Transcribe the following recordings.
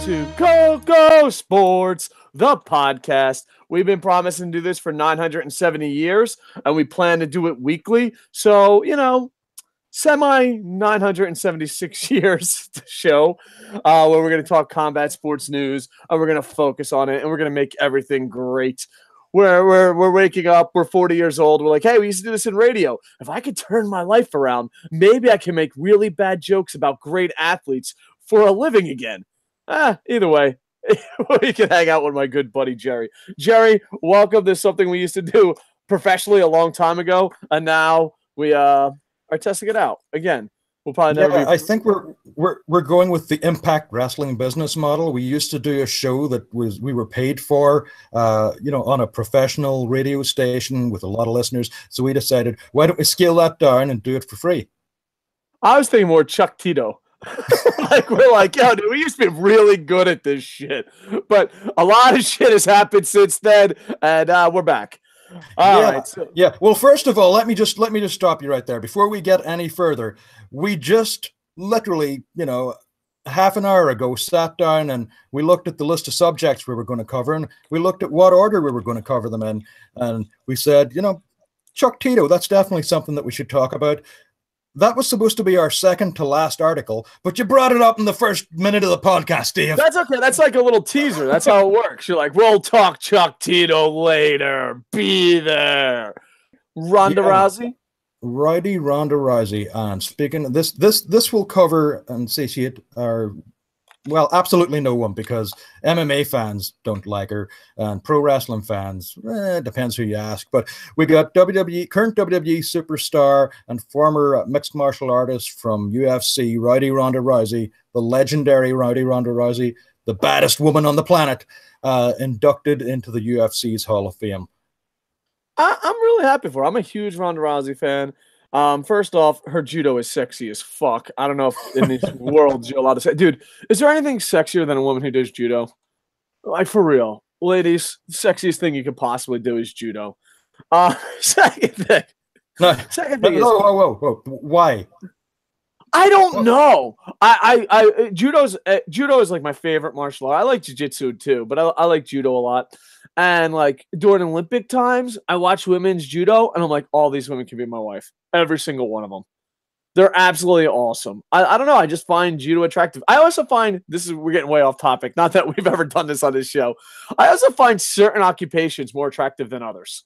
to Kocosports, the podcast. We've been promising to do this for 970 years, and we plan to do it weekly. So, semi 976 years show where we're going to talk combat sports news, and we're going to focus on it, and we're going to make everything great. We're waking up, we're 40 years old, we're like, hey, we used to do this in radio. If I could turn my life around, maybe I can make really bad jokes about great athletes for a living again. Either way, we can hang out with my good buddy Jerry. Jerry, welcome to something we used to do professionally a long time ago, and now we are testing it out again. We'll probably never. I think we're going with the Impact Wrestling business model. We used to do a show that we were paid for, on a professional radio station with a lot of listeners. So we decided, why don't we scale that down and do it for free? I was thinking more Chuck Tito. We're like, yo, dude, we used to be really good at this shit, but a lot of shit has happened since then, and we're back. All right. Yeah. Well, first of all, let me just stop you right there before we get any further. We just literally, half an hour ago sat down and we looked at the list of subjects we were going to cover, and we looked at what order we were going to cover them in, and we said, Chuck Tito, that's definitely something that we should talk about. That was supposed to be our second to last article, but you brought it up in the first minute of the podcast, Dave. That's okay. That's like a little teaser. That's how it works. You're like, we'll talk Chuck Tito later. Be there. Ronda Rousey? Righty, Ronda Rousey. And speaking of this will cover and satiate our, absolutely no one, because MMA fans don't like her, and pro wrestling fans, depends who you ask. But we got current WWE superstar and former mixed martial artist from UFC, Rowdy Ronda Rousey, the legendary Rowdy Ronda Rousey, the baddest woman on the planet, inducted into the UFC's Hall of Fame. I'm really happy for her. I'm a huge Ronda Rousey fan. First off, her judo is sexy as fuck. I don't know if in these worlds you're allowed to say, dude, is there anything sexier than a woman who does judo? Like, for real, ladies, the sexiest thing you could possibly do is judo. Second thing. Whoa. Why? I don't know. Judo is like my favorite martial art. I like jiu-jitsu too, but I like judo a lot. And like during Olympic times, I watch women's judo, and I'm like, all these women can be my wife. Every single one of them. They're absolutely awesome. I don't know. I just find judo attractive. I also find, we're getting way off topic. Not that we've ever done this on this show. I also find certain occupations more attractive than others.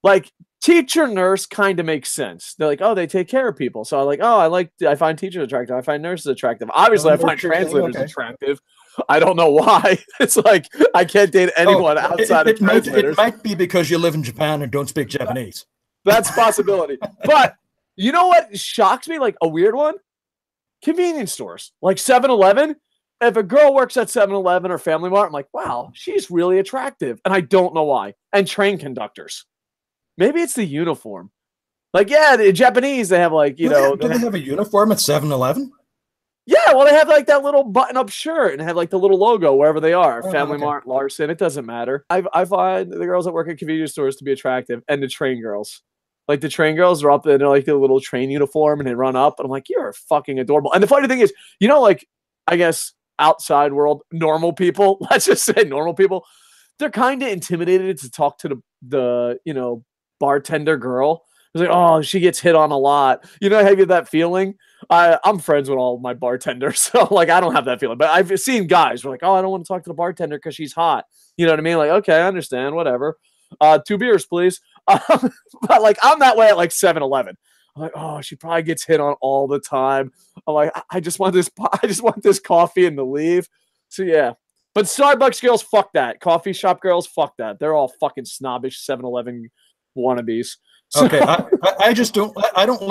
Like teacher, nurse kind of makes sense. They're like, oh, they take care of people. So I'm like, I find teachers attractive. I find nurses attractive. Obviously, I find translators attractive. I don't know why. It's like I can't date anyone outside of translators. It might be because you live in Japan and don't speak Japanese. That's a possibility. But you know what shocks me? Like a weird one? Convenience stores. Like 7-Eleven. If a girl works at 7-Eleven or Family Mart, I'm like, wow, she's really attractive. And I don't know why. And train conductors. Maybe it's the uniform. Like, yeah, the Japanese, they have like, do they have a uniform at 7-Eleven? Yeah, well, they have like that little button-up shirt and have like the little logo wherever they are. Family Mart, Larson, it doesn't matter. I find the girls that work at convenience stores to be attractive, and the train girls. Like the train girls are up in like the little train uniform and they run up, and I'm like, you're fucking adorable. And the funny thing is, like, I guess outside world, normal people, let's just say normal people, they're kind of intimidated to talk to the bartender girl. It's like, oh, she gets hit on a lot. Have you that feeling? I'm friends with all my bartenders, so like I don't have that feeling. But I've seen guys who are like, oh, I don't want to talk to the bartender because she's hot. You know what I mean? Like, okay, I understand, whatever. 2 beers, please. But like I'm that way at like 7-Eleven. I'm like, oh, she probably gets hit on all the time. I'm like, I just want this coffee and to leave. So yeah. But Starbucks girls, fuck that. Coffee shop girls, fuck that. They're all fucking snobbish 7-Eleven wannabes. Okay, I don't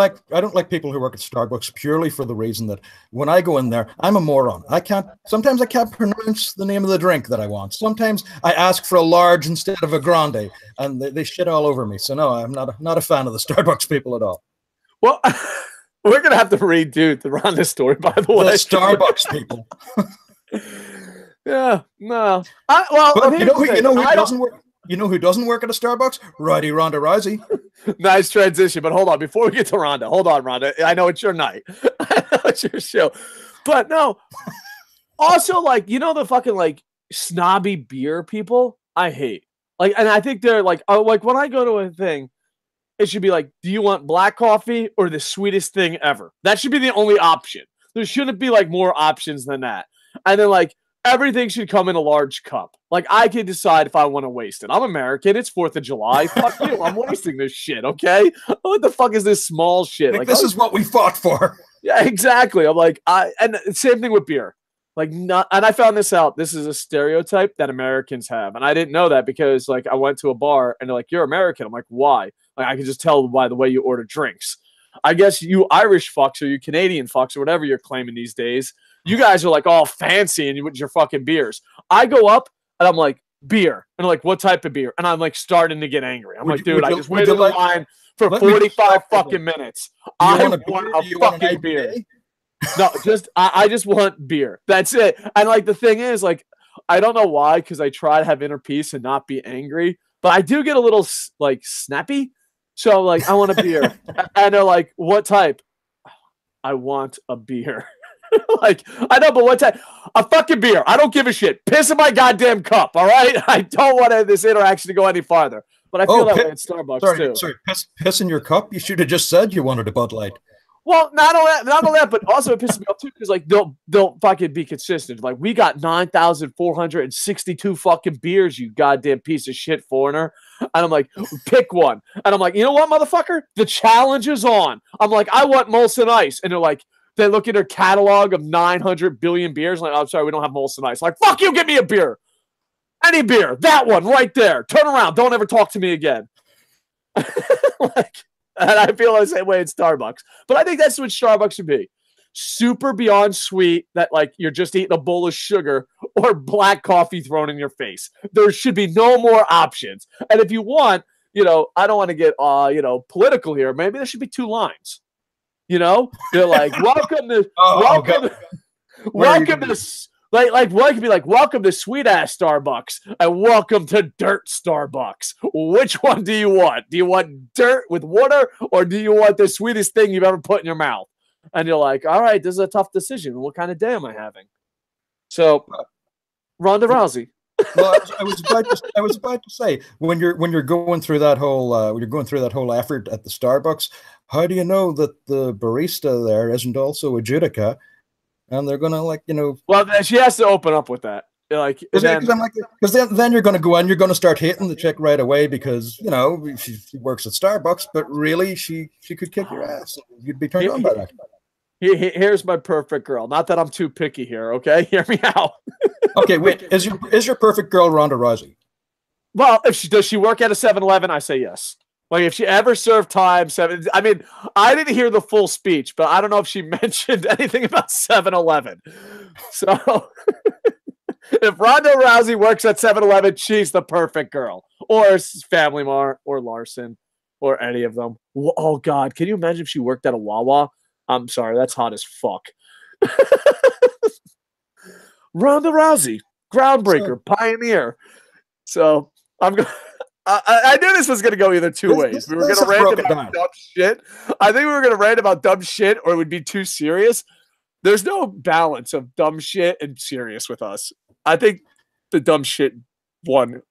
like people who work at Starbucks purely for the reason that when I go in there, I'm a moron. Sometimes I can't pronounce the name of the drink that I want. Sometimes I ask for a large instead of a grande, and they shit all over me. So no, I'm not a fan of the Starbucks people at all. Well, we're gonna have to redo the Ronda story, by the way. The Starbucks people. Yeah, no. You know who doesn't work at a Starbucks? Rowdy Ronda Rousey. Nice transition, but hold on. Before we get to Ronda, hold on, Ronda. I know it's your night. I know it's your show. But no, Also, like, you know, the fucking like snobby beer people I hate. Like, and I think they're like, oh, like when I go to a thing, it should be like, do you want black coffee or the sweetest thing ever? That should be the only option. There shouldn't be like more options than that. And then like everything should come in a large cup. Like I can decide if I want to waste it. I'm American. It's 4th of July. Fuck you. I'm wasting this shit. Okay. What the fuck is this small shit? Like this is what we fought for. Yeah, exactly. I'm like, and same thing with beer. Like, not, and I found this out. This is a stereotype that Americans have, and I didn't know that because, like, I went to a bar and they're like, "You're American." I'm like, "Why?" Like, I can just tell by the way you order drinks. I guess you Irish fucks or you Canadian fucks or whatever you're claiming these days, you guys are like all fancy and with your fucking beers. I go up and I'm like, "Beer," and they're like, "What type of beer?" And I'm like starting to get angry. I'm like, "Dude, I just waited in line for 45 fucking minutes. I want a fucking beer." No, I just want beer. That's it. And like the thing is, like, I don't know why, because I try to have inner peace and not be angry, but I do get a little like snappy. So like, I want a beer, and they're like, "What type?" I want a beer. Like, I know, but what type? A fucking beer. I don't give a shit. Piss in my goddamn cup. All right. I don't want this interaction to go any farther. But I feel that way at Starbucks too. Sorry, piss in your cup. You should have just said you wanted a Bud Light. Well, not only that, but also it pisses me off too because like they'll fucking be consistent. Like we got 9,462 fucking beers, you goddamn piece of shit foreigner. And I'm like, pick one. And I'm like, you know what, motherfucker? The challenge is on. I'm like, I want Molson Ice, and they're like, they look at their catalog of 900 billion beers. Like, oh, I'm sorry, we don't have Molson Ice. Like, fuck you, give me a beer, any beer, that one right there. Turn around, don't ever talk to me again. Like. And I feel the same way at Starbucks. But I think that's what Starbucks should be. Super beyond sweet that like you're just eating a bowl of sugar or black coffee thrown in your face. There should be no more options. And if you want, you know, I don't want to get you know, political here. Maybe there should be 2 lines. You know? They're like, welcome to welcome to like what could be like, welcome to sweet ass Starbucks and welcome to dirt Starbucks. Which one do you want? Do you want dirt with water or do you want the sweetest thing you've ever put in your mouth? And you're like, all right, this is a tough decision. What kind of day am I having? So, Ronda Rousey. Well, I was about to say when you're going through that whole effort at the Starbucks, how do you know that the barista there isn't also a judica? And they're gonna like, you know. Well, she has to open up with that, like, because then you're gonna go and you're gonna start hating the chick right away because you know she works at Starbucks, but really she could kick your ass. You'd be turned on by that. Here's my perfect girl. Not that I'm too picky here. Okay, hear me out. Okay, wait. Is your perfect girl Ronda Rousey? Well, if does she work at a 7-Eleven? I say yes. Like, if she ever served time, I mean, I didn't hear the full speech, but I don't know if she mentioned anything about 7-Eleven. So, if Ronda Rousey works at 7-Eleven, she's the perfect girl. Or Family Mart, or Larson, or any of them. Oh, God. Can you imagine if she worked at a Wawa? I'm sorry, that's hot as fuck. Ronda Rousey, groundbreaker, pioneer. So, I'm going to... I knew this was going to go either 2 ways. We were going to rant about dumb shit. I think we were going to rant about dumb shit or it would be too serious. There's no balance of dumb shit and serious with us. I think the dumb shit won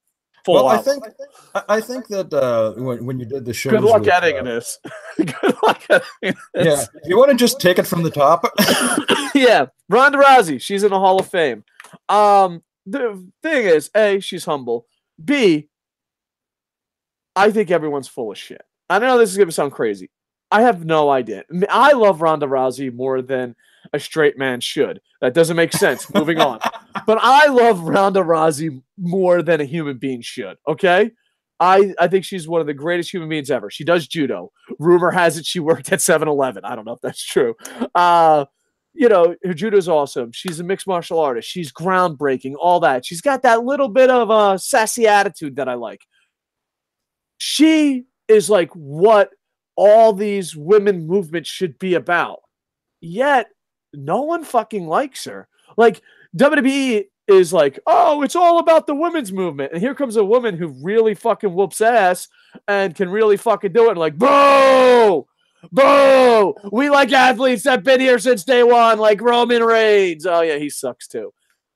full out. I think that when you did the show, good luck editing this. Good luck editing this. Yeah, you want to just take it from the top. Yeah, Ronda Rousey, she's in the Hall of Fame. The thing is, A, she's humble. B, I think everyone's full of shit. I know this is going to sound crazy. I have no idea. I love Ronda Rousey more than a straight man should. That doesn't make sense. Moving on. But I love Ronda Rousey more than a human being should, okay? I think she's one of the greatest human beings ever. She does judo. Rumor has it she worked at 7-Eleven. I don't know if that's true. You know, her judo's awesome. She's a mixed martial artist. She's groundbreaking, all that. She's got that little bit of a sassy attitude that I like. She is like what all these women movements should be about. Yet, no one fucking likes her. Like, WWE is like, oh, it's all about the women's movement. And here comes a woman who really fucking whoops ass and can really fucking do it. And like, boo! Boo! We like athletes that've been here since day one, like Roman Reigns. Oh yeah, he sucks too.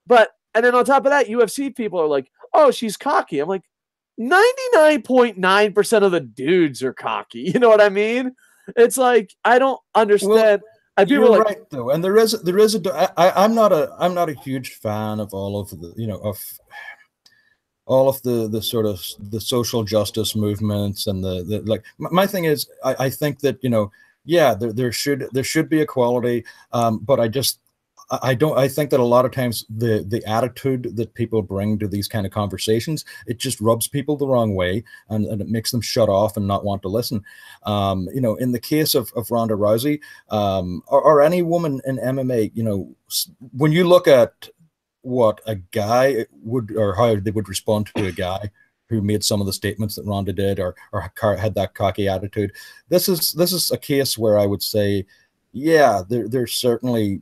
But and then on top of that, UFC people are like, oh, she's cocky. I'm like, 99.9% of the dudes are cocky. You know what I mean? It's like I don't understand. Well, you're like, right though, and there is I'm not a huge fan of all of the all of the sort of the social justice movements and the like. My thing is, I think that yeah, there should be equality, but I think that a lot of times the attitude that people bring to these kind of conversations, it just rubs people the wrong way, and it makes them shut off and not want to listen. In the case of Ronda Rousey, or any woman in MMA, when you look at what a guy would, or how they would respond to a guy who made some of the statements that Ronda did, or had that cocky attitude, this is a case where I would say, yeah, there's certainly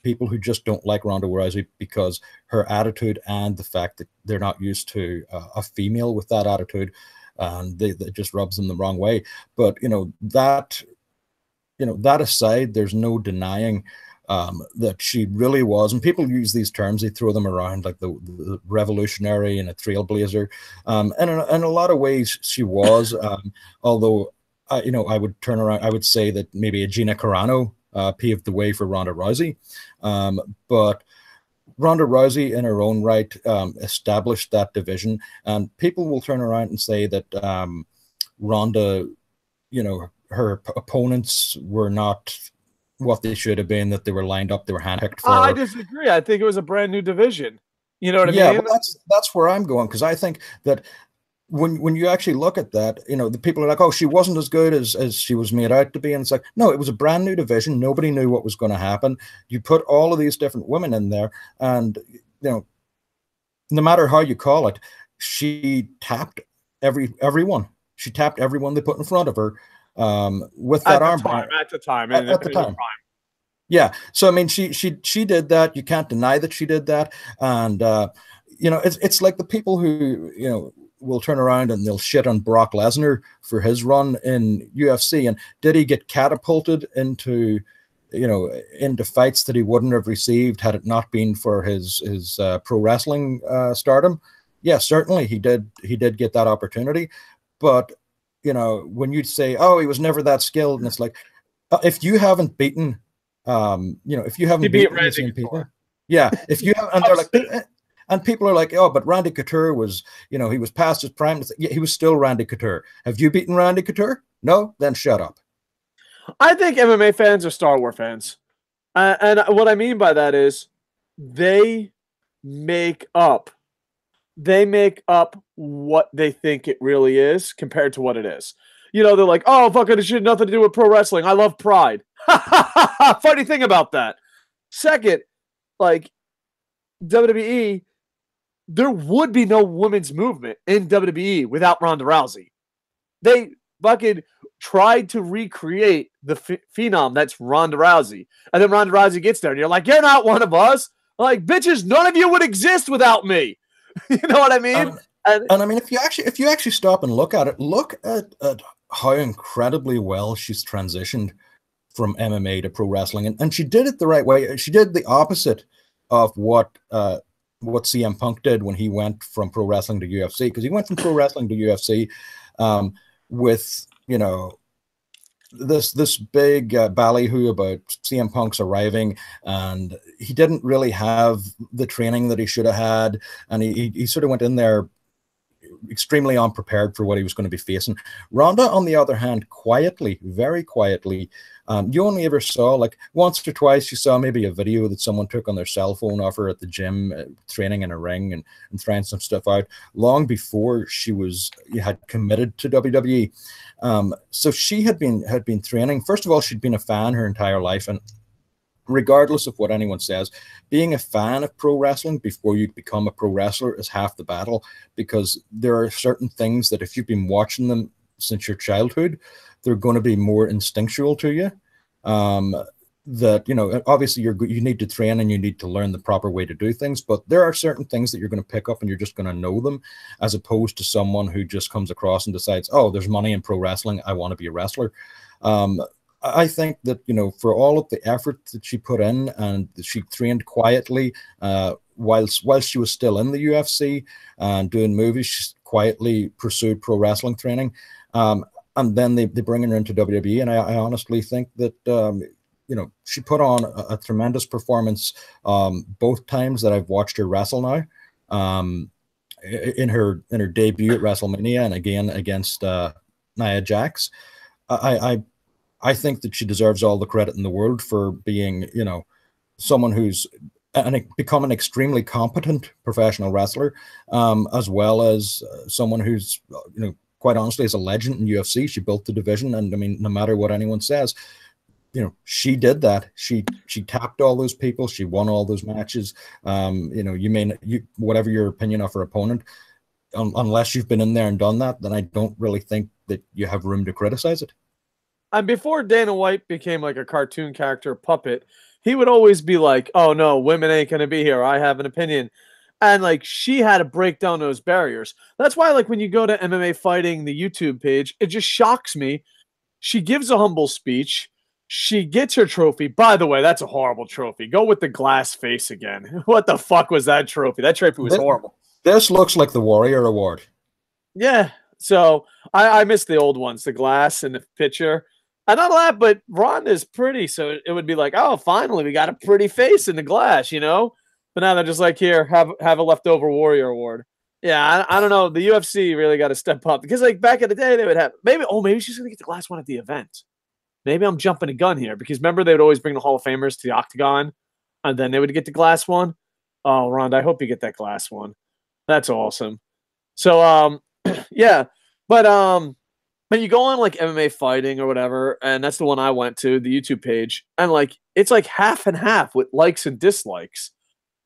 people who just don't like Ronda Rousey because her attitude and the fact that they're not used to a female with that attitude, and that just rubs them the wrong way. But that aside, there's no denying that she really was, and people use these terms, they throw them around like the revolutionary and a trailblazer, and in a lot of ways she was. Although I would turn around, I would say that maybe a Gina Carano paved the way for Ronda Rousey. But Ronda Rousey in her own right established that division, and people will turn around and say that Ronda, her opponents were not what they should have been, that they were lined up, they were handpicked for. I disagree. I think it was a brand new division. You know what I mean? Yeah, that's where I'm going, because I think that when you actually look at that, the people are like, oh, she wasn't as good as she was made out to be. And it's like, no, it was a brand new division. Nobody knew what was going to happen. You put all of these different women in there, and, no matter how you call it, she tapped everyone. She tapped everyone they put in front of her with that armbar. At the time. Yeah. So, I mean, she did that. You can't deny that she did that. And, it's like the people who, will turn around and they'll shit on Brock Lesnar for his run in UFC. And did he get catapulted into fights that he wouldn't have received had it not been for his pro wrestling stardom? Yeah, certainly he did get that opportunity. But, when you say, oh, he was never that skilled, and it's like, if you haven't beaten, if you haven't beaten the same people, yeah, if you have, and they're like, and people are like, oh, but Randy Couture was, he was past his prime. Yeah, he was still Randy Couture. Have you beaten Randy Couture? No? Then shut up. I think MMA fans are Star Wars fans. And what I mean by that is they make up what they think it really is compared to what it is. They're like, oh, fucking, it should have nothing to do with pro wrestling. I love Pride. Funny thing about that. Second, like, WWE, there would be no women's movement in WWE without Ronda Rousey. They fucking tried to recreate the phenom that's Ronda Rousey. And then Ronda Rousey gets there and you're like, you're not one of us. Like, bitches, none of you would exist without me. You know what I mean? And I mean, if you actually stop and look at it, look at how incredibly well she's transitioned from MMA to pro wrestling. And she did it the right way. She did the opposite of what CM Punk did when he went from pro wrestling to UFC, because he went from pro wrestling to UFC with this big ballyhoo about CM Punk's arriving, and he didn't really have the training that he should have had, and he sort of went in there extremely unprepared for what he was going to be facing. Ronda, on the other hand, quietly, very quietly, you only ever saw, like, once or twice you saw maybe a video that someone took on their cell phone of her at the gym training in a ring and trying some stuff out long before she had committed to WWE. So she had been training. First of all, she'd been a fan her entire life, and regardless of what anyone says, being a fan of pro wrestling before you become a pro wrestler is half the battle, because there are certain things that if you've been watching them since your childhood, they're going to be more instinctual to you. That, obviously you need to train and you need to learn the proper way to do things, but there are certain things that you're going to pick up and you're just going to know them, as opposed to someone who just comes across and decides, oh, there's money in pro wrestling, I want to be a wrestler. I think that, you know, for all of the effort that she put in, and she trained quietly whilst she was still in the UFC and doing movies, she quietly pursued pro wrestling training. And then they bring her into WWE, and I honestly think that you know, she put on a tremendous performance both times that I've watched her wrestle now. In her debut at WrestleMania and again against Nia Jax. I think that she deserves all the credit in the world for being, you know, someone who's become an extremely competent professional wrestler, as well as someone who's, you know, quite honestly, is a legend in UFC. She built the division, and I mean, no matter what anyone says, you know, she did that. She tapped all those people. She won all those matches. You know, whatever your opinion of her opponent, unless you've been in there and done that, then I don't really think that you have room to criticize it. And before Dana White became like a cartoon character puppet, he would always be like, "Oh no, women ain't gonna be here. I have an opinion." And like, she had to break down those barriers. That's why, like, when you go to MMA Fighting, the YouTube page, it just shocks me. She gives a humble speech. She gets her trophy. By the way, that's a horrible trophy. Go with the glass face again. What the fuck was that trophy? That trophy was horrible. This looks like the Warrior Award. Yeah. So I miss the old ones, the glass and the picture. And not a lot, but Ronda's pretty. So it would be like, oh, finally, we got a pretty face in the glass, you know? But now they're just like, here, have a leftover Warrior Award. Yeah, I don't know. The UFC really got to step up. Because, like, back in the day, they would have, maybe she's going to get the glass one at the event. Maybe I'm jumping a gun here. Because remember, they would always bring the Hall of Famers to the Octagon, and then they would get the glass one. Oh, Ronda, I hope you get that glass one. That's awesome. So, yeah. But you go on like MMA Fighting or whatever, and that's the one I went to, the YouTube page, and like it's like half and half with likes and dislikes.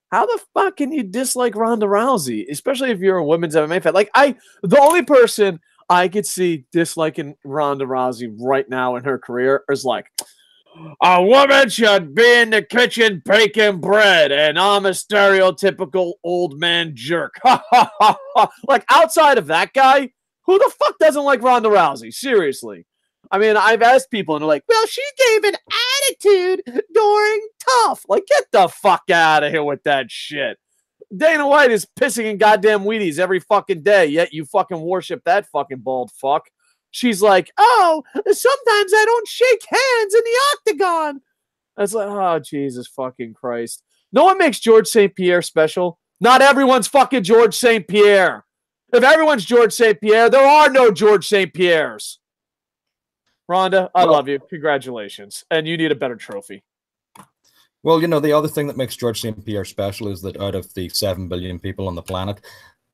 How the fuck can you dislike Ronda Rousey, especially if you're a women's MMA fan? Like, the only person I could see disliking Ronda Rousey right now in her career is like, a woman should be in the kitchen baking bread, and I'm a stereotypical old man jerk. Like, outside of that guy, who the fuck doesn't like Ronda Rousey? Seriously. I mean, I've asked people, and they're like, well, she gave an attitude during Tough. Like, get the fuck out of here with that shit. Dana White is pissing in goddamn Wheaties every fucking day, yet you fucking worship that fucking bald fuck. She's like, oh, sometimes I don't shake hands in the octagon. It's like, oh, Jesus fucking Christ. No one makes George St. Pierre special. Not everyone's fucking George St. Pierre. If everyone's George St. Pierre, there are no George St. Pierres. Ronda, I love you. Congratulations. And you need a better trophy. Well, you know, the other thing that makes George St. Pierre special is that out of the 7 billion people on the planet,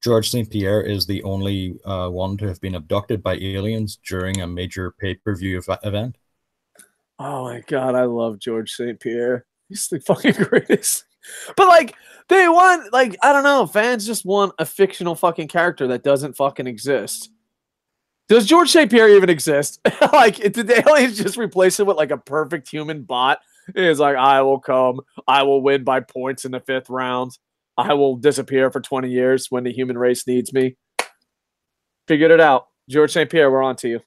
George St. Pierre is the only one to have been abducted by aliens during a major pay-per-view event. Oh my God, I love George St. Pierre. He's the fucking greatest. But like, they want, like, I don't know, fans just want a fictional fucking character that doesn't fucking exist. Does George St. Pierre even exist? Like, did the aliens just replace him with like a perfect human bot? It's like, I will come, I will win by points in the 5th round. I will disappear for 20 years when the human race needs me. Figured it out. George St. Pierre, we're on to you.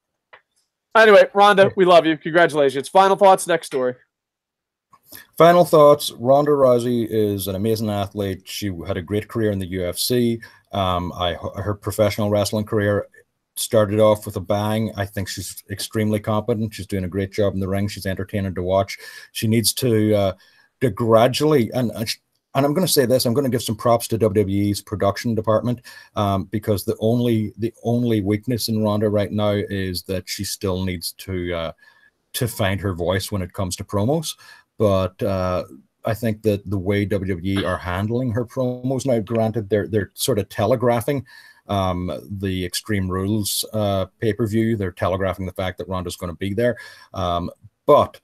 Anyway, Ronda, we love you. Congratulations. Final thoughts, next story. Final thoughts. Ronda Rousey is an amazing athlete. She had a great career in the UFC. Her professional wrestling career started off with a bang. I think she's extremely competent. She's doing a great job in the ring. She's entertaining to watch. She needs to gradually, and I'm going to say this, I'm going to give some props to WWE's production department, because the only weakness in Ronda right now is that she still needs to find her voice when it comes to promos. But I think that the way WWE are handling her promos now, granted, they're sort of telegraphing the Extreme Rules pay-per-view. They're telegraphing the fact that Ronda's going to be there. But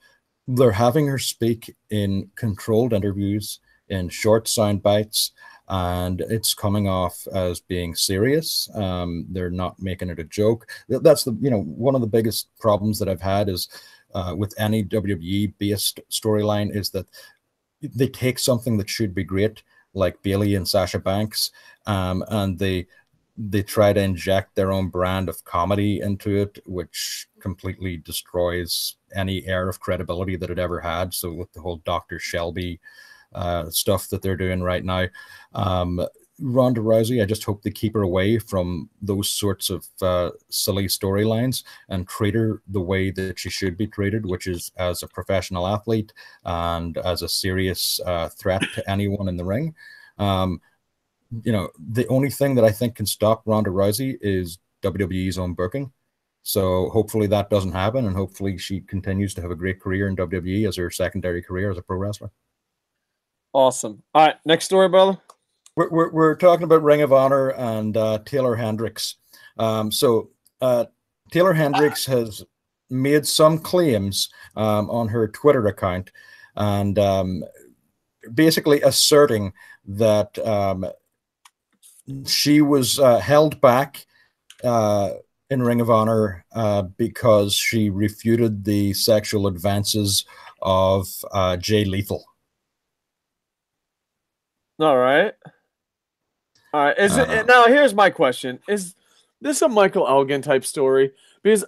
they're having her speak in controlled interviews, in short sound bites, and it's coming off as being serious. They're not making it a joke. That's one of the biggest problems that I've had is with any WWE-based storyline is that they take something that should be great, like Bayley and Sasha Banks, and they they try to inject their own brand of comedy into it, which completely destroys any air of credibility that it ever had. So with the whole Dr. Shelby stuff that they're doing right now, Ronda Rousey, I just hope they keep her away from those sorts of silly storylines and treat her the way that she should be treated, which is as a professional athlete and as a serious threat to anyone in the ring. The only thing that I think can stop Ronda Rousey is WWE's own booking. So hopefully that doesn't happen, and hopefully she continues to have a great career in WWE as her secondary career as a pro wrestler. Awesome. All right, next story, brother. We're talking about Ring of Honor and Taylor Hendricks. Taylor Hendricks has made some claims on her Twitter account, and basically asserting that she was held back in Ring of Honor because she refuted the sexual advances of Jay Lethal. All right. All right. Now here's my question. Is this a Michael Elgin type story? Because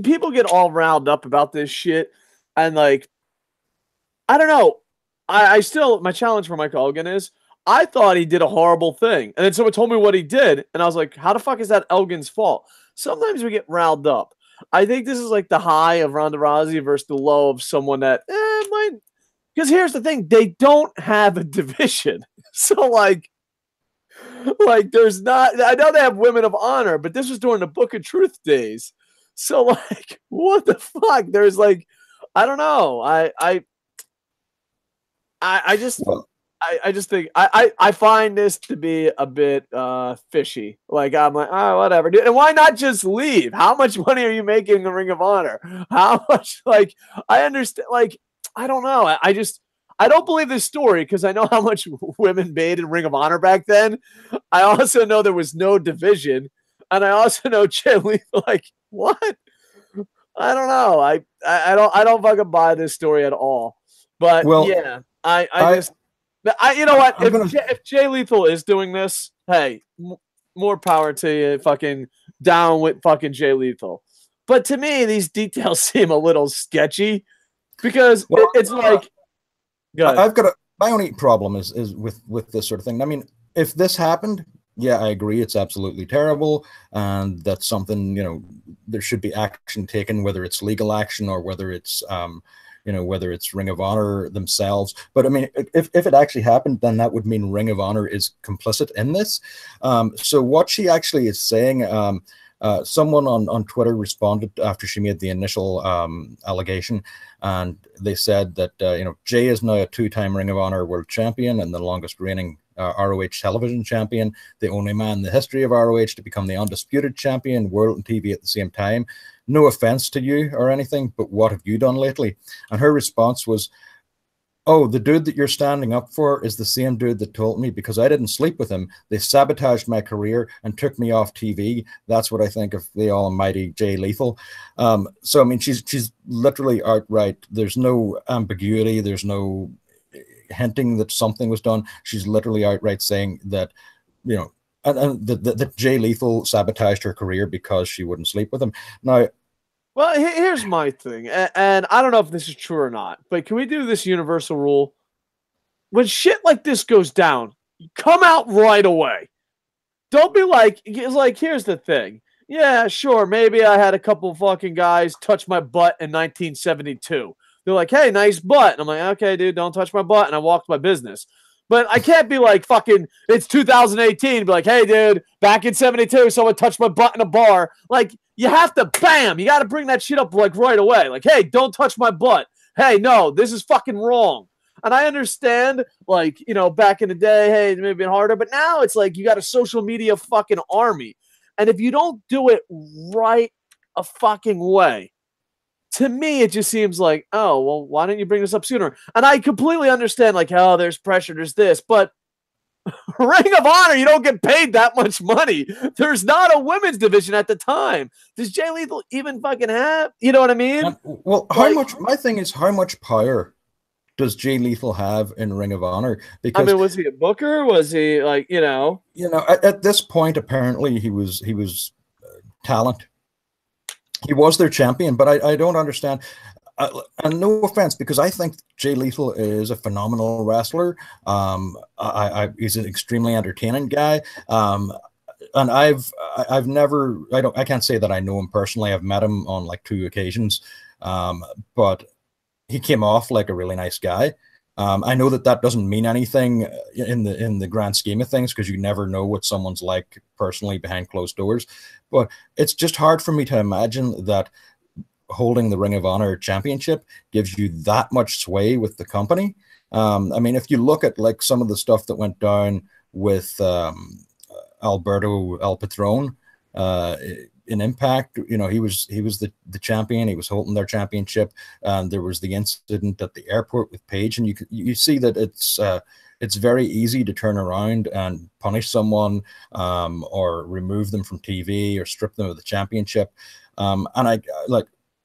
people get all riled up about this shit, and like, I don't know. I still, my challenge for Michael Elgin is, I thought he did a horrible thing. And then someone told me what he did, and I was like, how the fuck is that Elgin's fault? Sometimes we get riled up. I think this is like the high of Ronda Rousey versus the low of someone that might. Because here's the thing, they don't have a division. So like there's not, I know they have Women of Honor, but this was during the Book of Truth days. So like, what the fuck? There's like, I don't know. I just think I find this to be a bit fishy. Like, I'm like, oh, whatever, dude. And why not just leave? How much money are you making in the Ring of Honor? How much? Like, I understand. Like, I don't know. I don't believe this story because I know how much women made in Ring of Honor back then. I also know there was no division, and I also know Jay Lethal. Like, what? I don't know. I don't fucking buy this story at all. But yeah, you know what? If Jay Lethal is doing this, hey, more power to you. Fucking down with fucking Jay Lethal. But to me, these details seem a little sketchy because it's like. My only problem is with this sort of thing. I mean, if this happened, yeah, I agree, it's absolutely terrible, and that's something, there should be action taken, whether it's legal action or whether it's whether it's Ring of Honor themselves. But I mean, if it actually happened, then that would mean Ring of Honor is complicit in this. So what she actually is saying, someone on Twitter responded after she made the initial allegation, and they said that Jay is now a 2-time Ring of Honor world champion and the longest reigning ROH television champion, the only man in the history of ROH to become the undisputed champion, world and TV at the same time. No offense to you or anything, but what have you done lately? And her response was, oh, the dude that you're standing up for is the same dude that told me because I didn't sleep with him. They sabotaged my career and took me off TV. That's what I think of the almighty Jay Lethal. So, I mean, she's literally outright. There's no ambiguity. There's no hinting that something was done. She's literally outright saying that, and that Jay Lethal sabotaged her career because she wouldn't sleep with him. Now, well, here's my thing, and I don't know if this is true or not, but can we do this universal rule? When shit like this goes down, come out right away. Don't be like, here's the thing. Yeah, sure, maybe I had a couple fucking guys touch my butt in 1972. They're like, hey, nice butt. And I'm like, okay, dude, don't touch my butt. And I walked my business. But I can't be like fucking, it's 2018. Be like, hey, dude, back in 72, someone touched my butt in a bar. Like, you have to, bam, you got to bring that shit up like right away. Like, hey, don't touch my butt. Hey, no, this is fucking wrong. And I understand, like, back in the day, hey, it may have been harder. But now it's like you got a social media fucking army. And if you don't do it right a fucking way, to me, it just seems like, oh, well, why didn't you bring this up sooner? And I completely understand, like, oh, there's pressure, there's this. But Ring of Honor, you don't get paid that much money. There's not a women's division at the time. Does Jay Lethal even fucking have? You know what I mean? Well, how much? My thing is, how much power does Jay Lethal have in Ring of Honor? I Because mean, was he a booker? Was he like, you know? at this point, apparently he was talent. He was their champion, but I don't understand. And no offense, because I think Jay Lethal is a phenomenal wrestler. He's an extremely entertaining guy. And I've never, I can't say that I know him personally. I've met him on like 2 occasions, but he came off like a really nice guy. I know that that doesn't mean anything in the grand scheme of things, because you never know what someone's like personally behind closed doors. But it's just hard for me to imagine that holding the Ring of Honor championship gives you that much sway with the company. I mean, if you look at like some of the stuff that went down with Alberto El Patron in Impact, he was the champion. He was holding their championship. There was the incident at the airport with Paige, and you see that it's very easy to turn around and punish someone, or remove them from TV, or strip them of the championship. And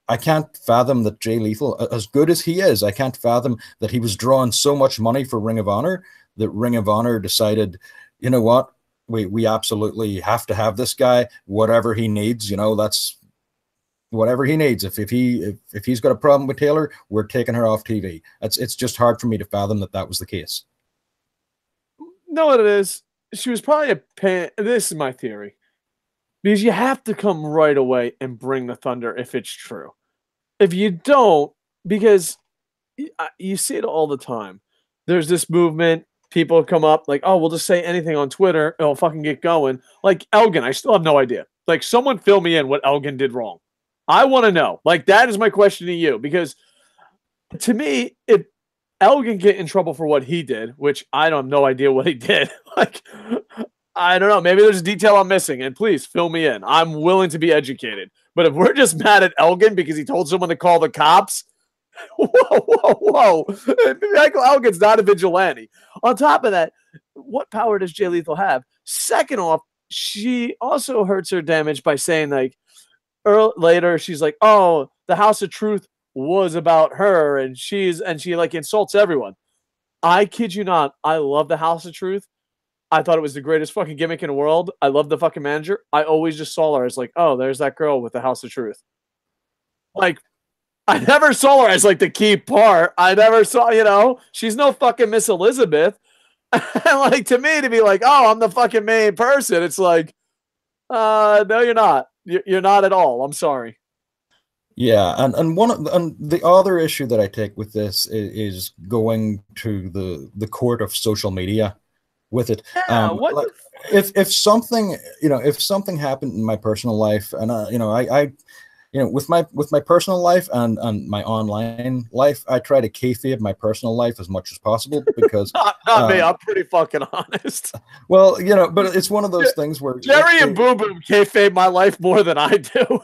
I can't fathom that Jay Lethal, as good as he is, I can't fathom that he was drawing so much money for Ring of Honor that Ring of Honor decided, you know what, we absolutely have to have this guy, whatever he needs. That's whatever he needs. If he's got a problem with Taylor, we're taking her off TV. It's just hard for me to fathom that was the case. No, what it is. She was probably a pain. This is my theory. Because you have to come right away and bring the thunder if it's true. If you don't, because you see it all the time. There's this movement. People come up like, oh, we'll just say anything on Twitter. It'll fucking get going. Like Elgin, I still have no idea. Like, someone fill me in what Elgin did wrong. I want to know. Like, that is my question to you. Because to me, if Elgin get in trouble for what he did, which I don't have no idea what he did. Like, I don't know. Maybe there's a detail I'm missing, and please fill me in. I'm willing to be educated. But if we're just mad at Elgin because he told someone to call the cops, whoa. Michael Elgin's not a vigilante. On top of that, what power does Jay Lethal have? Second off, she also hurts her damage by saying, like, later, she's like, oh, the House of Truth was about her, and she like insults everyone. I kid you not. I love the House of Truth. I thought it was the greatest fucking gimmick in the world. I love the fucking manager. I always just saw her as like, oh, there's that girl with the House of Truth. Like, I never saw her as like the key part. I never saw, she's no fucking Miss Elizabeth. And like, to me, to be like, oh, I'm the fucking main person. It's like, no, you're not. You're not at all. I'm sorry. Yeah, and the other issue that I take with this is going to the court of social media with it. Yeah, like, if something happened in my personal life, and I with my personal life and my online life, I try to kayfabe my personal life as much as possible, because not me. I'm pretty fucking honest. Well, but it's one of those things where Jerry and Boom Boom kayfabe my life more than I do.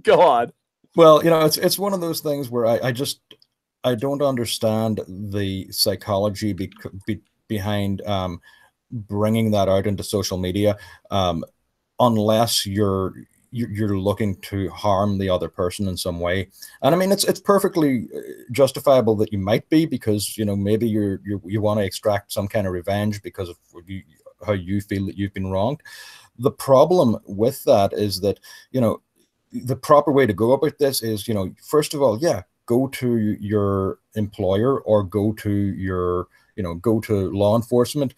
Go on. Well, it's one of those things where I don't understand the psychology behind bringing that out into social media, unless you're looking to harm the other person in some way. And I mean, it's perfectly justifiable that you might be, because maybe you want to extract some kind of revenge because of how you feel that you've been wronged. The problem with that is that the proper way to go about this is, first of all, go to your employer, or go to law enforcement,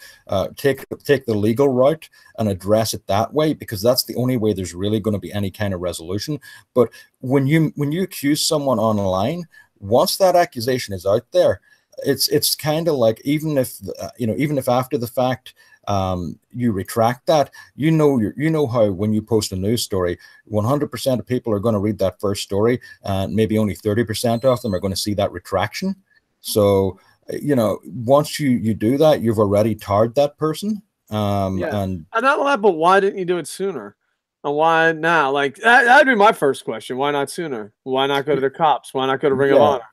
take the legal route and address it that way, because that's the only way there's really going to be any kind of resolution. But when you accuse someone online, once that accusation is out there, it's kind of like, even if after the fact you retract that, how when you post a news story, 100% of people are going to read that first story, and maybe only 30% of them are going to see that retraction. So once you do that, you've already tarred that person. And not that, but why didn't you do it sooner? And why now? Like, that'd be my first question. Why not sooner? Why not go to the cops? Why not go to Ring of Honor?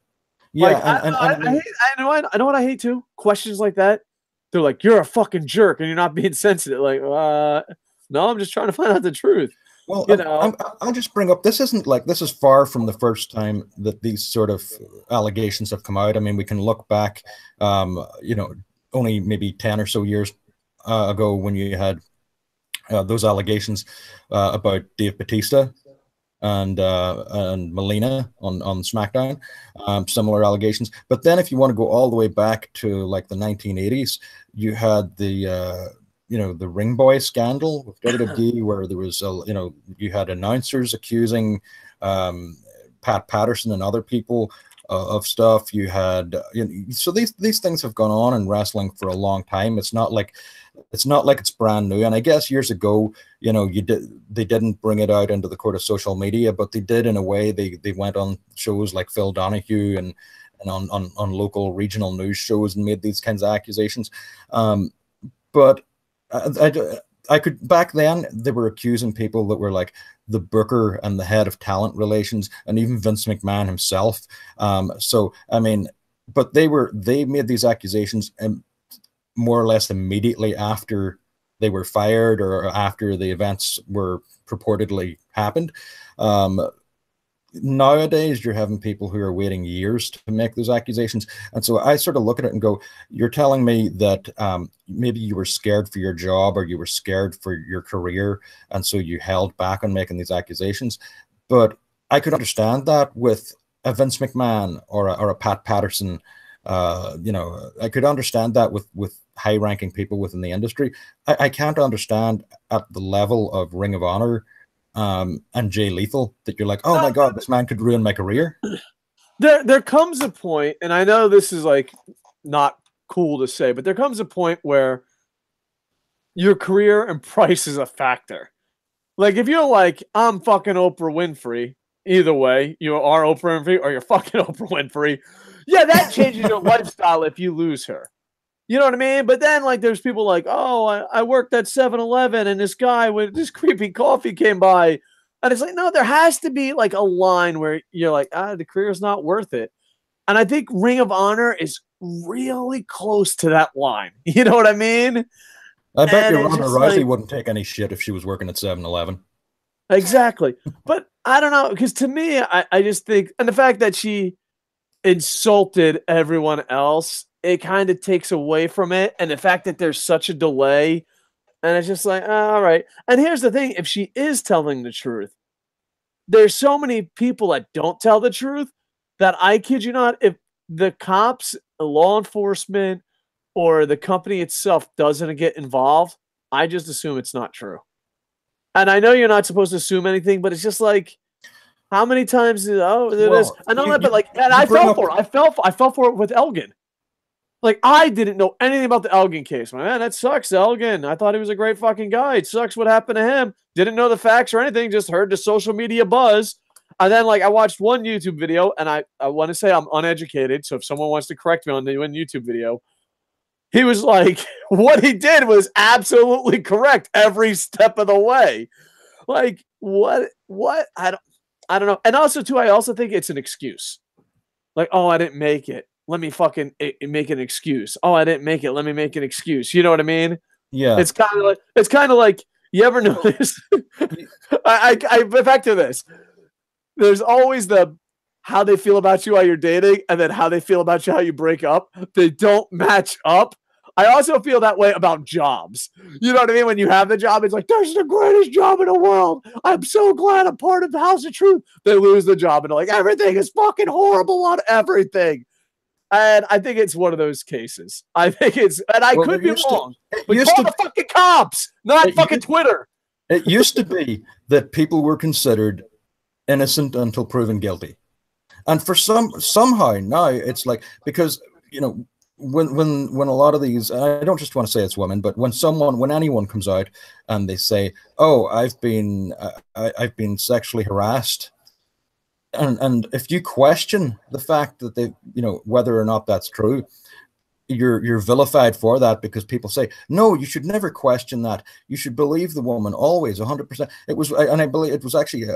Yeah, like, I know what I hate too. Questions like that. They're like, you're a fucking jerk and you're not being sensitive. Like, no, I'm just trying to find out the truth. Well, You know, I'll just bring up, this isn't like, this is far from the first time that these sort of allegations have come out. I mean, we can look back, you know, only maybe 10 or so years ago when you had those allegations about Dave Bautista and Melina on SmackDown, similar allegations. But then if you want to go all the way back to like the 1980s, you had the you know, the Ring Boy scandal with WWE, where there was you know, you had announcers accusing Pat Patterson and other people of stuff. You had you know, so these things have gone on in wrestling for a long time. It's not like it's brand new. And I guess years ago, you know, they didn't bring it out into the court of social media, but they did in a way. They went on shows like Phil Donahue and on local regional news shows and made these kinds of accusations. But I could, back then they were accusing people that were like the booker and the head of talent relations and even Vince McMahon himself. So I mean, but they made these accusations more or less immediately after they were fired or after the events were purportedly happened. Nowadays, you're having people who are waiting years to make those accusations. And so I sort of look at it and go, you're telling me that maybe you were scared for your job or you were scared for your career, and so you held back on making these accusations. But I could understand that with a Vince McMahon or a Pat Patterson. You know, I could understand that with high-ranking people within the industry. I can't understand at the level of Ring of Honor and Jay Lethal that you're like, oh my God, this man could ruin my career. There comes a point, and I know this is like not cool to say, but there comes a point where your career and price is a factor. Like if you're like, I'm fucking Oprah Winfrey, either way, you are Oprah Winfrey or you're fucking Oprah Winfrey. Yeah, that changes your lifestyle if you lose her. You know what I mean? But then, like, there's people like, oh, I worked at 7-Eleven and this guy with this creepy coffee came by. And it's like, no, there has to be, like, a line where you're like, the career's not worth it. And I think Ring of Honor is really close to that line. You know what I mean? I bet you Ronda Rousey wouldn't take any shit if she was working at 7-Eleven. Exactly. But I don't know, because to me, I just think, and the fact that she insulted everyone else, it kind of takes away from it. And the fact that there's such a delay, and it's just like, all right. And here's the thing, if she is telling the truth, there's so many people that don't tell the truth that I kid you not, if the cops, law enforcement, or the company itself doesn't get involved, I just assume it's not true. And I know you're not supposed to assume anything, but it's just like, how many times is I know that, but like, and I fell for it. I fell for it with Elgin. Like, I didn't know anything about the Elgin case. Man, that sucks, Elgin. I thought he was a great fucking guy. It sucks what happened to him. Didn't know the facts or anything, just heard the social media buzz. And then, like, I watched one YouTube video, and I want to say I'm uneducated, so if someone wants to correct me on the one YouTube video, he was like, what he did was absolutely correct every step of the way. Like, what? I don't know. And also, too, I also think it's an excuse. Like, oh, I didn't make it. Let me fucking make an excuse. Oh, I didn't make it. Let me make an excuse. You know what I mean? Yeah. It's kind of like you ever notice? I back to this. There's always the how they feel about you while you're dating, and then how they feel about you how you break up. They don't match up. I also feel that way about jobs. You know what I mean? When you have the job, it's like, this is the greatest job in the world. I'm so glad I'm part of the House of Truth. They lose the job, and they're like, everything is fucking horrible on everything. And I think it's one of those cases. I think it's, and I could be wrong. But call the fucking cops, not fucking Twitter. It used to be that people were considered innocent until proven guilty. And for somehow now it's like, because, you know, when a lot of these, and I don't just want to say it's women, but when anyone comes out and they say, oh, I've been sexually harassed, and if you question the fact that they, you know, whether or not that's true, you're vilified for that, because people say, no, you should never question that. You should believe the woman always, 100%. It was, and I believe it was actually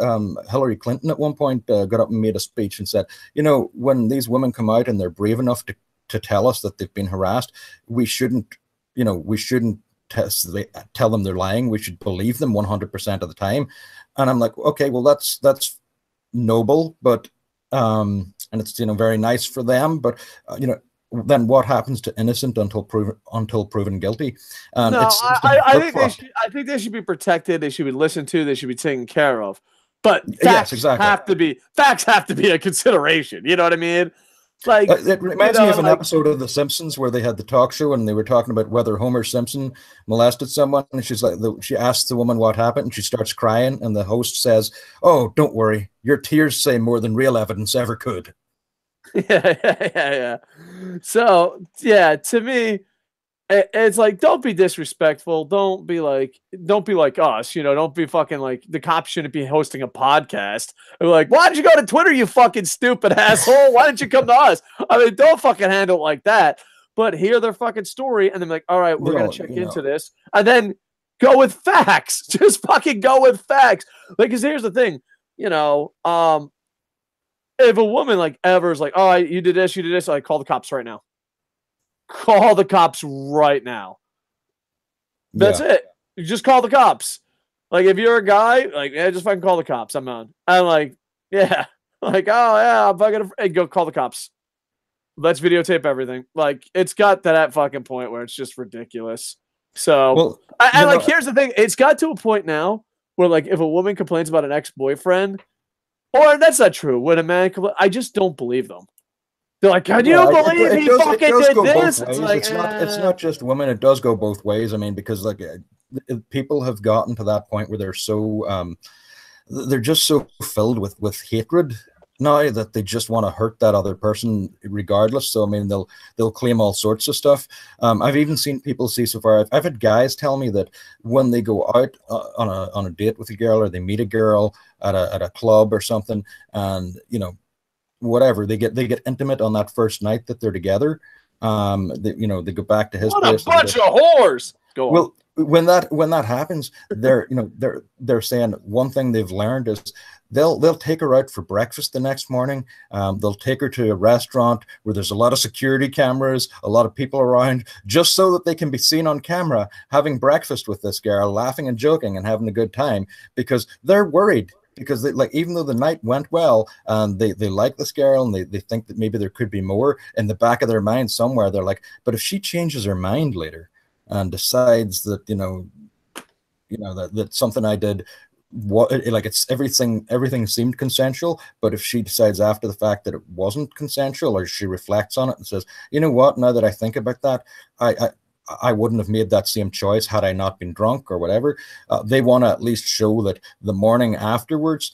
Hillary Clinton at one point got up and made a speech and said, you know, when these women come out and they're brave enough to tell us that they've been harassed, we shouldn't tell them they're lying. We should believe them 100% of the time. And I'm like, okay, well, that's noble, but and it's, you know, very nice for them, but you know, then what happens to innocent until proven guilty? And it No, seems to be flip-flopped. I think they should be protected. They should be listened to. They should be taken care of. But Yes, exactly. facts have to be a consideration. You know what I mean? Like, it reminds me of an episode of The Simpsons where they had the talk show and they were talking about whether Homer Simpson molested someone, and she's like, she asks the woman what happened, and she starts crying, and the host says, "Oh, don't worry, your tears say more than real evidence ever could." Yeah. So yeah, to me, it's like, don't be disrespectful. Don't be like us. You know, don't be fucking like, the cops shouldn't be hosting a podcast. They're like, why did you go to Twitter, you fucking stupid asshole? Why didn't you come to us? I mean, don't fucking handle it like that. But hear their fucking story and then like, all right, we're gonna check into this, and then go with facts. Just fucking go with facts. Like, because here's the thing, you know, if a woman like ever is like, oh, you did this, like, call the cops right now. Call the cops right now. That's it. You just call the cops. Like, if you're a guy, like, yeah, just fucking call the cops. I'm on. I'm like, yeah. Like, oh, yeah, I'm fucking afraid. Go call the cops. Let's videotape everything. Like, it's got to that fucking point where it's just ridiculous. So, well, and like, here's the thing. It's got to a point now where, like, if a woman complains about an ex-boyfriend, or that's not true, when a man I just don't believe them. They're like, can you believe he fucking did this? It's like, it's not just women. It does go both ways. I mean, because like people have gotten to that point where they're just so filled with hatred now that they just want to hurt that other person regardless. So I mean, they'll claim all sorts of stuff. I've even seen people see so far. I've had guys tell me that when they go out on a date with a girl, or they meet a girl at a club or something, and you know, whatever, they get intimate on that first night that they're together. They go back to his place. What a bunch of whores. Go on. Well, when that happens, they're saying one thing they've learned is they'll take her out for breakfast the next morning. They'll take her to a restaurant where there's a lot of security cameras, a lot of people around, just so that they can be seen on camera having breakfast with this girl, laughing and joking and having a good time, because they're worried. Because they, like, even though the night went well and they like this girl and they think that maybe there could be more, in the back of their mind somewhere they're like, but if she changes her mind later and decides that that something I did, it's everything seemed consensual, but if she decides after the fact that it wasn't consensual, or she reflects on it and says, you know what, now that I think about that, I wouldn't have made that same choice had I not been drunk or whatever. They want to at least show that the morning afterwards,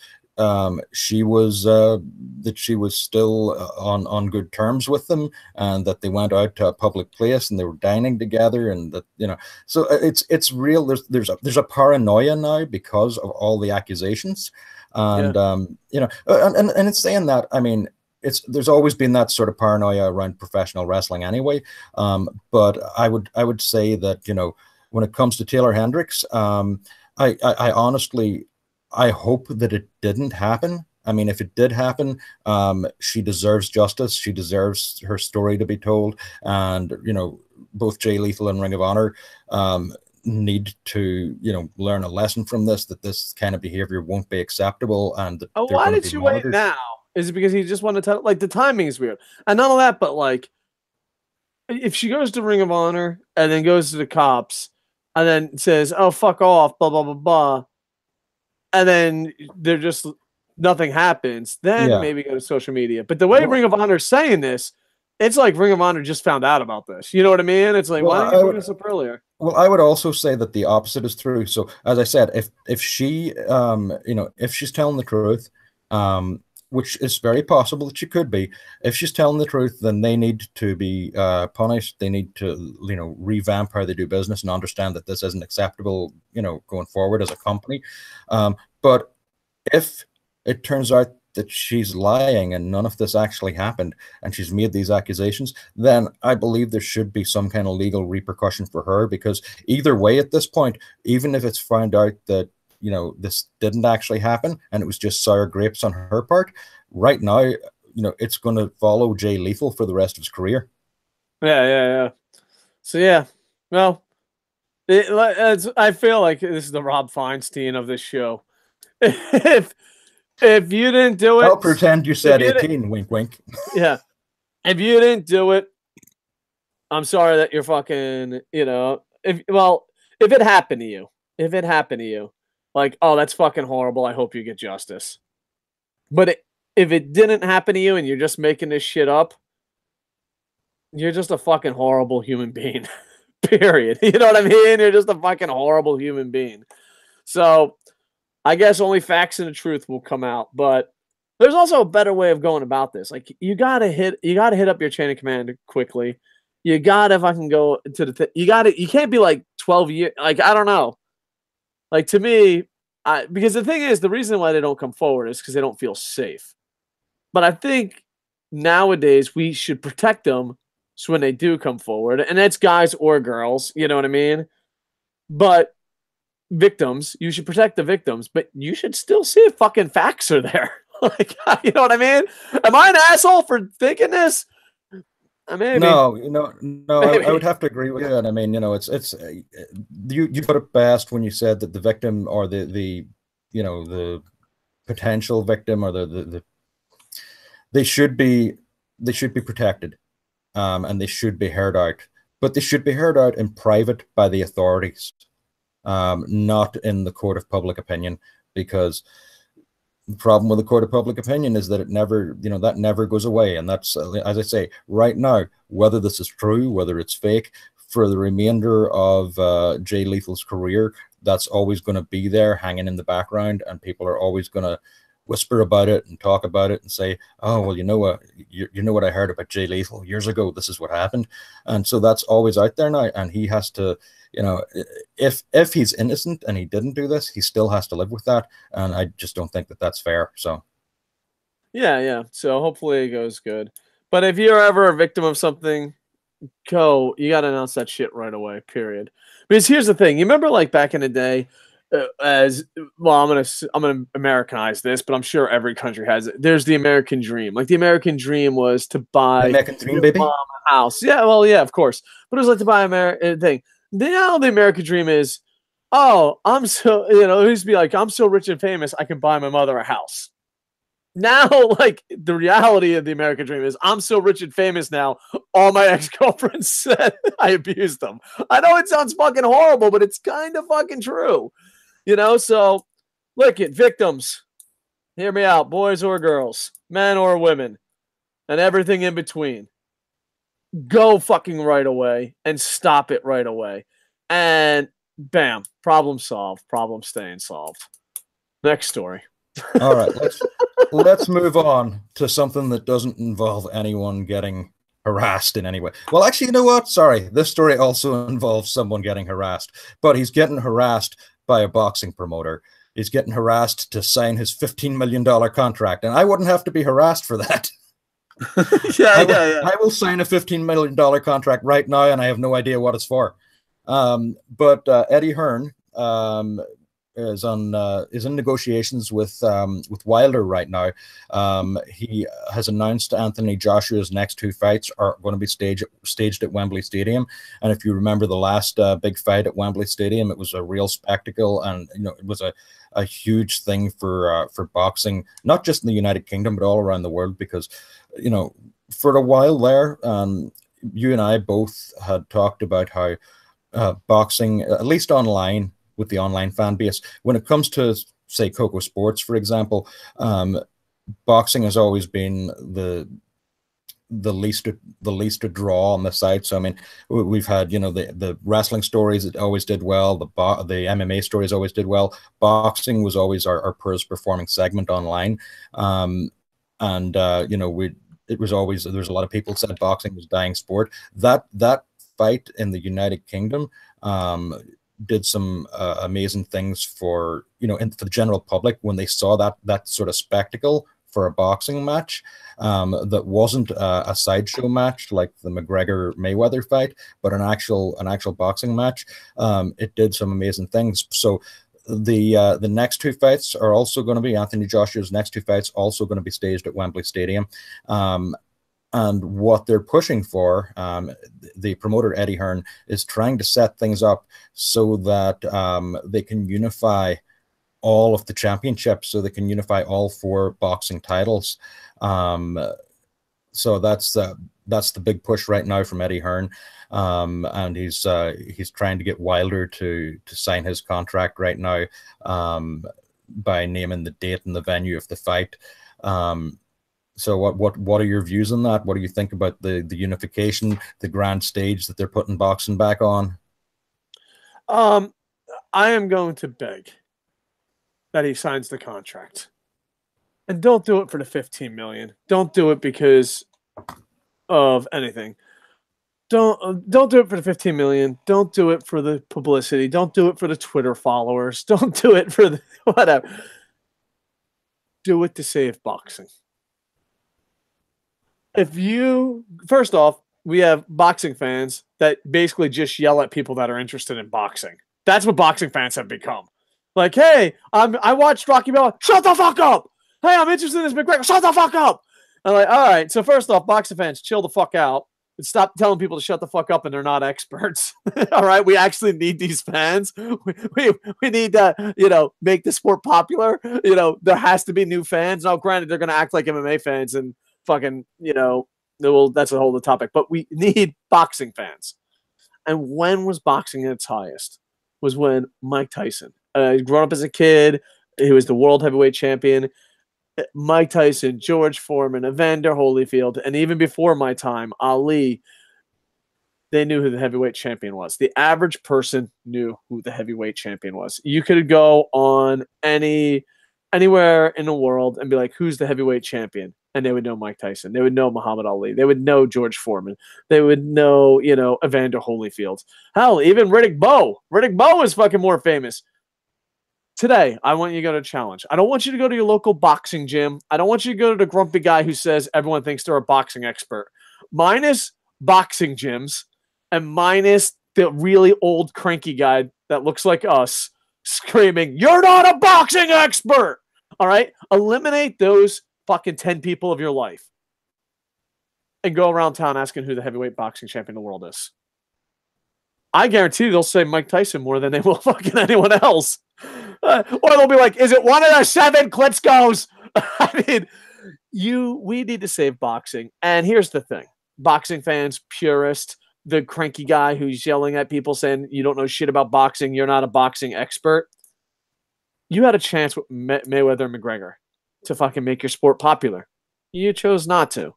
she was still on good terms with them, and that they went out to a public place and they were dining together, and that, you know, so it's real. There's a paranoia now because of all the accusations, and and it's saying that, I mean, there's always been that sort of paranoia around professional wrestling anyway. But I would say that, you know, when it comes to Taylor Hendricks, I honestly, I hope that it didn't happen. I mean, if it did happen, she deserves justice. She deserves her story to be told. And, you know, both Jay Lethal and Ring of Honor need to, you know, learn a lesson from this, that this kind of behavior won't be acceptable. And that why did you wait now? Is it because he just wanted to tell? Like, the timing is weird, and not only that, but like, if she goes to Ring of Honor and then goes to the cops and then says, "Oh, fuck off," blah blah blah blah, and then they're just, nothing happens, then maybe go to social media. But the way Ring of Honor is saying this, it's like Ring of Honor just found out about this. You know what I mean? It's like, why didn't you bring this up earlier? Well, I would also say that the opposite is true. So, as I said, if she, if she's telling the truth, which is very possible that she could be, if she's telling the truth, then they need to be punished. They need to, you know, revamp how they do business and understand that this isn't acceptable, you know, going forward as a company. But if it turns out that she's lying and none of this actually happened and she's made these accusations, then I believe there should be some kind of legal repercussion for her, because either way at this point, even if it's found out that, you know, this didn't actually happen and it was just sour grapes on her part, right now, you know, it's going to follow Jay Lethal for the rest of his career. Yeah. So yeah, well, I feel like this is the Rob Feinstein of this show. if you didn't do it, I'll pretend you said 18. Wink, wink. Yeah, if you didn't do it, I'm sorry that you're fucking. You know, if it happened to you, like, oh, that's fucking horrible. I hope you get justice. But if it didn't happen to you and you're just making this shit up, you're just a fucking horrible human being. Period. You know what I mean? You're just a fucking horrible human being. So I guess only facts and the truth will come out. But there's also a better way of going about this. Like, you gotta hit up your chain of command quickly. You gotta fucking go to the you can't be like 12 years. Like, I don't know. Like, to me, because the thing is, the reason why they don't come forward is because they don't feel safe. But I think nowadays we should protect them so when they do come forward, and that's guys or girls, you know what I mean? But victims, you should protect the victims, but you should still see if fucking facts are there. Like, you know what I mean? Am I an asshole for thinking this? Maybe. No, I would have to agree with you. And I mean, it's you put it best when you said that the victim or the potential victim or they should be protected, and they should be heard out, but they should be heard out in private by the authorities, not in the court of public opinion, because the problem with the court of public opinion is that it never, that never goes away. And that's, as I say, right now, whether this is true, whether it's fake, for the remainder of Jay Lethal's career, that's always going to be there hanging in the background, and people are always going to whisper about it and talk about it and say, oh, well, you know what I heard about Jay Lethal years ago, this is what happened. And so that's always out there now, and he has to, if he's innocent and he didn't do this, he still has to live with that, and I just don't think that that's fair. So yeah, so hopefully it goes good. But if you're ever a victim of something, you got to announce that shit right away, period. Because here's the thing, you remember, like, back in the day, as well, I'm gonna Americanize this, but I'm sure every country has it. There's the American dream. Like, the American dream was to buy American dream, baby, a house. Yeah, well, yeah, of course. But it was like to buy a thing. Now the American dream is, oh, I'm so, it used to be like, I'm so rich and famous, I can buy my mother a house. Now, like, the reality of the American dream is, I'm so rich and famous now, all my ex-girlfriends said I abused them. I know it sounds fucking horrible, but it's kind of fucking true. So look at victims. Hear me out, boys or girls, men or women, and everything in between. Go fucking right away and stop it right away. And bam, problem solved. Problem staying solved. Next story. All right, let's move on to something that doesn't involve anyone getting harassed in any way. Well, actually, you know what? Sorry, this story also involves someone getting harassed, but he's getting harassed by a boxing promoter. He's getting harassed to sign his $15 million contract, and I wouldn't have to be harassed for that. I will sign a $15 million contract right now, and I have no idea what it's for. But Eddie Hearn is in negotiations with Wilder right now. He has announced Anthony Joshua's next two fights are going to be staged at Wembley Stadium. And if you remember the last big fight at Wembley Stadium, it was a real spectacle, and it was a huge thing for boxing, not just in the United Kingdom but all around the world, because for a while there, you and I both had talked about how boxing, at least online, with the online fan base, when it comes to, say, Kocosports, for example, boxing has always been the least to draw on the site. So I mean, we've had the wrestling stories that always did well, the MMA stories always did well. Boxing was always our poorest performing segment online, it was always, there was a lot of people said boxing was dying sport. That fight in the United Kingdom did some amazing things for for the general public when they saw that sort of spectacle for a boxing match that wasn't a sideshow match like the McGregor Mayweather fight, but an actual boxing match. It did some amazing things. So the next two fights are also going to be Anthony Joshua's next two fights also going to be staged at Wembley Stadium. And what they're pushing for, the promoter Eddie Hearn is trying to set things up so that they can unify all of the championships so they can unify all 4 boxing titles. So that's the big push right now from Eddie Hearn, and he's trying to get Wilder to sign his contract right now, by naming the date and the venue of the fight. So what are your views on that? What do you think about the unification, the grand stage that they're putting boxing back on? I am going to beg that he signs the contract. And don't do it for the $15 million. Don't do it because of anything. Don't do it for the $15 million. Don't do it for the publicity. Don't do it for the Twitter followers. Don't do it for the whatever. Do it to save boxing. First off, we have boxing fans that basically just yell at people that are interested in boxing. That's what boxing fans have become. Like, hey, I watched Rocky Balboa. Shut the fuck up. Hey, I'm interested in this McGregor. Shut the fuck up. I'm like, all right. So first off, boxing fans, chill the fuck out and stop telling people to shut the fuck up and they're not experts. All right. We actually need these fans. We need to, make the sport popular. There has to be new fans. Now, granted, they're going to act like MMA fans and fucking, that's a whole other topic, but we need boxing fans. And when was boxing at its highest? Was when Mike Tyson, growing up as a kid, he was the world heavyweight champion. Mike Tyson, George Foreman, Evander Holyfield, and even before my time, Ali, they knew who the heavyweight champion was. The average person knew who the heavyweight champion was. You could go on anywhere in the world and be like, who's the heavyweight champion? And they would know Mike Tyson. They would know Muhammad Ali. They would know George Foreman. They would know, Evander Holyfield. Hell, even Riddick Bowe. Riddick Bowe is fucking more famous. Today, I want you to go to a challenge. I don't want you to go to your local boxing gym. I don't want you to go to the grumpy guy who says everyone thinks they're a boxing expert. Minus boxing gyms and minus the really old cranky guy that looks like us screaming, "You're not a boxing expert!" All right? Eliminate those fucking 10 people of your life and go around town asking who the heavyweight boxing champion of the world is. I guarantee they'll say Mike Tyson more than they will fucking anyone else. Or they'll be like, is it one of the 7 Klitschko's? I mean, we need to save boxing. And here's the thing. Boxing fans, purist, the cranky guy who's yelling at people saying you don't know shit about boxing, you're not a boxing expert. You had a chance with Mayweather and McGregor to fucking make your sport popular. You chose not to.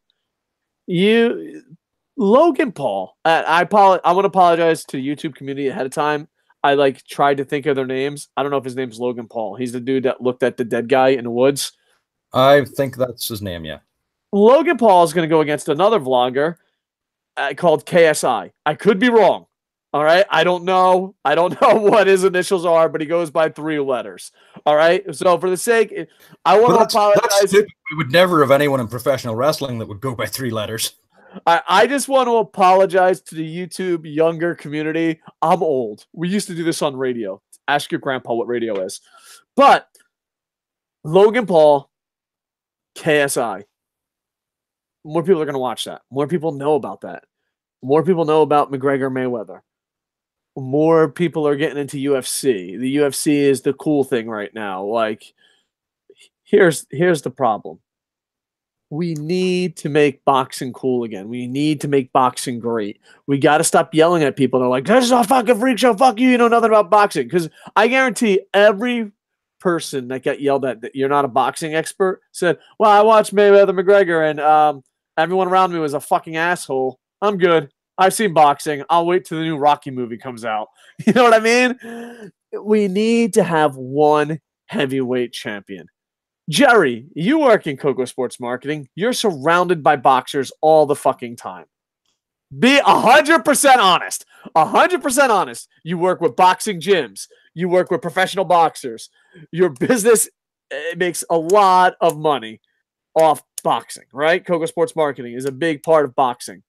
Logan Paul, I want to apologize to the YouTube community ahead of time. I tried to think of their names. I don't know if his name's Logan Paul. He's the dude that looked at the dead guy in the woods. I think that's his name, yeah. Logan Paul is going to go against another vlogger called KSI. I could be wrong. All right. I don't know what his initials are, but he goes by 3 letters. All right. So for the sake, I want to apologize. We would never have anyone in professional wrestling that would go by 3 letters. I just want to apologize to the YouTube younger community. I'm old. We used to do this on radio. Ask your grandpa what radio is. But Logan Paul, KSI. More people are going to watch that. More people know about that. More people know about McGregor Mayweather. More people are getting into UFC. The UFC is the cool thing right now. Here's the problem. We need to make boxing cool again. We need to make boxing great. We got to stop yelling at people. They're like, this is a fucking freak show. Fuck you. You know nothing about boxing. Because I guarantee every person that got yelled at that you're not a boxing expert said, well, I watched Mayweather McGregor and everyone around me was a fucking asshole. I'm good. I've seen boxing. I'll wait till the new Rocky movie comes out. You know what I mean? We need to have one heavyweight champion. Gerry, you work in Kocosports marketing. You're surrounded by boxers all the fucking time. Be 100% honest. 100% honest. You work with boxing gyms. You work with professional boxers. Your business makes a lot of money off boxing, right? Kocosports marketing is a big part of boxing.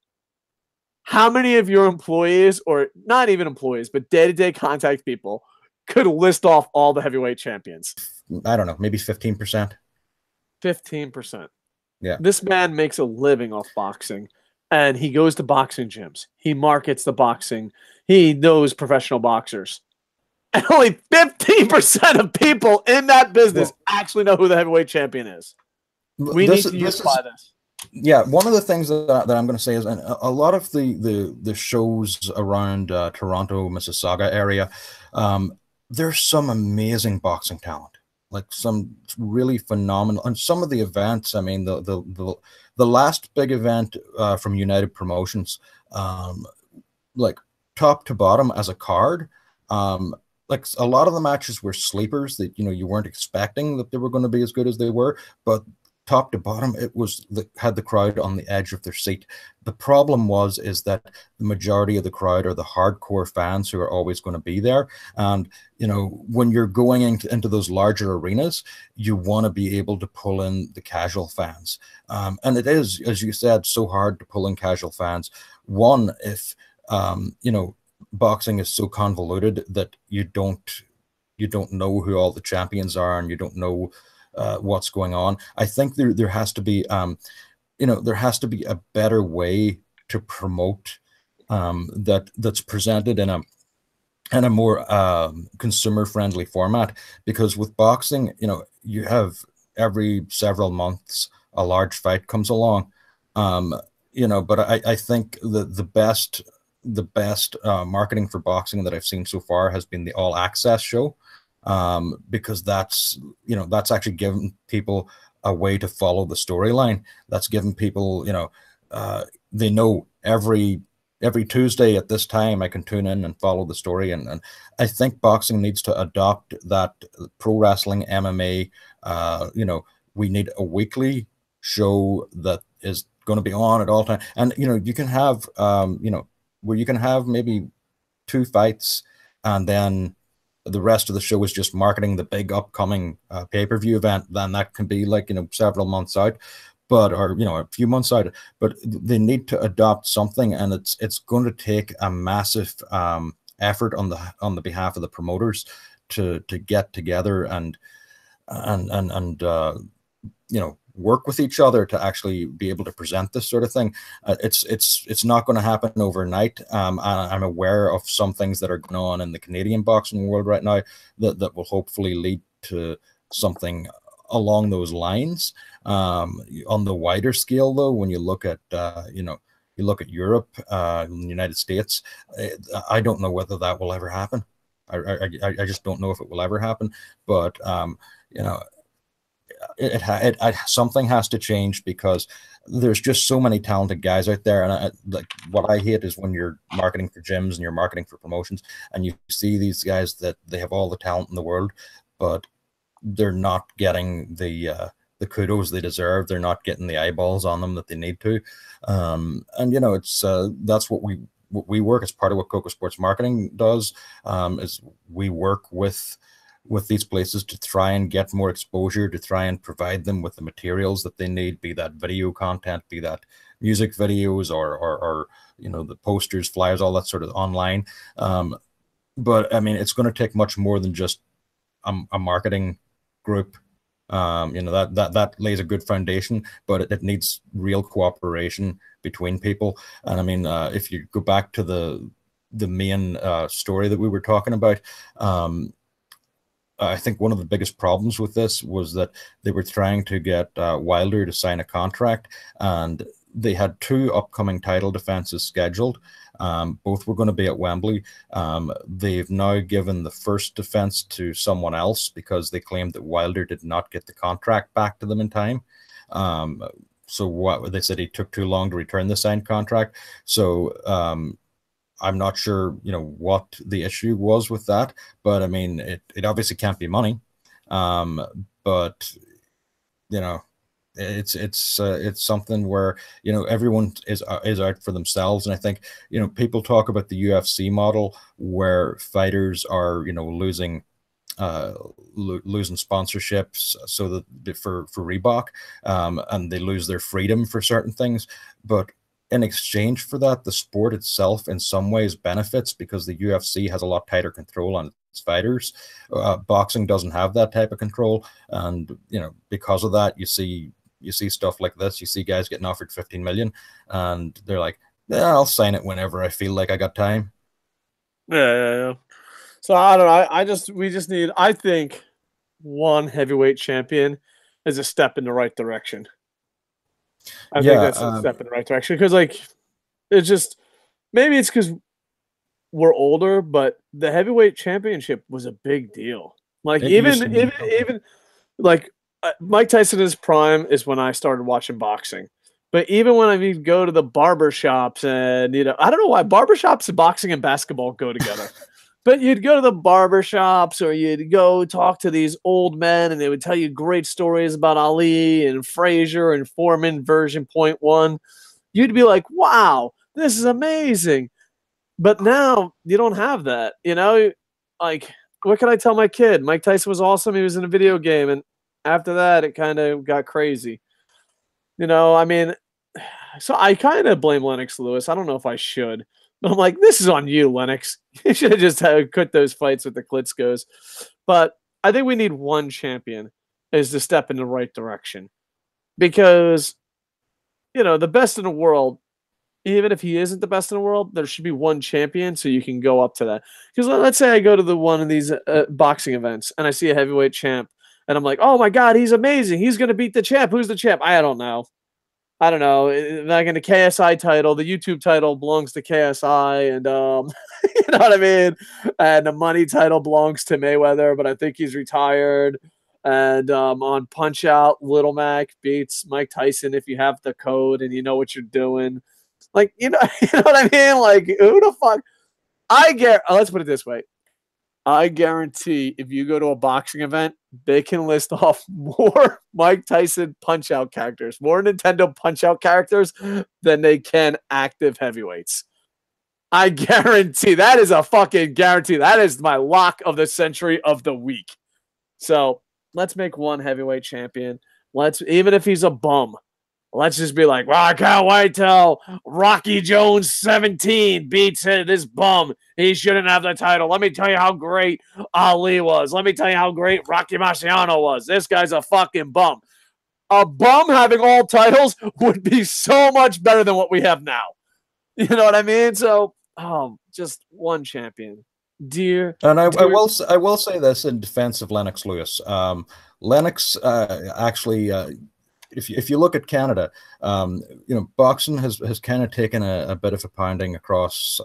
How many of your employees, or not even employees, but day-to-day contact people, could list off all the heavyweight champions? I don't know, maybe 15%. 15%. Yeah. This man makes a living off boxing, and he goes to boxing gyms. He markets the boxing. He knows professional boxers. and only 15% of people in that business actually know who the heavyweight champion is. We need to unify this. Yeah, one of the things that I'm going to say is a lot of the shows around Toronto, Mississauga area, there's some amazing boxing talent, like some really phenomenal, and some of the events. I mean, the last big event from United Promotions, like top to bottom as a card, like a lot of the matches were sleepers that you weren't expecting that they were going to be as good as they were, but top to bottom, it was had the crowd on the edge of their seat. The problem is that the majority of the crowd are the hardcore fans who are always going to be there. And when you're going into those larger arenas, you want to be able to pull in the casual fans. And it is, as you said, so hard to pull in casual fans. One, if boxing is so convoluted that you don't know who all the champions are, and you don't know what's going on. I think there has to be there has to be a better way to promote that's presented in a more consumer friendly format, because with boxing, you have every several months a large fight comes along, but I think the best marketing for boxing that I've seen so far has been the All Access show. Because that's actually given people a way to follow the storyline. That's given people, they know every Tuesday at this time I can tune in and follow the story. And I think boxing needs to adopt that. Pro wrestling, MMA, we need a weekly show that is going to be on at all times. And, you can have, where you can have maybe 2 fights, and then the rest of the show is just marketing the big upcoming pay-per-view event. Then that can be like, several months out, or a few months out. But they need to adopt something, and it's going to take a massive effort on the behalf of the promoters to get together and work with each other to actually be able to present this sort of thing. It's not going to happen overnight. I'm aware of some things that are going on in the Canadian boxing world right now that will hopefully lead to something along those lines. On the wider scale, though, when you look at you look at Europe, the United States, I don't know whether that will ever happen. I just don't know if it will ever happen. But something has to change, because there's just so many talented guys out there. And like what I hate is when you're marketing for gyms and you're marketing for promotions, and you see these guys that they have all the talent in the world, but they're not getting the kudos they deserve. They're not getting the eyeballs on them that they need to. And it's that's what we work as part of what Kocosports marketing does. Is we work with these places to try and get more exposure, to try and provide them with the materials that they need, be that video content, be that music videos, or the posters, flyers, all that sort of online. But I mean, it's going to take much more than just a marketing group. That lays a good foundation, but it needs real cooperation between people. And I mean, if you go back to the main story that we were talking about, I think one of the biggest problems with this was that they were trying to get Wilder to sign a contract, and they had 2 upcoming title defenses scheduled. Both were going to be at Wembley. They've now given the first defense to someone else because they claimed that Wilder did not get the contract back to them in time. So what they said, he took too long to return the signed contract. So I'm not sure, what the issue was with that, but I mean, it obviously can't be money. But it's something where everyone is out for themselves. And I think people talk about the UFC model where fighters are losing sponsorships so that for Reebok, and they lose their freedom for certain things, but in exchange for that, the sport itself in some ways benefits, because the UFC has a lot tighter control on its fighters. Boxing doesn't have that type of control, and because of that, you see stuff like this. You see guys getting offered 15 million, and they're like, "Yeah, I'll sign it whenever I feel like I got time." Yeah. So I don't know. We just need. I think one heavyweight champion is a step in the right direction. I think Yeah, that's a step in the right direction because, like, it's just maybe it's because we're older, but the heavyweight championship was a big deal. Like it used to be. even like Mike Tyson in his prime is when I started watching boxing. But even when I mean go to the barber shops and I don't know why barber shops and boxing and basketball go together. But you'd go to the barber shops or you'd go talk to these old men and they would tell you great stories about Ali and Frazier and Foreman version .1. You'd be like, wow, this is amazing. But now you don't have that, Like, what can I tell my kid? Mike Tyson was awesome. He was in a video game. And after that, it kind of got crazy. I mean, so I kind of blame Lennox Lewis. I don't know if I should. But I'm like, this is on you, Lennox. You should have just quit those fights with the Klitschko's. But I think we need one champion is to step in the right direction. Because, the best in the world, even if he isn't the best in the world, there should be one champion so you can go up to that. Because let's say I go to one of these boxing events and I see a heavyweight champ and I'm like, oh my God, he's amazing. He's going to beat the champ. Who's the champ? I don't know. Like in the KSI title, the YouTube title belongs to KSI and you know what I mean? And the money title belongs to Mayweather, but I think he's retired. And on Punch Out, Little Mac beats Mike Tyson if you have the code and you know what you're doing. Like, you know what I mean? Like, who the fuck? Let's put it this way. I guarantee if you go to a boxing event, they can list off more Mike Tyson Punch-Out characters, more Nintendo Punch-Out characters than they can active heavyweights. I guarantee. That is a fucking guarantee. That is my lock of the century of the week. So let's make one heavyweight champion. Even if he's a bum, let's just be like, well, I can't wait till Rocky Jones 17 beats this bum. He shouldn't have the title. Let me tell you how great Ali was. Let me tell you how great Rocky Marciano was. This guy's a fucking bum. A bum having all titles would be so much better than what we have now. You know what I mean? So, just one champion. And I will say this in defense of Lennox Lewis. Lennox actually. If you look at Canada, boxing has kind of taken a bit of a pounding across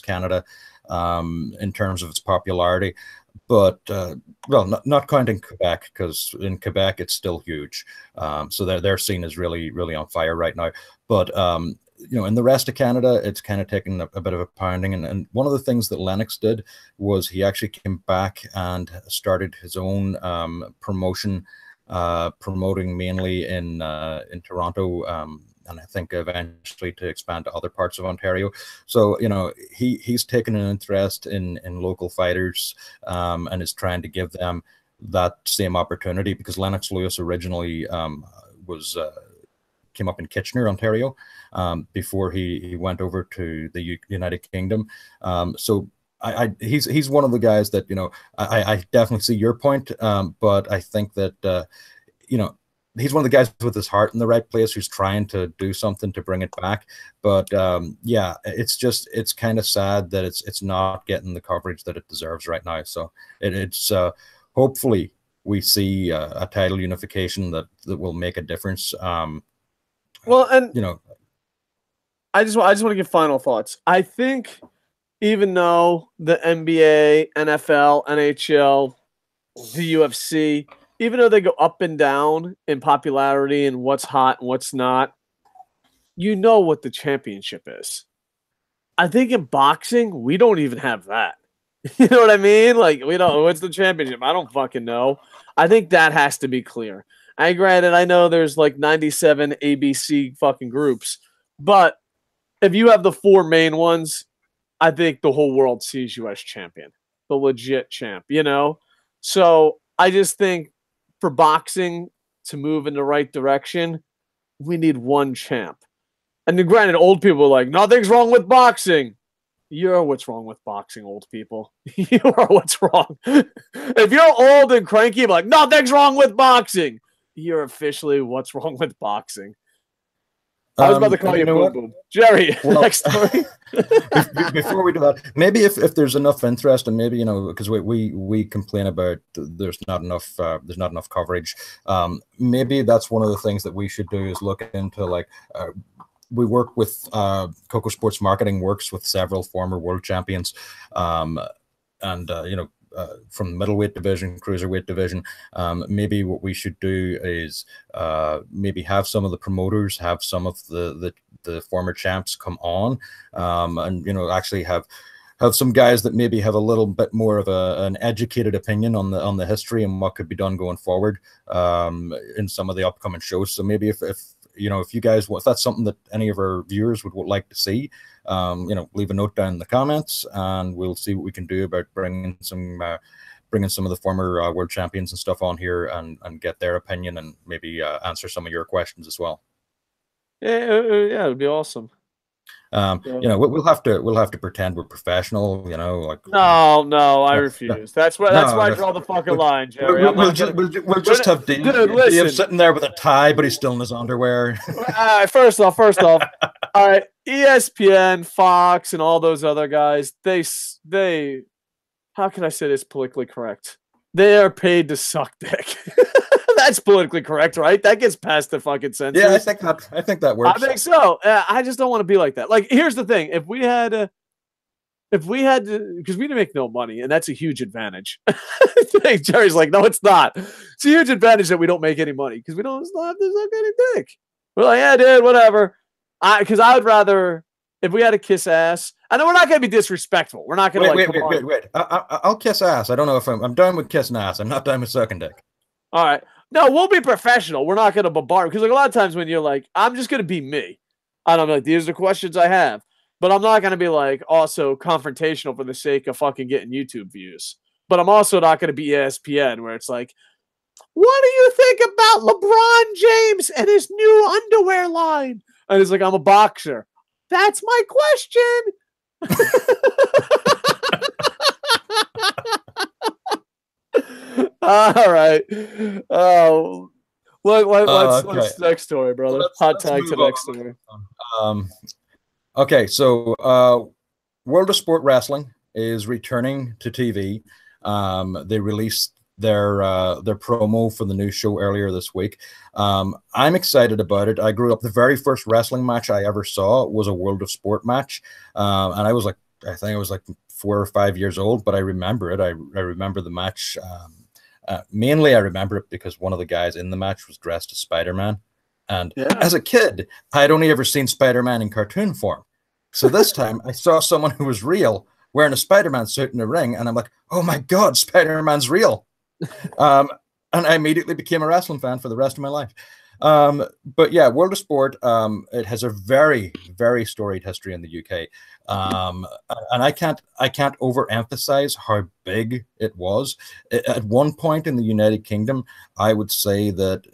Canada in terms of its popularity, but not counting Quebec, because in Quebec it's still huge. So their scene is really on fire right now. But in the rest of Canada, it's kind of taken a bit of a pounding. And one of the things that Lennox did was he actually came back and started his own promotion. Promoting mainly in Toronto, and I think eventually to expand to other parts of Ontario. So he's taken an interest in local fighters and is trying to give them that same opportunity, because Lennox Lewis originally came up in Kitchener, Ontario, before he went over to the United Kingdom. So he's one of the guys that I definitely see your point, but I think that he's one of the guys with his heart in the right place, who's trying to do something to bring it back. But it's kind of sad that it's not getting the coverage that it deserves right now. So it's hopefully we see a title unification that will make a difference. Well, and I just want to give final thoughts. I think, even though the NBA, NFL, NHL, the UFC, even though they go up and down in popularity and what's hot and what's not, what the championship is. I think in boxing, we don't even have that. You know what I mean? Like, we don't. What's the championship? I don't fucking know. I think that has to be clear. Granted, I know there's like 97 ABC fucking groups, but if you have the four main ones, I think the whole world sees you as champion, the legit champ, So I just think for boxing to move in the right direction, we need one champ. And then granted, old people are like, nothing's wrong with boxing. You're what's wrong with boxing, old people. You are what's wrong. If you're old and cranky, like, nothing's wrong with boxing. You're officially what's wrong with boxing. I was about to call you Boom what? Boom. Jerry, Well, next story. before we do that, maybe if there's enough interest, and maybe because we complain about there's not enough coverage. Maybe that's one of the things that we should do is look into, like, we work with Kocosports Marketing works with several former world champions, and from the middleweight division, cruiserweight division. Maybe what we should do is maybe have some of the promoters, have some of the former champs come on, and actually have some guys that maybe have a little bit more of an educated opinion on the history and what could be done going forward in some of the upcoming shows. So maybe if you guys, if that's something that any of our viewers would like to see, leave a note down in the comments, and we'll see what we can do about bringing some of the former world champions and stuff on here and get their opinion, and maybe answer some of your questions as well. Yeah, it'd be awesome. We'll have to pretend we're professional. No, I refuse. That's why I draw the fucking line, Jerry. We'll just have Dave sitting there with a tie, but he's still in his underwear. First off, all right, ESPN, Fox, and all those other guys, they how can I say this politically correct? They are paid to suck dick. That's politically correct, right? That gets past the fucking censors. Yeah, I think that works. I think so. I just don't want to be like that. Like, here's the thing: if we had to, because we didn't make no money, and that's a huge advantage. Jerry's like, no, it's not. It's a huge advantage that we don't make any money because we don't have to suck any dick. We're like, yeah, dude, whatever. Because I would rather, if we had to kiss ass. I know we're not going to be disrespectful. We're not going to wait. I'll kiss ass. I don't know if I'm done with kissing ass. I'm not done with sucking dick. All right. No, we'll be professional. We're not going to bombard, because like a lot of times when you're like, I'm just going to be me. And I'm like, these are the questions I have. But I'm not going to be like also confrontational for the sake of fucking getting YouTube views. But I'm also not going to be ESPN where it's like, what do you think about LeBron James and his new underwear line? And it's like, I'm a boxer. That's my question. All right. What's next story, brother? Hot tag to next story. Okay, so World of Sport Wrestling is returning to TV. They released their promo for the new show earlier this week. I'm excited about it. I grew up, the very first wrestling match I ever saw was a World of Sport match, and I think I was like 4 or 5 years old, but I remember it. I remember the match. Mainly I remember it because one of the guys in the match was dressed as Spider-Man. And as a kid, I'd only ever seen Spider-Man in cartoon form. So this time I saw someone who was real wearing a Spider-Man suit in the ring, and I'm like, oh my God, Spider-Man's real. And I immediately became a wrestling fan for the rest of my life. But yeah, World of Sport, it has a very, very storied history in the UK. And I can't overemphasize how big it was. At one point in the United Kingdom, I would say that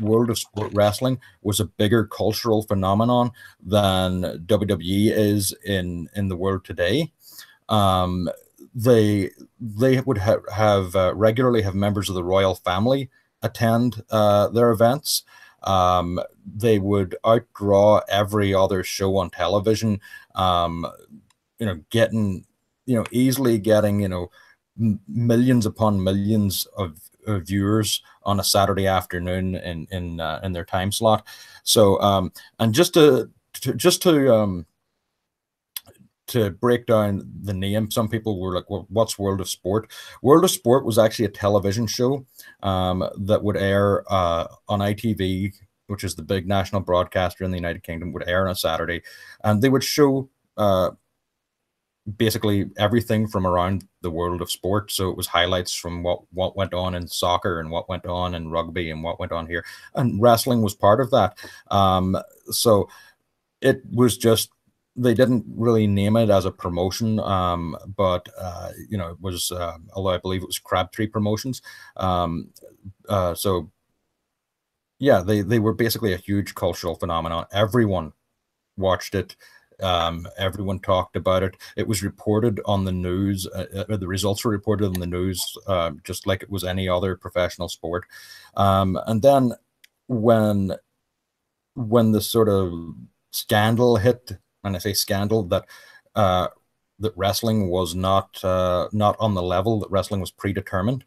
World of Sport Wrestling was a bigger cultural phenomenon than WWE is in the world today. They would have regularly have members of the royal family attend their events. They would outdraw every other show on television, easily getting, millions upon millions of viewers on a Saturday afternoon in their time slot. So, and just to break down the name, some people were like, well, what's World of Sport? World of Sport was actually a television show that would air on ITV, which is the big national broadcaster in the United Kingdom, would air on a Saturday. And they would show basically everything from around the world of sport. So it was highlights from what went on in soccer and what went on in rugby and what went on here. And wrestling was part of that. So it was just, they didn't really name it as a promotion, but it was, although I believe it was Crabtree Promotions. So yeah, they were basically a huge cultural phenomenon. Everyone watched it. Everyone talked about it. It was reported on the news. The results were reported on the news, just like it was any other professional sport. And then when when the sort of scandal hit, and I say scandal, that that wrestling was not on the level, that wrestling was predetermined.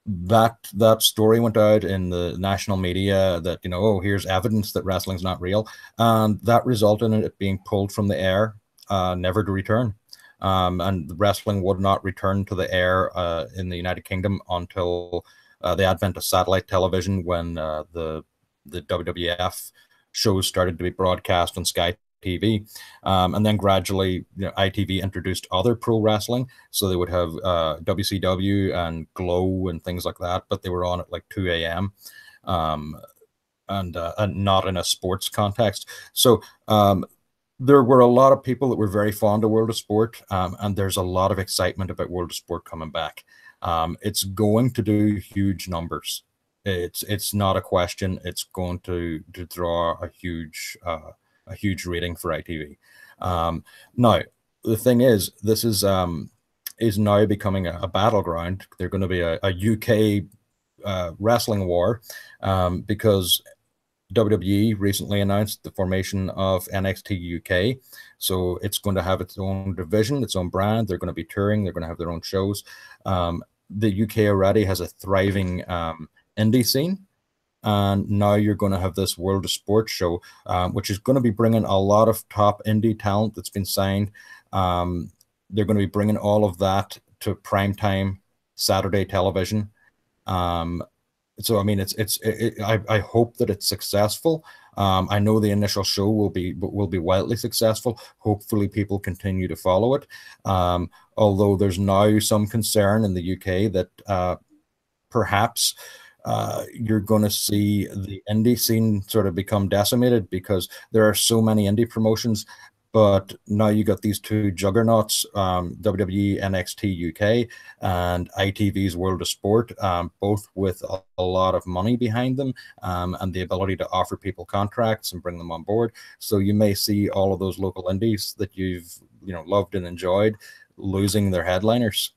That story went out in the national media that, you know, oh, here's evidence that wrestling's not real, and that resulted in it being pulled from the air, never to return. And the wrestling would not return to the air in the United Kingdom until the advent of satellite television, when the WWF shows started to be broadcast on Sky TV, and then gradually, you know, ITV introduced other pro wrestling, so they would have WCW and Glow and things like that, but they were on at like 2 a.m. And not in a sports context. So there were a lot of people that were very fond of World of Sport, and there's a lot of excitement about World of Sport coming back. It's going to do huge numbers. It's not a question. It's going to draw a huge rating for ITV. Now, the thing is, this is now becoming a battleground. They're going to be a UK wrestling war, because WWE recently announced the formation of NXT UK. So it's going to have its own division, its own brand. They're going to be touring. They're going to have their own shows. The UK already has a thriving indie scene. And now you're going to have this World of Sport show, which is going to be bringing a lot of top indie talent that's been signed. They're going to be bringing all of that to primetime Saturday television. So I mean, I hope that it's successful. I know the initial show will be wildly successful. Hopefully, people continue to follow it. Although there's now some concern in the UK that perhaps you're going to see the indie scene sort of become decimated, because there are so many indie promotions. But now you got these two juggernauts, WWE NXT UK and ITV's World of Sport, both with a lot of money behind them, and the ability to offer people contracts and bring them on board. So you may see all of those local indies that you've loved and enjoyed losing their headliners.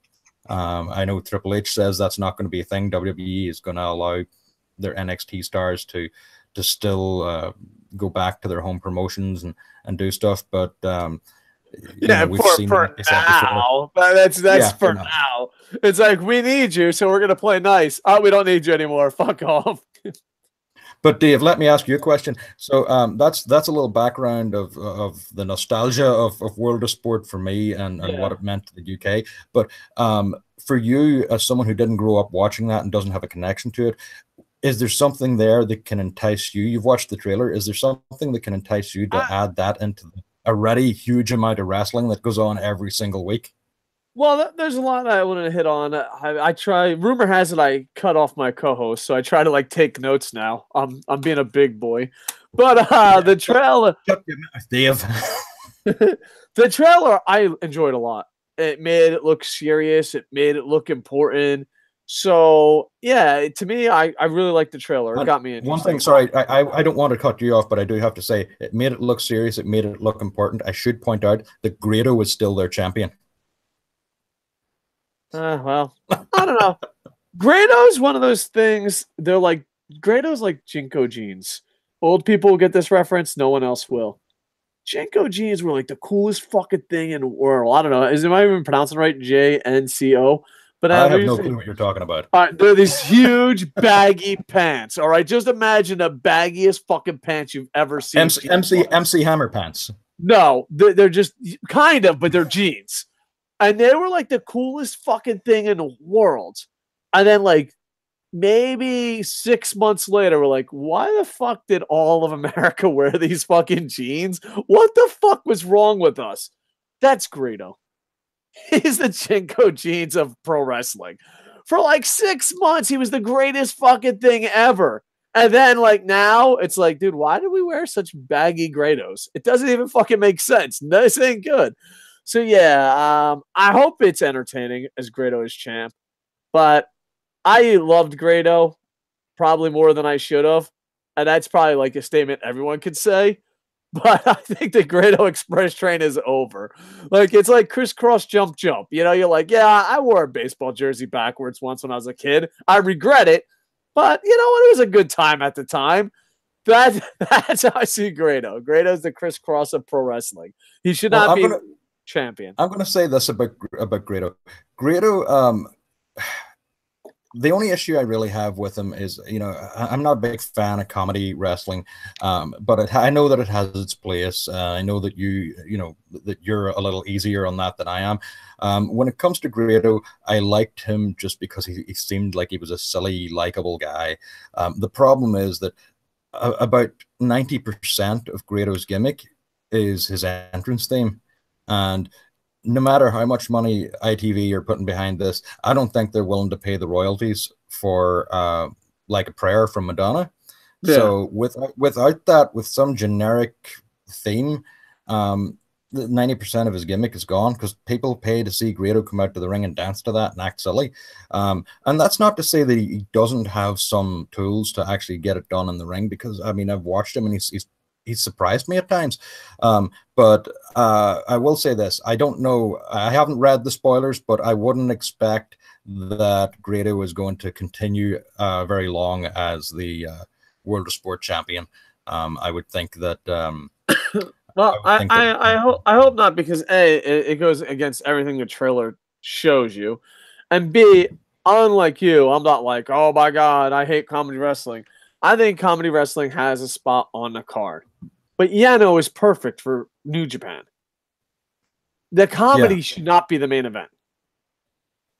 I know Triple H says that's not going to be a thing. WWE is going to allow their NXT stars to still go back to their home promotions and do stuff, but we've seen for now. That's for now. It's like, we need you, so we're gonna play nice. Oh, we don't need you anymore. Fuck off. But Dave, let me ask you a question. So that's a little background of the nostalgia of World of Sport for me and what it meant to the UK. But for you, as someone who didn't grow up watching that and doesn't have a connection to it, is there something there that can entice you? You've watched the trailer. Is there something that can entice you to add that into the already huge amount of wrestling that goes on every single week? Well, there's a lot I wanted to hit on. I try. Rumor has it I cut off my co-host, so I try to take notes now. I'm being a big boy, but the trailer, Dave. The trailer I enjoyed a lot. It made it look serious. It made it look important. So yeah, to me, I really liked the trailer. It got me interested. One thing, sorry, I don't want to cut you off, but I do have to say it made it look serious. It made it look important. I should point out that Grado is still their champion. Well, I don't know. Grado's one of those things. They're like, Grado's like Jinko jeans. Old people will get this reference. No one else will. Jinko jeans were like the coolest fucking thing in the world. I don't know. Am I even pronouncing it right? JNCO. But I have no clue what you're talking about. They're these huge baggy pants. All right, just imagine the baggiest fucking pants you've ever seen. MC Hammer pants. No, they're just kind of, but they're jeans, and they were like the coolest fucking thing in the world. And then maybe 6 months later, we're like, why the fuck did all of America wear these fucking jeans? What the fuck was wrong with us? That's Grado. He's the Jinko jeans of pro wrestling. For 6 months, he was the greatest fucking thing ever. And then now, it's like, dude, why do we wear such baggy Grados? It doesn't even fucking make sense. This ain't good. So yeah, I hope it's entertaining as Grado is champ. But I loved Grado probably more than I should have. And that's probably a statement everyone could say. But I think the Grado Express train is over. It's like crisscross jump. You're like, yeah, I wore a baseball jersey backwards once when I was a kid. I regret it. But you know what? It was a good time at the time. That's how I see Grado. Grado's the crisscross of pro wrestling. He should not be champion. I'm gonna say this about Grado. Grado, the only issue I really have with him is, you know, I'm not a big fan of comedy wrestling, but I know that it has its place. I know that that you're a little easier on that than I am. When it comes to Grado, I liked him just because he seemed like he was a silly, likable guy. The problem is that about 90% of Grado's gimmick is his entrance theme, and no matter how much money ITV are putting behind this, I don't think they're willing to pay the royalties for Like a Prayer from Madonna. Yeah. So without that, with some generic theme, 90% of his gimmick is gone, because people pay to see Grado come out to the ring and dance to that and act silly. And that's not to say that he doesn't have some tools to actually get it done in the ring, because I mean, I've watched him and he's surprised me at times. But I will say this. I don't know. I haven't read the spoilers, but I wouldn't expect that Grado is going to continue very long as the World of Sport champion. I would think that... well, I hope not, because A, it goes against everything the trailer shows you. And B, unlike you, I'm not like, oh my God, I hate comedy wrestling. I think comedy wrestling has a spot on the card. But Yano is perfect for New Japan. The comedy should not be the main event.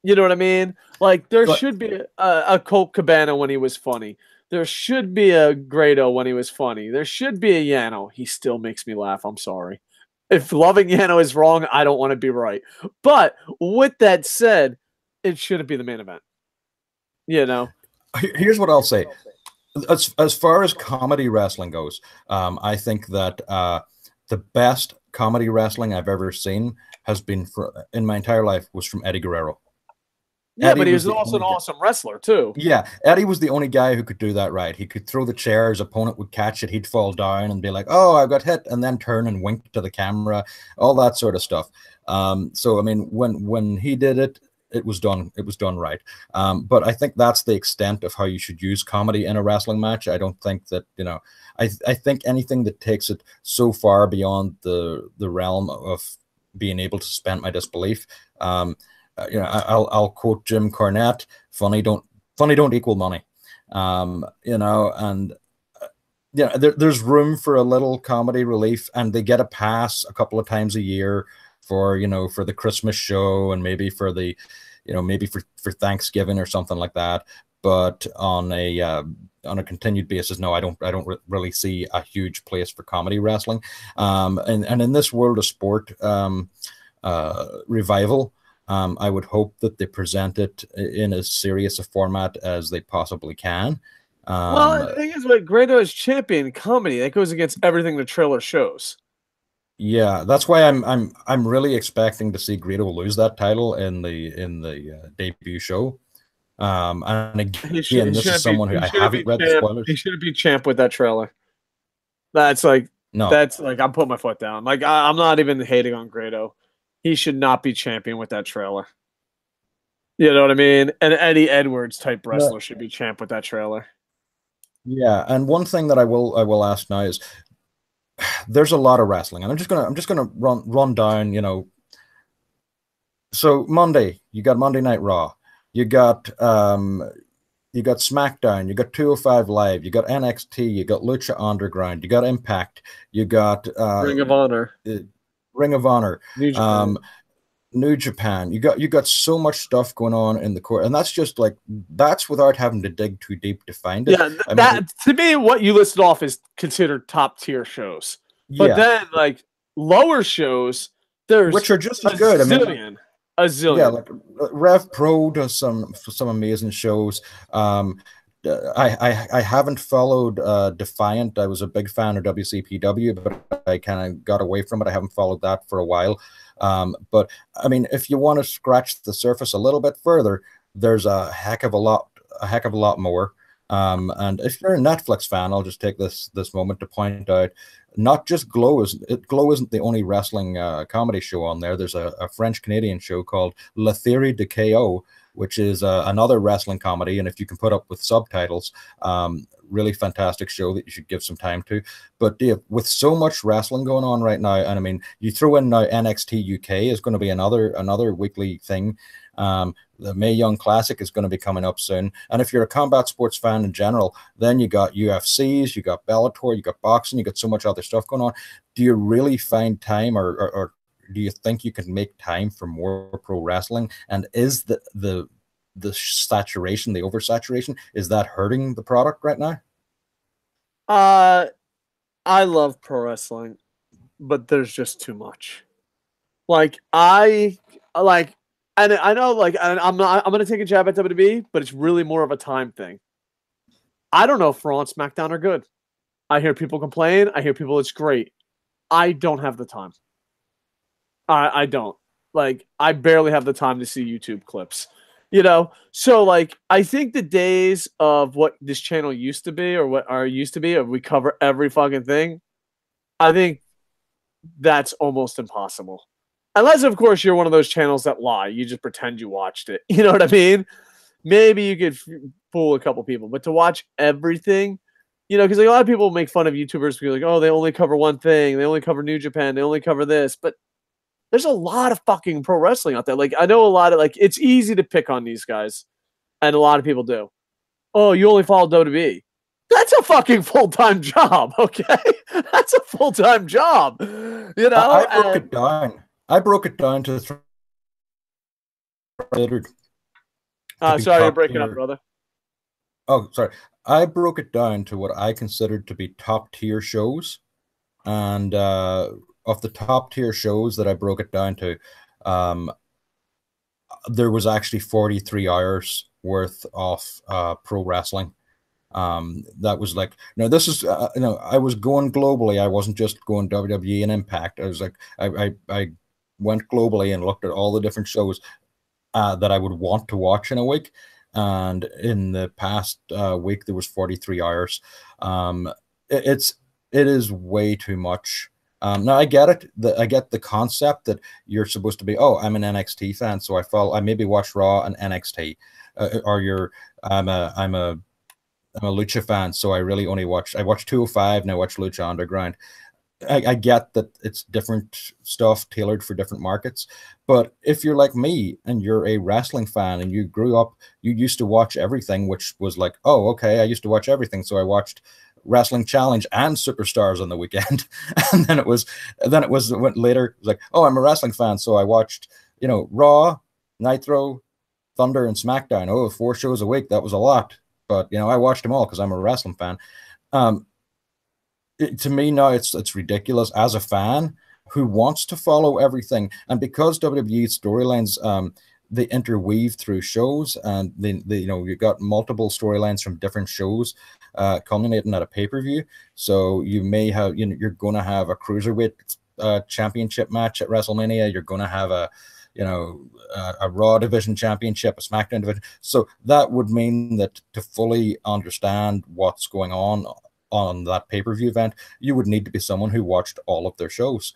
You know what I mean? Like, there should be a Colt Cabana when he was funny. There should be a Grado when he was funny. There should be a Yano. He still makes me laugh. I'm sorry. If loving Yano is wrong, I don't want to be right. But with that said, it shouldn't be the main event. You know? Here's what I'll say. As far as comedy wrestling goes, I think that the best comedy wrestling I've ever seen has been, in my entire life, was from Eddie Guerrero. Yeah, Eddie, but he was also an awesome wrestler, too. Yeah, Eddie was the only guy who could do that right. He could throw the chair, his opponent would catch it, he'd fall down and be like, oh, I got hit, and then turn and wink to the camera, all that sort of stuff. So, I mean, when he did it, it was done right. But I think that's the extent of how you should use comedy in a wrestling match. I don't think that, you know, I think anything that takes it so far beyond the realm of being able to suspend my disbelief, you know, I'll quote Jim Cornette: funny don't equal money. You know, and yeah, there's room for a little comedy relief, and they get a pass a couple of times a year for, you know, for the Christmas show, and maybe for the, you know, maybe for Thanksgiving or something like that. But on a continued basis, no, I don't really see a huge place for comedy wrestling. And in this World of Sport revival, I would hope that they present it in as serious a format as they possibly can. Well, the thing is, what Grado is champion comedy, that goes against everything the trailer shows. Yeah, that's why I'm really expecting to see Grado lose that title in the debut show. And again, this is someone who I haven't read the spoilers. He shouldn't be champ with that trailer. That's like, no, that's like, I'm putting my foot down. Like, I'm not even hating on Grado. He should not be champion with that trailer. You know what I mean? An Eddie Edwards type wrestler should be champ with that trailer. Yeah, and one thing that I will ask now is, there's a lot of wrestling, and I'm just gonna run down, you know. So Monday, you got Monday Night Raw, you got SmackDown, you got 205 Live, you got NXT, you got Lucha Underground, you got Impact, you got Ring of Honor, New Japan. You got so much stuff going on in the court, and that's without having to dig too deep to find it. Yeah, to me, what you listed off is considered top tier shows. But then, like, lower shows, which are just as good. A zillion. Yeah, like Rev Pro does some amazing shows. I haven't followed Defiant. I was a big fan of WCPW, but I kind of got away from it. I haven't followed that for a while. But I mean, if you want to scratch the surface a little bit further, there's a heck of a lot more. And if you're a Netflix fan, I'll just take this moment to point out, not just Glow isn't the only wrestling comedy show on there. There's a French Canadian show called La Theorie de KO which is another wrestling comedy. And if you can put up with subtitles, really fantastic show that you should give some time to. But Dave, with so much wrestling going on right now, and I mean, you throw in now NXT UK is going to be another weekly thing. The Mae Young Classic is going to be coming up soon. And if you're a combat sports fan in general, then you got UFCs, you got Bellator, you got boxing, you got so much other stuff going on. Do you really find time, or do you think you can make time for more pro wrestling? And is the saturation, the oversaturation, is that hurting the product right now? I love pro wrestling, but there's just too much. Like I like, and I know, like, and I'm gonna take a jab at WWE, but it's really more of a time thing. I don't know if Raw and SmackDown are good. I hear people complain. I hear people, it's great. I don't have the time. I don't. Like, I barely have the time to see YouTube clips. You know? So, like, I think the days of what this channel used to be, or what our used to be, of we cover every fucking thing, I think that's almost impossible. Unless, of course, you're one of those channels that lie. You just pretend you watched it. You know what I mean? Maybe you could fool a couple people. But to watch everything, you know, because like, a lot of people make fun of YouTubers because like, oh, they only cover one thing. They only cover New Japan. They only cover this. But there's a lot of fucking pro wrestling out there. Like, I know a lot of, like, it's easy to pick on these guys. And a lot of people do. Oh, you only follow WWE. That's a fucking full-time job, okay? That's a full-time job. You know? I broke it down. I broke it down to sorry, you're breaking up, brother. Oh, sorry. I broke it down to what I considered to be top-tier shows. And of the top-tier shows that I broke it down to, there was actually 43 hours worth of pro wrestling. That was like, no, this is, you know, I was going globally. I wasn't just going WWE and Impact. I was like, I went globally and looked at all the different shows that I would want to watch in a week. And in the past week, there was 43 hours. It is way too much. Now I get it. I get the concept that you're supposed to be, oh, I'm an NXT fan, so I maybe watch Raw and NXT, or I'm a Lucha fan, so I really only watch 205 and I watch Lucha Underground. I get that it's different stuff tailored for different markets, but if you're like me and you're a wrestling fan and you grew up, you used to watch everything, which was like, oh, okay, I used to watch everything, so I watched Wrestling Challenge and Superstars on the weekend, and then it went later. It was like, oh, I'm a wrestling fan, so I watched, you know, Raw, Nitro, Thunder, and SmackDown. Oh, 4 shows a week. That was a lot, but you know, I watched them all because I'm a wrestling fan. To me now, it's ridiculous as a fan who wants to follow everything, and because WWE storylines they interweave through shows, and they you know, you got multiple storylines from different shows culminating at a pay-per-view. So you may have, you know, you're going to have a cruiserweight championship match at WrestleMania. You're going to have a, you know, a Raw division championship, a SmackDown division. So that would mean that to fully understand what's going on that pay-per-view event, you would need to be someone who watched all of their shows.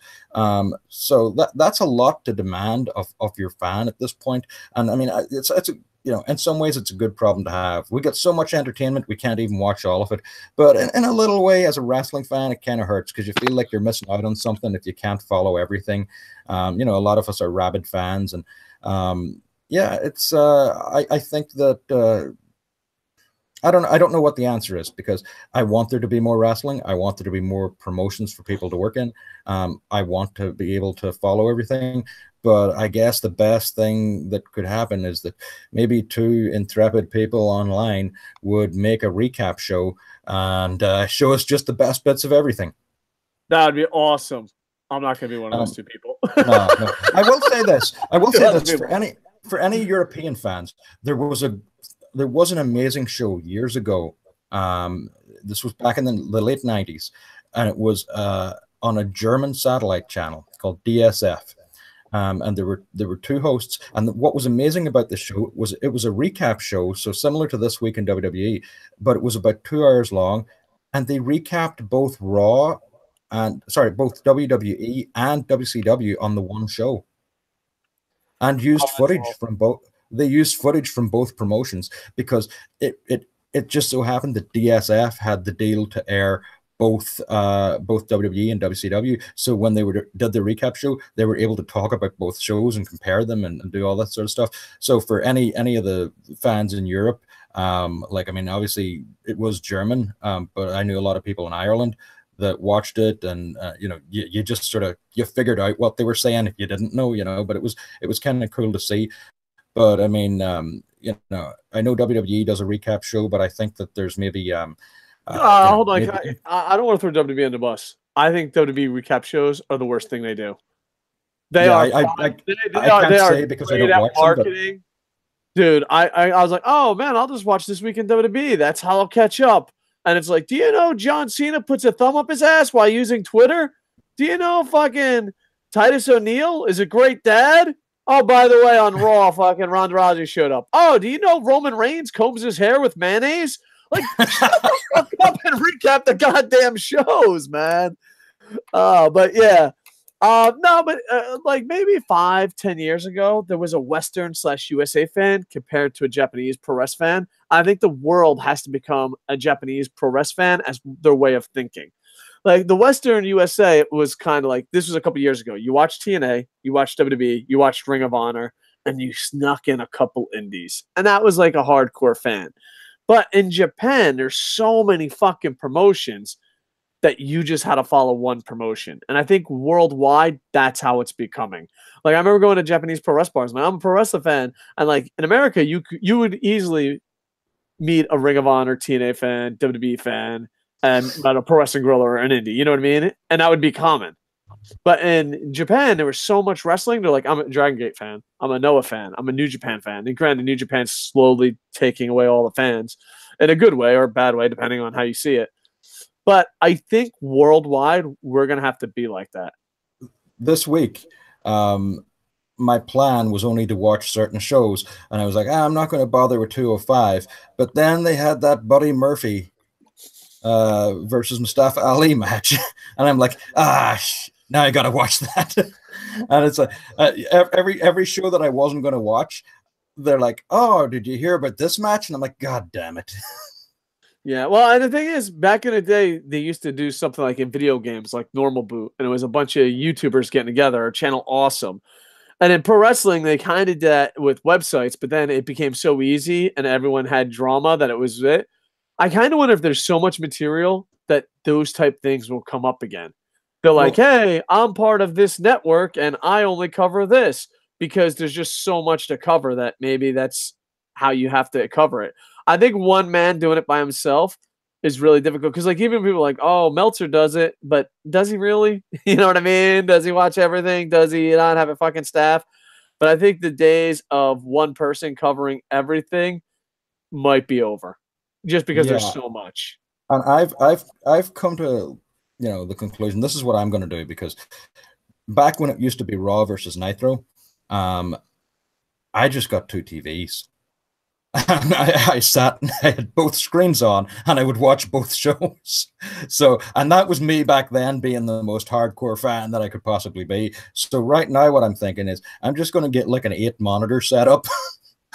So that's a lot to demand of your fan at this point. And I mean, it's a, you know, in some ways it's a good problem to have. We get so much entertainment, we can't even watch all of it. But in a little way, as a wrestling fan, it kind of hurts because you feel like you're missing out on something if you can't follow everything. You know, a lot of us are rabid fans, and yeah, it's I think that I don't know what the answer is, because I want there to be more wrestling. I want there to be more promotions for people to work in. I want to be able to follow everything. But I guess the best thing that could happen is that maybe 2 intrepid people online would make a recap show and show us just the best bits of everything. That would be awesome. I'm not going to be one of those 2 people. No. I will say this. For any European fans, there was an amazing show years ago. This was back in the late 90s, and it was on a German satellite channel called DSF. And there were 2 hosts, and what was amazing about this show was it was a recap show, so similar to This Week in WWE, but it was about 2 hours long, and they recapped both WWE and WCW on the one show, and used footage from both. they used footage from both promotions because it just so happened that DSF had the deal to air both WWE and WCW. So when they did the recap show, they were able to talk about both shows and compare them and do all that sort of stuff. So for any of the fans in Europe, like, I mean, obviously it was German, but I knew a lot of people in Ireland that watched it, and you know, you just sort of, you figured out what they were saying if you didn't know, you know. But it was kind of cool to see. But I mean, you know, I know WWE does a recap show, but I think that there's maybe hold on. I don't want to throw WWE under the bus. I think WWE recap shows are the worst thing they do. They are. I can't say because I don't watch marketing. Dude, I was like, oh man, I'll just watch This Week in WWE. That's how I'll catch up. And it's like, do you know John Cena puts a thumb up his ass while using Twitter? Do you know fucking Titus O'Neil is a great dad? Oh, by the way, on Raw, fucking Ronda Rousey showed up. Oh, do you know Roman Reigns combs his hair with mayonnaise? Like, shut the fuck up and recap the goddamn shows, man. But yeah. No, but like maybe 5-10 years ago, there was a Western/USA fan compared to a Japanese pro wrestling fan. I think the world has to become a Japanese pro wrestling fan as their way of thinking. Like the Western USA was kind of like, this was a couple years ago. You watched TNA, you watched WWE, you watched Ring of Honor, and you snuck in a couple indies. And that was like a hardcore fan. But in Japan, there's so many fucking promotions that you just had to follow one promotion. And I think worldwide, that's how it's becoming. Like, I remember going to Japanese pro wrestling bars. Man, I'm a pro wrestling fan. And like in America, you would easily meet a Ring of Honor, TNA fan, WWE fan, and a pro wrestling gorilla or an indie. You know what I mean? And that would be common. But in Japan, there was so much wrestling. They're like, I'm a Dragon Gate fan. I'm a Noah fan. I'm a New Japan fan. And granted, New Japan's slowly taking away all the fans in a good way or a bad way, depending on how you see it. But I think worldwide, we're going to have to be like that. This week, my plan was only to watch certain shows. And I was like, I'm not going to bother with 205. But then they had that Buddy Murphy versus Mustafa Ali match. And I'm like, now I got to watch that. And it's like every show that I wasn't going to watch, they're like, oh, did you hear about this match? And I'm like, God damn it. Yeah, well, and the thing is, back in the day, they used to do something like in video games, like Normal Boot, and it was a bunch of YouTubers getting together, or Channel Awesome. And in pro wrestling, they kind of did that with websites, but then it became so easy, and everyone had drama that it was it. I kind of wonder if there's so much material that those type things will come up again. They're like, hey, I'm part of this network, and I only cover this, because there's just so much to cover that maybe that's how you have to cover it. I think one man doing it by himself is really difficult because, like, even people are like, oh, Meltzer does it, but does he really? You know what I mean? Does he watch everything? Does he not have a fucking staff? But I think the days of one person covering everything might be over, just because there's so much. And I've come to the conclusion. This is what I'm going to do, because back when it used to be Raw versus Nitro, I just got 2 TVs. And I sat and I had both screens on and I would watch both shows. So, and that was me back then being the most hardcore fan that I could possibly be. So right now what I'm thinking is I'm just going to get like an 8-monitor setup.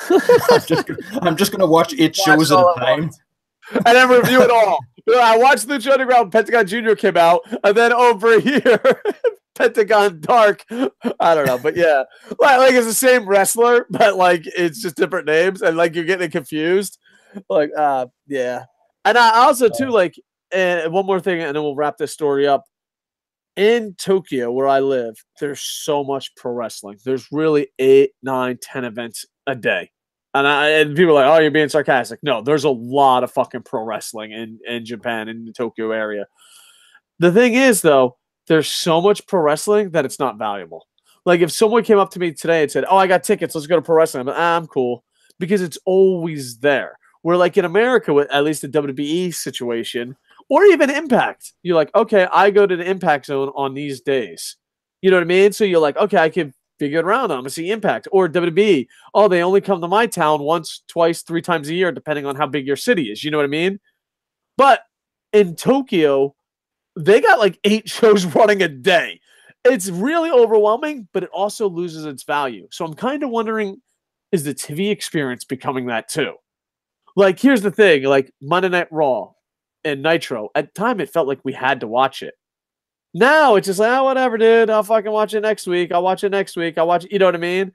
I'm just going to watch 8 shows at a time. And then review it all. I watched Lucha Underground, Pentagon Jr. came out, and then over here, Pentagon Dark. I don't know, but yeah, like it's the same wrestler, but like it's just different names, and like you're getting confused. Like, yeah. And I also too like, and one more thing, and then we'll wrap this story up. In Tokyo, where I live, there's so much pro wrestling. There's really 8, 9, 10 events a day. And people are like, oh, you're being sarcastic. No, there's a lot of fucking pro wrestling in Japan, in the Tokyo area. The thing is, though, there's so much pro wrestling that it's not valuable. Like, if someone came up to me today and said, oh, I got tickets, let's go to pro wrestling, I'm like, I'm cool. Because it's always there. Where, like, in America, with at least the WWE situation, or even Impact, you're like, okay, I go to the Impact Zone on these days. You know what I mean? So you're like, okay, I can figure it around. I'm going to see Impact. Or WWE, oh, they only come to my town once, twice, 3 times a year, depending on how big your city is. You know what I mean? But in Tokyo, they got like 8 shows running a day. It's really overwhelming, but it also loses its value. So I'm kind of wondering is the TV experience becoming that too? Like, here's the thing, like Monday Night Raw and Nitro, at the time it felt like we had to watch it. Now it's just like, oh, whatever, dude. I'll fucking watch it next week. I'll watch it next week. I'll watch it. You know what I mean?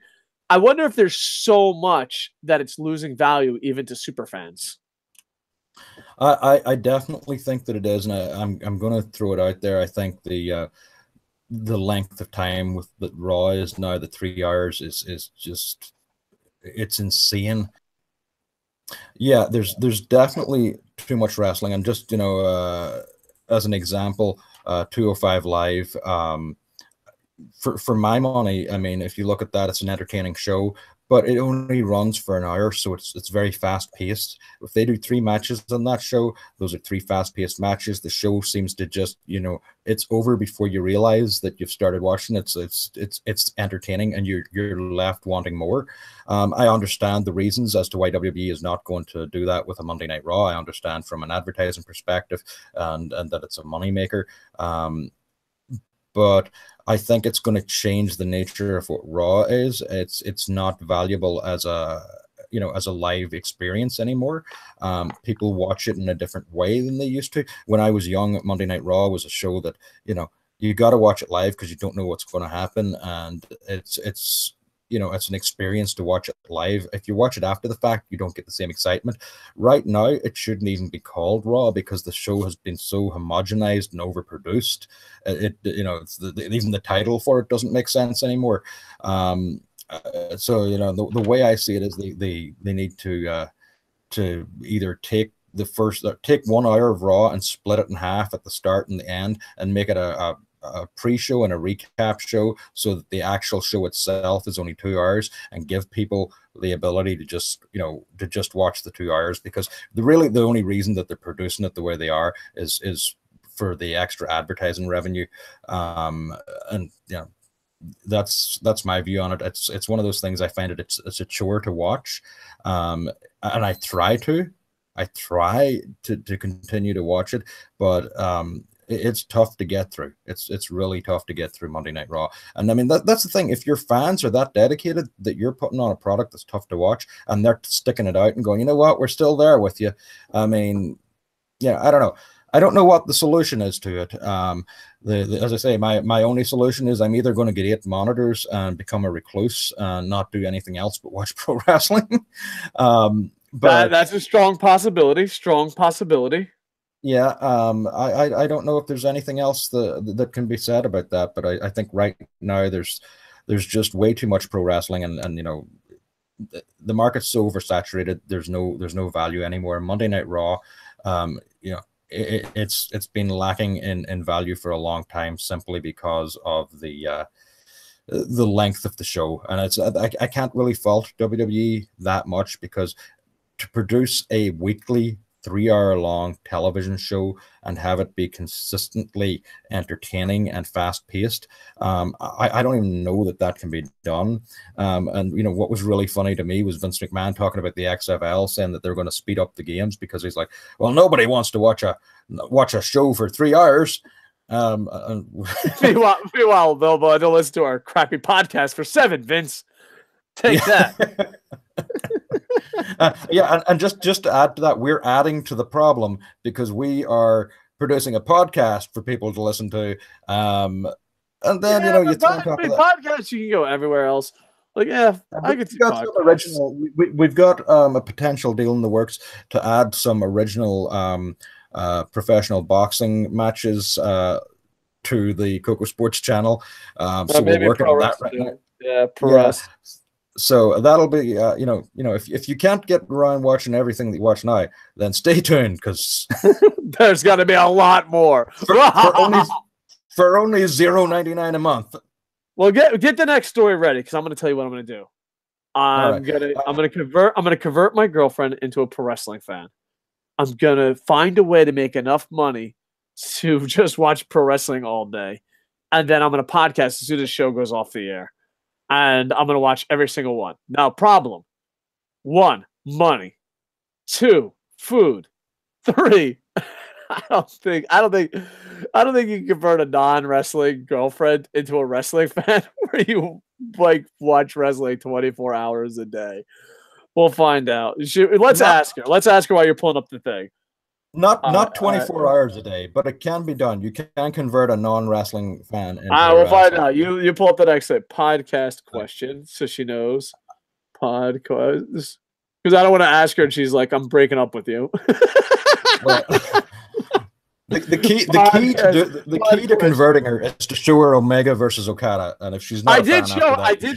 I wonder if there's so much that it's losing value even to super fans. I definitely think that it is, and I'm going to throw it out there. I think the length of time with the Raw is now the 3 hours is just, it's insane. Yeah, there's definitely too much wrestling, and just as an example, 205 Live. For my money, I mean, if you look at that, it's an entertaining show, but it only runs for an hour, so it's very fast paced. If they do 3 matches on that show, those are 3 fast paced matches. The show seems to just, it's over before you realize that you've started watching. It's entertaining, and you're left wanting more. I understand the reasons as to why WWE is not going to do that with a Monday Night Raw. I understand from an advertising perspective, and that it's a moneymaker. But I think it's going to change the nature of what Raw is. It's not valuable as a live experience anymore. People watch it in a different way than they used to. When I was young, Monday Night Raw was a show that you got to watch it live because you don't know what's going to happen, and it's an experience to watch it live. If you watch it after the fact, you don't get the same excitement. Right now, it shouldn't even be called Raw because the show has been so homogenized and overproduced. Even the title for it doesn't make sense anymore. So the way I see it is they need to either take 1 hour of Raw and split it in half at the start and the end, and make it a pre-show and a recap show, so that the actual show itself is only 2 hours, and give people the ability to just watch the 2 hours, because the only reason that they're producing it the way they are is for the extra advertising revenue. That's my view on it. It's one of those things I find it's a chore to watch, and I try to continue to watch it, but it's tough to get through. It's really tough to get through Monday Night Raw. And I mean, that's the thing. If your fans are that dedicated that you're putting on a product that's tough to watch, and they're sticking it out and going, you know what, we're still there with you. I mean, yeah, I don't know. I don't know what the solution is to it. As I say, my only solution is I'm either going to get 8 monitors and become a recluse and not do anything else but watch pro wrestling. But that's a strong possibility. Strong possibility. Yeah, I don't know if there's anything else that can be said about that, but I think right now there's just way too much pro wrestling, and the market's so oversaturated. There's no value anymore. Monday Night Raw, it's been lacking in value for a long time, simply because of the length of the show, and I can't really fault WWE that much, because to produce a weekly 3-hour-long television show and have it be consistently entertaining and fast-paced, I don't even know that can be done. And what was really funny to me was Vince McMahon talking about the XFL, saying that they're going to speed up the games, because he's like, well, nobody wants to watch a show for 3 hours. Meanwhile, they'll listen to our crappy podcast for 7, Vince. Take that. And just to add to that, we're adding to the problem, because we are producing a podcast for people to listen to, and then you throw on top of that, podcasts, you can go everywhere else. Like, I could see original. We've got a potential deal in the works to add some original professional boxing matches to the Kocosports channel. So we're working on that right now. Yeah, press. So that'll be, if you can't get around watching everything that you watch now, then stay tuned, because there's got to be a lot more for only $0.99 a month. Well, get the next story ready, because I'm going to tell you what I'm going to do. I'm gonna convert my girlfriend into a pro wrestling fan. I'm gonna find a way to make enough money to just watch pro wrestling all day, and then I'm gonna podcast as soon as the show goes off the air. And I'm going to watch every single one. Now, problem. 1, money. 2, food. 3, I don't think you can convert a non-wrestling girlfriend into a wrestling fan where you like watch wrestling 24 hours a day. We'll find out. Let's ask her. Let's ask her while you're pulling up the thing. Not 24 hours a day, but it can be done. You can convert a non-wrestling fan into we'll find out. You pull up the next thing. Podcast question, so she knows. Podcast. Because I don't want to ask her and she's like, I'm breaking up with you. Well, the key to converting her is to show her Omega versus Okada. And if she's not I did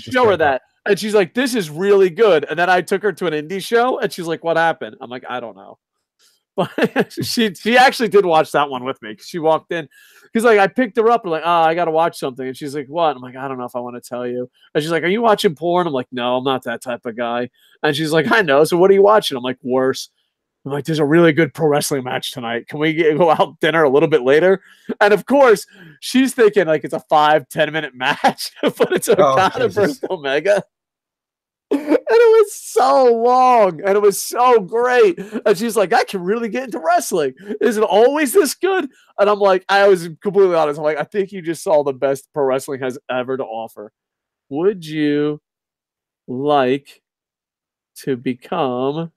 show her that. And she's like, this is really good. And then I took her to an indie show and she's like, what happened? I'm like, I don't know. But she actually did watch that one with me because she walked in. Because like I picked her up and like, oh, I gotta watch something. And she's like, what? I'm like, I don't know if I want to tell you. And she's like, are you watching porn? I'm like, no, I'm not that type of guy. And she's like, I know. So what are you watching? I'm like, worse. I'm like, there's a really good pro wrestling match tonight. Can we go out dinner a little bit later? And of course, she's thinking like it's a 5-10 minute match, but it's Okada versus Omega. And it was so long and it was so great. And she's like, I can really get into wrestling. Is it always this good? And I'm like, I was completely honest. I'm like, I think you just saw the best pro wrestling has ever to offer. Would you like to become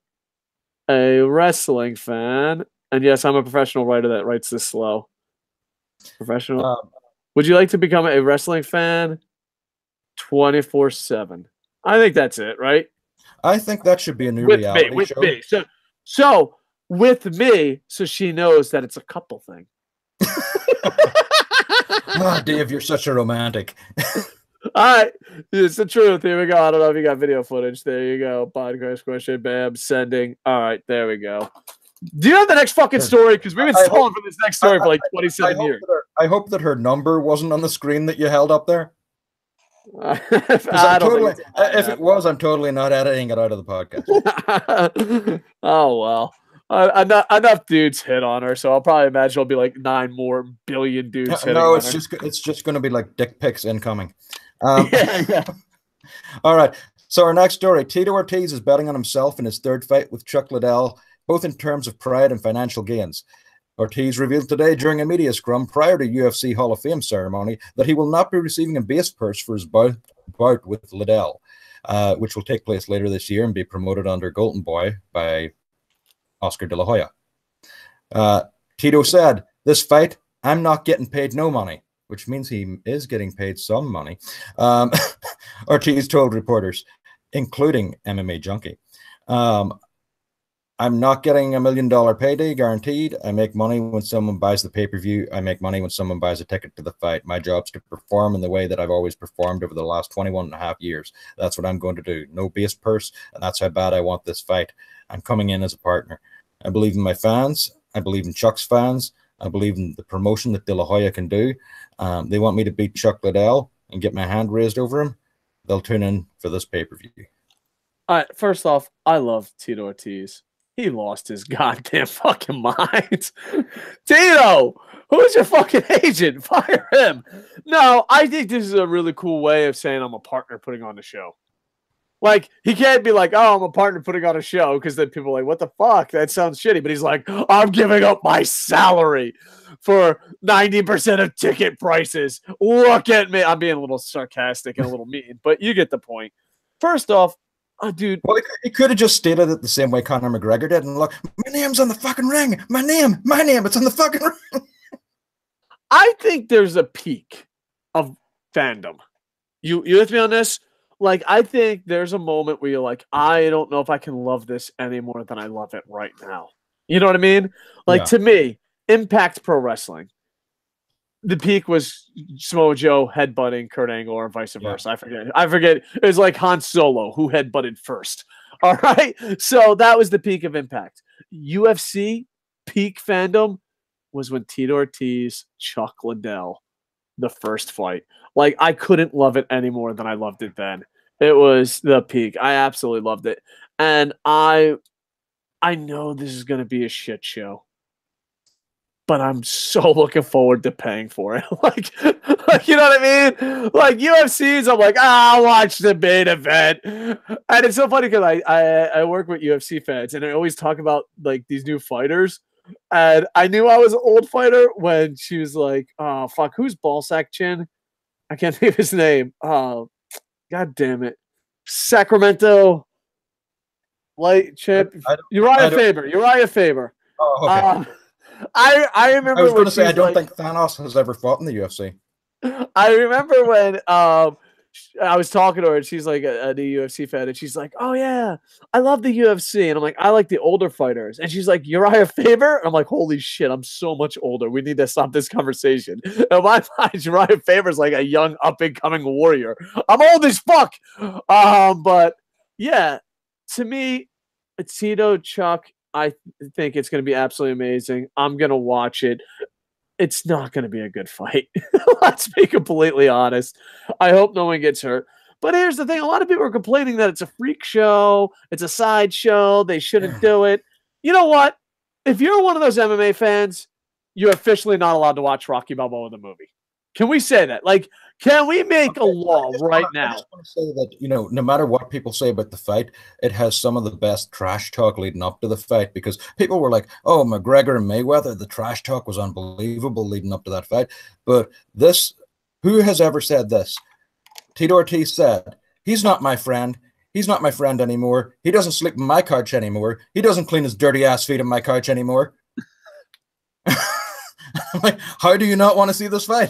a wrestling fan? And yes, I'm a professional writer that writes this slow. Professional. Would you like to become a wrestling fan 24/7? I think that's it, right? I think that should be a new reality with show. Me. So with me, so she knows that it's a couple thing. Oh, Dave, you're such a romantic. All right, it's the truth. Here we go. I don't know if you got video footage. There you go. Podcast question. Bam. Sending. All right, there we go. Do you have the next fucking story? Because we've been stalling for this next story for like 27 years. I hope that her number wasn't on the screen that you held up there. If it was, I'm totally not editing it out of the podcast. Oh well, enough dudes hit on her, so I'll probably imagine it'll be like 9 more billion dudes. No, it's just going to be like dick pics incoming. Yeah. All right. So our next story: Tito Ortiz is betting on himself in his third fight with Chuck Liddell, both in terms of pride and financial gains. Ortiz revealed today during a media scrum prior to UFC Hall of Fame ceremony that he will not be receiving a base purse for his bout with Liddell, which will take place later this year and be promoted under Golden Boy by Oscar De La Hoya. Tito said, "This fight, I'm not getting paid no money," which means he is getting paid some money. Ortiz told reporters, including MMA Junkie. I'm not getting $1 million payday guaranteed. I make money when someone buys the pay-per-view. I make money when someone buys a ticket to the fight. My job's to perform in the way that I've always performed over the last 21 and a half years. That's what I'm going to do. No base purse, and that's how bad I want this fight. I'm coming in as a partner. I believe in my fans. I believe in Chuck's fans. I believe in the promotion that De La Hoya can do. They want me to beat Chuck Liddell and get my hand raised over him. They'll tune in for this pay-per-view. All right, first off, I love Tito Ortiz. He lost his goddamn fucking mind. Tito, who's your fucking agent? Fire him. No, I think this is a really cool way of saying I'm a partner putting on the show. Like, he can't be like, oh, I'm a partner putting on a show, because then people are like, what the fuck? That sounds shitty. But he's like, I'm giving up my salary for 90% of ticket prices. Look at me. I'm being a little sarcastic and a little mean, but you get the point. First off, oh, dude. Well, he could have just stated it the same way Conor McGregor did. And look, my name's on the fucking ring. My name, it's on the fucking ring. I think there's a peak of fandom. You with me on this? Like, I think there's a moment where you're like, I don't know if I can love this any more than I love it right now. You know what I mean? Like, to me, Impact Pro Wrestling, the peak was Samoa Joe headbutting Kurt Angle or vice versa. I forget. It was like Han Solo who headbutted first. All right. So that was the peak of Impact. UFC peak fandom was when Tito Ortiz, Chuck Liddell, the first fight. Like, I couldn't love it any more than I loved it then. It was the peak. I absolutely loved it. And I know this is going to be a shit show, but I'm so looking forward to paying for it. like, you know what I mean? Like, UFCs, I'm like, I'll watch the main event. And it's so funny because I work with UFC fans, and I always talk about, like, these new fighters. And I knew I was an old fighter when she was like, oh, fuck, who's Ballsack Chin? I can't think of his name. God damn it. Sacramento light chip. Uriah Faber. Oh, okay. I remember I was when going to say, I she's don't like, think Thanos has ever fought in the UFC. I remember when I was talking to her and she's like a UFC fan and she's like, oh yeah, I love the UFC. And I'm like, I like the older fighters. And she's like, Uriah Faber? And I'm like, holy shit, I'm so much older. We need to stop this conversation. And my mind, Uriah Faber's like a young up and coming warrior. I'm old as fuck. But yeah, to me, Tito Chuck, I think it's going to be absolutely amazing. I'm going to watch it. It's not going to be a good fight. Let's be completely honest. I hope no one gets hurt. But here's the thing. A lot of people are complaining that it's a freak show. It's a sideshow. They shouldn't do it. You know what? If you're one of those MMA fans, you're officially not allowed to watch Rocky Balboa the movie. Can we say that? Like, can we make a law right now? I just want to say that, no matter what people say about the fight, it has some of the best trash talk leading up to the fight, because people were like, oh, McGregor and Mayweather, the trash talk was unbelievable leading up to that fight. But this, who has ever said this? Tito Ortiz said, he's not my friend. He's not my friend anymore. He doesn't sleep on my couch anymore. He doesn't clean his dirty ass feet on my couch anymore. I'm like, how do you not want to see this fight?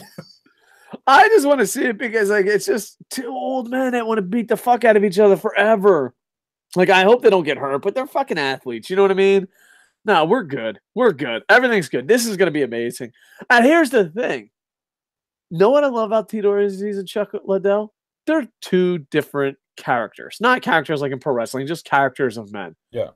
I just want to see it because, like, it's just two old men that want to beat the fuck out of each other forever. Like, I hope they don't get hurt, but they're fucking athletes. You know what I mean? No, we're good. We're good. Everything's good. This is going to be amazing. And here's the thing. Know what I love about Tito Ortiz and Chuck Liddell? They're two different characters. Not characters like in pro wrestling, just characters of men. Yeah.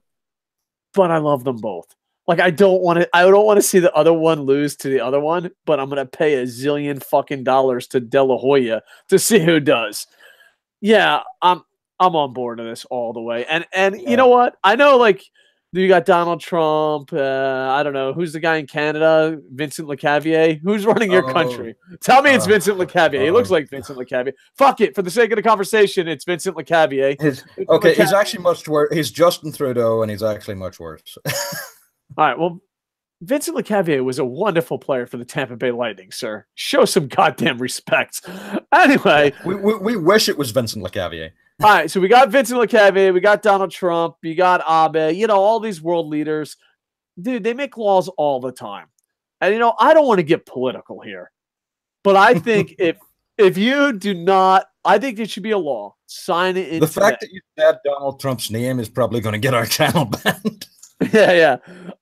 But I love them both. Like, I don't want to see the other one lose to the other one, but I'm going to pay a zillion fucking dollars to De La Hoya to see who does. Yeah, I'm on board with this all the way. And yeah. You know what? I know, like, you got Donald Trump. I don't know. Who's the guy in Canada? Vincent LeCavier. Who's running your country? Tell me it's Vincent LeCavier. He looks like Vincent LeCavier. Fuck it. For the sake of the conversation, it's Vincent LeCavier. He's actually much worse. He's Justin Trudeau, and he's actually much worse. All right, well, Vincent LeCavier was a wonderful player for the Tampa Bay Lightning, sir. Show some goddamn respect. Anyway. We wish it was Vincent LeCavier. All right, so we got Vincent LeCavier, we got Donald Trump, you got Abe, all these world leaders. Dude, they make laws all the time. And, I don't want to get political here. But I think if you do not, I think there should be a law. Sign it into the fact that you said Donald Trump's name is probably going to get our channel banned. Yeah.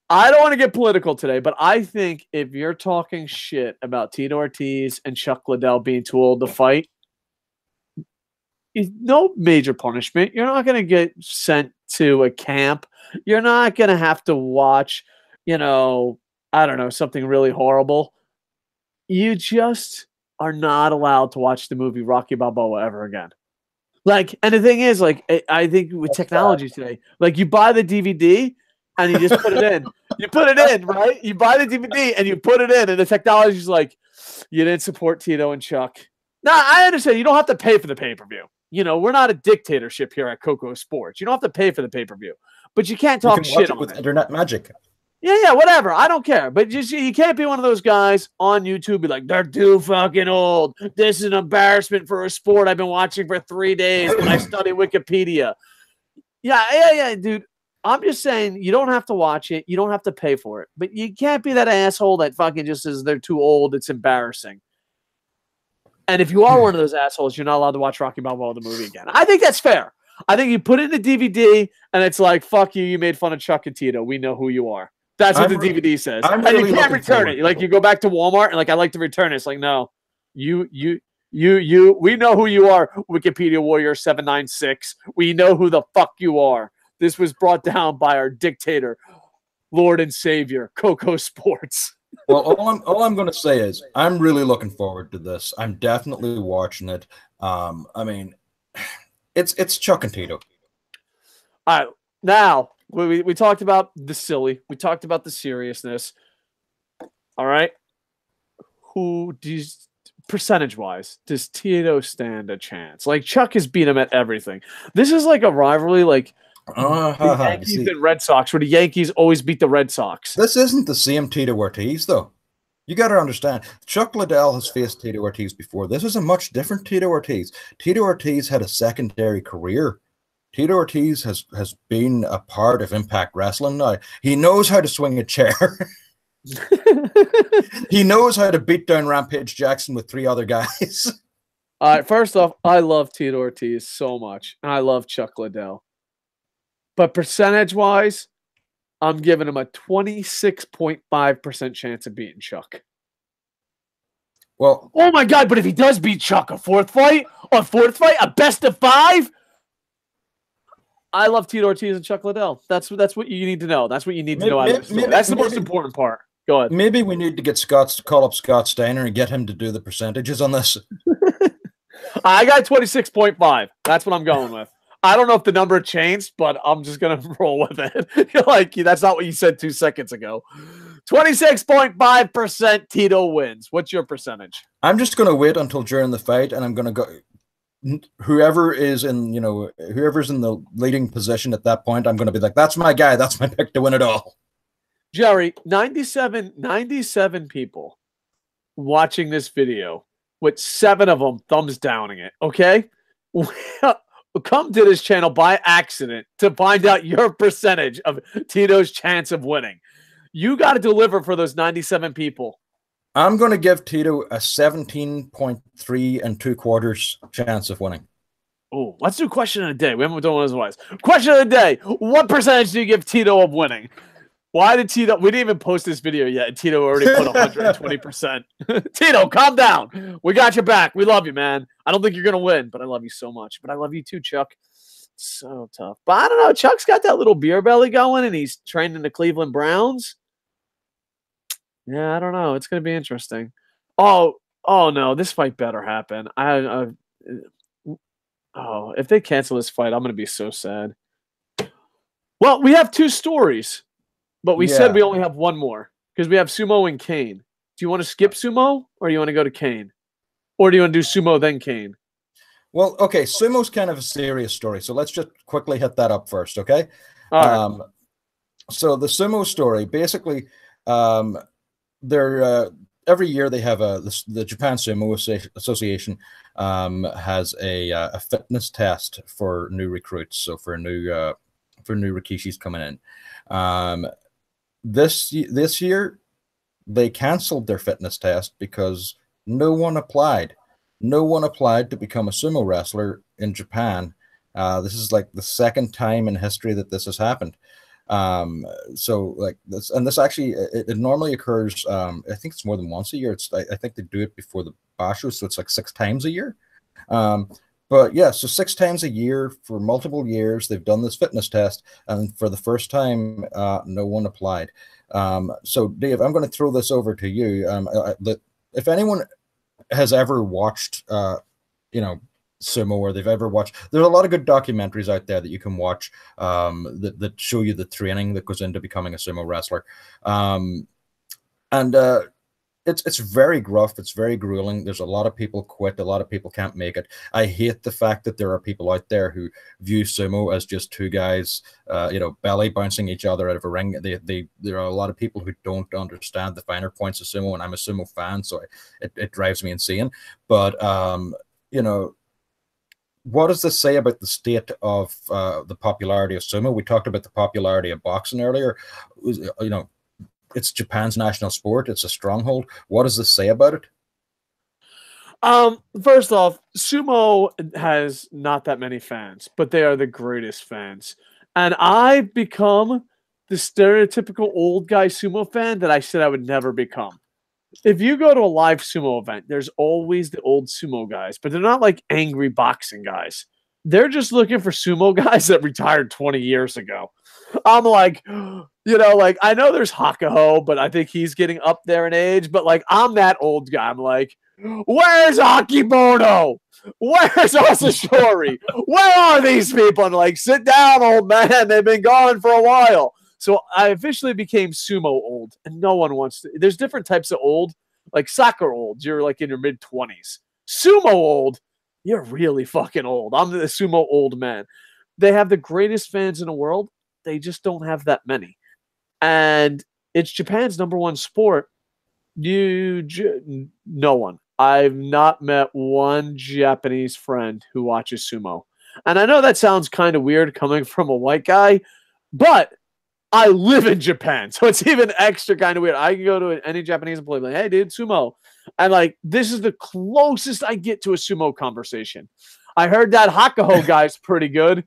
I don't want to get political today, but I think if you're talking shit about Tito Ortiz and Chuck Liddell being too old to fight, no major punishment. You're not going to get sent to a camp. You're not going to have to watch, I don't know, something really horrible. You just are not allowed to watch the movie Rocky Balboa ever again. Like, and the thing is, like, I think with technology today, like, you buy the DVD and you just put it in. You put it in, right? You buy the DVD and you put it in, and the technology's like, you didn't support Tito and Chuck. Now, I understand you don't have to pay for the pay-per-view. We're not a dictatorship here at Kocosports. You don't have to pay for the pay-per-view. But you can't talk shit with internet magic. Yeah, whatever. I don't care. But you can't be one of those guys on YouTube be like, they're too fucking old. This is an embarrassment for a sport I've been watching for 3 days when I study Wikipedia. Yeah, dude. I'm just saying you don't have to watch it. You don't have to pay for it. But you can't be that asshole that fucking just says they're too old. It's embarrassing. And if you are one of those assholes, you're not allowed to watch Rocky Balboa the movie again. I think that's fair. I think you put it in the DVD, and it's like, fuck you. You made fun of Chuck and Tito. We know who you are. That's what the DVD says. And you can't return it. Like, you go back to Walmart, and like, I like to return it. It's like, no. We know who you are, Wikipedia Warrior 796. We know who the fuck you are. This was brought down by our dictator, Lord and Savior, Kocosports. Well, all I'm going to say is I'm really looking forward to this. I'm definitely watching it. I mean, it's Chuck and Tito. All right, now we talked about the silly. We talked about the seriousness. All right, percentage-wise, does Tito stand a chance? Like, Chuck has beat him at everything. This is like a rivalry, like. The Yankees and Red Sox, where the Yankees always beat the Red Sox. This isn't the same Tito Ortiz, though. You got to understand, Chuck Liddell has faced Tito Ortiz before. This is a much different Tito Ortiz. Tito Ortiz had a secondary career. Tito Ortiz has been a part of Impact Wrestling now. He knows how to swing a chair. He knows how to beat down Rampage Jackson with 3 other guys. All right, first off, I love Tito Ortiz so much, and I love Chuck Liddell. But percentage-wise, I'm giving him a 26.5% chance of beating Chuck. Well, oh my God! But if he does beat Chuck, a fourth fight, a best of 5. I love Tito Ortiz and Chuck Liddell. That's what you need to know. That's what you need to know. That's the most important part. Go ahead. Maybe we need to get call up Scott Steiner and get him to do the percentages on this. I got 26.5. That's what I'm going with. I don't know if the number changed, but I'm just gonna roll with it. You're like, that's not what you said 2 seconds ago. 26.5% Tito wins. What's your percentage? I'm just gonna wait until during the fight, and I'm gonna go. Whoever's in the leading position at that point, I'm gonna be like, that's my guy. That's my pick to win it all. Jerry, 97 people watching this video, with 7 of them thumbs downing it. Okay. Come to this channel by accident to find out your percentage of Tito's chance of winning. You got to deliver for those 97 people. I'm going to give Tito a 17.3 2/4 chance of winning. Oh, let's do question of the day. We haven't done one of those. Question of the day. What percentage do you give Tito of winning? Why did Tito? We didn't even post this video yet, and Tito already put 120%. Tito, calm down. We got your back. We love you, man. I don't think you're gonna win, but I love you so much. But I love you too, Chuck. It's so tough. But I don't know. Chuck's got that little beer belly going, and he's training the Cleveland Browns. Yeah, I don't know. It's gonna be interesting. Oh no, this fight better happen. If they cancel this fight, I'm gonna be so sad. Well, we have 2 stories. But we said we only have 1 more because we have Sumo and Kane. Do you want to skip Sumo or do you want to go to Kane? Or do you want to do Sumo then Kane? Well, okay, Sumo's kind of a serious story, so let's just quickly hit that up first, okay? All right. So the Sumo story, basically, they're every year they have the Japan Sumo Association has a fitness test for new recruits, so for new Rikishis coming in. This year, they canceled their fitness test because no one applied. No one applied to become a sumo wrestler in Japan. This is like the 2nd time in history that this has happened. So like this, and this actually, it normally occurs, I think it's more than once a year. I think they do it before the Basho, so it's like 6 times a year. But yeah, so 6 times a year for multiple years, they've done this fitness test, and for the first time, no one applied. So Dave, I'm going to throw this over to you. If anyone has ever watched, Sumo, or they've ever watched, there's a lot of good documentaries out there that you can watch that show you the training that goes into becoming a sumo wrestler. It's very gruff. It's very grueling. There's a lot of people quit. A lot of people can't make it. I hate the fact that there are people out there who view sumo as just 2 guys, belly bouncing each other out of a ring. There are a lot of people who don't understand the finer points of sumo, and I'm a sumo fan, so it drives me insane. But what does this say about the state of the popularity of sumo? We talked about the popularity of boxing earlier. It's Japan's national sport. It's a stronghold. What does this say about it? First off, sumo has not that many fans, but they are the greatest fans. And I've become the stereotypical old guy sumo fan that I said I would never become. If you go to a live sumo event, there's always the old sumo guys, but they're not like angry boxing guys. They're just looking for sumo guys that retired 20 years ago. I'm like, I know there's Hakuho, but I think he's getting up there in age. But like, I'm that old guy. I'm like, where's Akibono? Where's Asashori? Where are these people? And like, sit down, old man. They've been gone for a while. So I officially became sumo old, and no one wants to. There's different types of old, like soccer old. You're like in your mid-20s. Sumo old, you're really fucking old. I'm the sumo old man. They have the greatest fans in the world. They just don't have that many. And it's Japan's #1 sport. No one. I've not met one Japanese friend who watches sumo. And I know that sounds kind of weird coming from a white guy, but I live in Japan, so it's even extra kind of weird. I can go to any Japanese employee, like, hey, dude, sumo. And like, this is the closest I get to a sumo conversation. I heard that Hakuho guy's pretty good.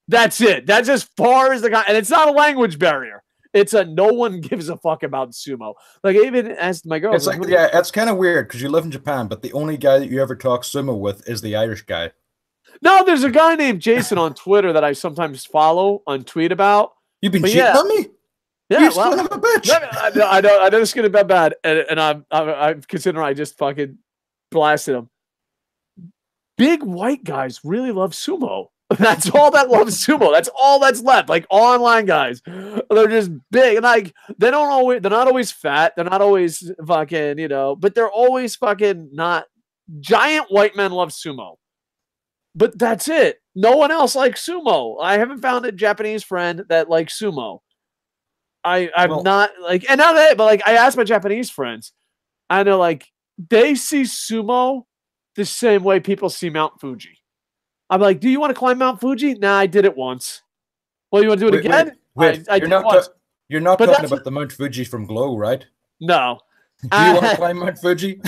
That's it. That's as far as the guy, and it's not a language barrier. It's a no one gives a fuck about sumo. Like, I even asked my girl. It's like, yeah, it's kind of weird because you live in Japan, but the only guy that you ever talk sumo with is the Irish guy. No, there's a guy named Jason on Twitter that I sometimes follow and tweet about. You've been cheating on me? Yeah, you son of a bitch. I know this is gonna be bad, and I'm considering I just fucking blasted him. Big white guys really love sumo. That's all that loves sumo. That's all that's left. Like online guys, they're just big and like they're not always fat. They're not always fucking, but they're always fucking not. Giant white men love sumo, but that's it. No one else likes sumo. I haven't found a Japanese friend that likes sumo. I'm not like, and not that, but like I asked my Japanese friends, I know like they see sumo the same way people see Mount Fuji. I'm like, do you want to climb Mount Fuji? Nah, I did it once. Well, you want to do it again? Wait. You're not talking about the Mount Fuji from Glow, right? No. Do you want to climb Mount Fuji?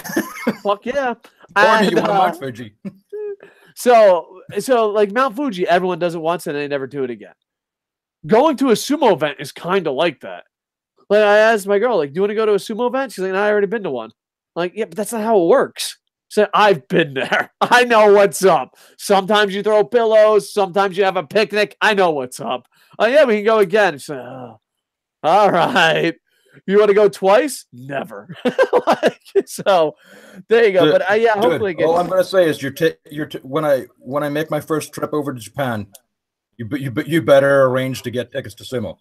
Fuck yeah. Or do you want Mount Fuji? So like Mount Fuji, everyone does it once and they never do it again. Going to a sumo event is kind of like that. Like I asked my girl, like, do you want to go to a sumo event? She's like, no, I already been to one. I'm like, yeah, but that's not how it works. So I've been there. I know what's up. Sometimes you throw pillows. Sometimes you have a picnic. I know what's up. Oh, yeah, we can go again. She's like, oh, all right. You want to go twice? Never. So there you go. But yeah, hopefully. All I'm going to say is when I make my first trip over to Japan, you better arrange to get tickets to sumo.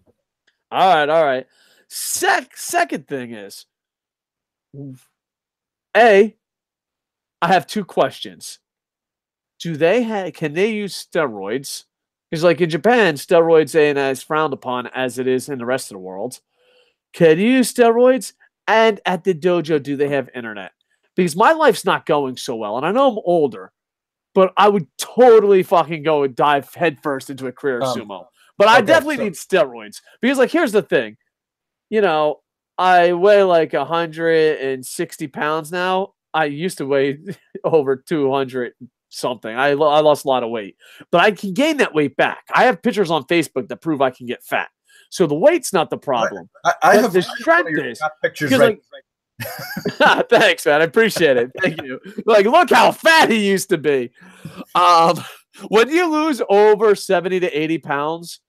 All right. Second thing is, I have two questions. Can they use steroids? Because like in Japan, steroids ain't as frowned upon as it is in the rest of the world. Can you use steroids? And at the dojo, do they have internet? Because my life's not going so well, and I know I'm older, but I would totally fucking go and dive headfirst into a career of sumo. But I definitely need steroids. Because like here's the thing. I weigh like 160 pounds now. I used to weigh over 200 something. I lost a lot of weight, but I can gain that weight back. I have pictures on Facebook that prove I can get fat. So the weight's not the problem. I have the strength is pictures. Right. Like, thanks, man. I appreciate it. Thank you. Like, look how fat he used to be. When you lose over 70 to 80 pounds,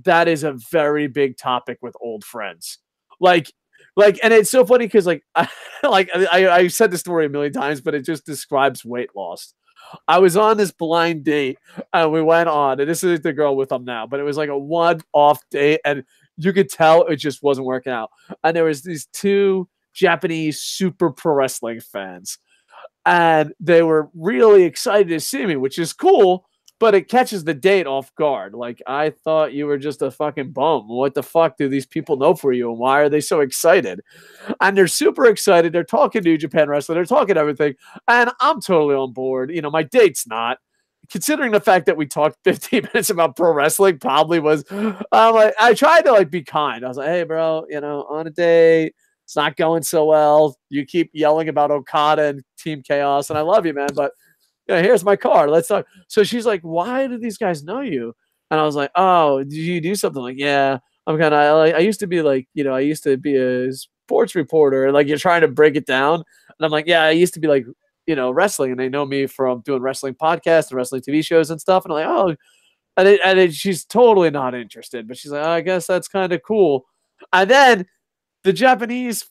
that is a very big topic with old friends. And it's so funny because I said the story a million times, but it just describes weight loss. I was on this blind date and we went on, and this is the girl with them now, but it was like a one-off date and you could tell it just wasn't working out. And there was these two Japanese super pro wrestling fans and they were really excited to see me, which is cool. But it catches the date off guard. Like, I thought you were just a fucking bum. What the fuck do these people know for you? And why are they so excited? And they're super excited. They're talking New Japan Wrestling. They're talking everything. And I'm totally on board. My date's not. Considering the fact that we talked 15 minutes about pro wrestling probably was, I tried to be kind. I was like, hey, bro, on a date, it's not going so well. You keep yelling about Okada and Team Chaos. And I love you, man. But here's my card. Let's talk. So she's like, why do these guys know you? And I was like, oh, did you do something? Like, yeah, I'm kind of I used to be I used to be a sports reporter. And you're trying to break it down. And I'm like, yeah, I used to be wrestling. And they know me from doing wrestling podcasts and wrestling TV shows and stuff. And I'm like, oh, and she's totally not interested. But she's like, oh, I guess that's kind of cool. And then the Japanese,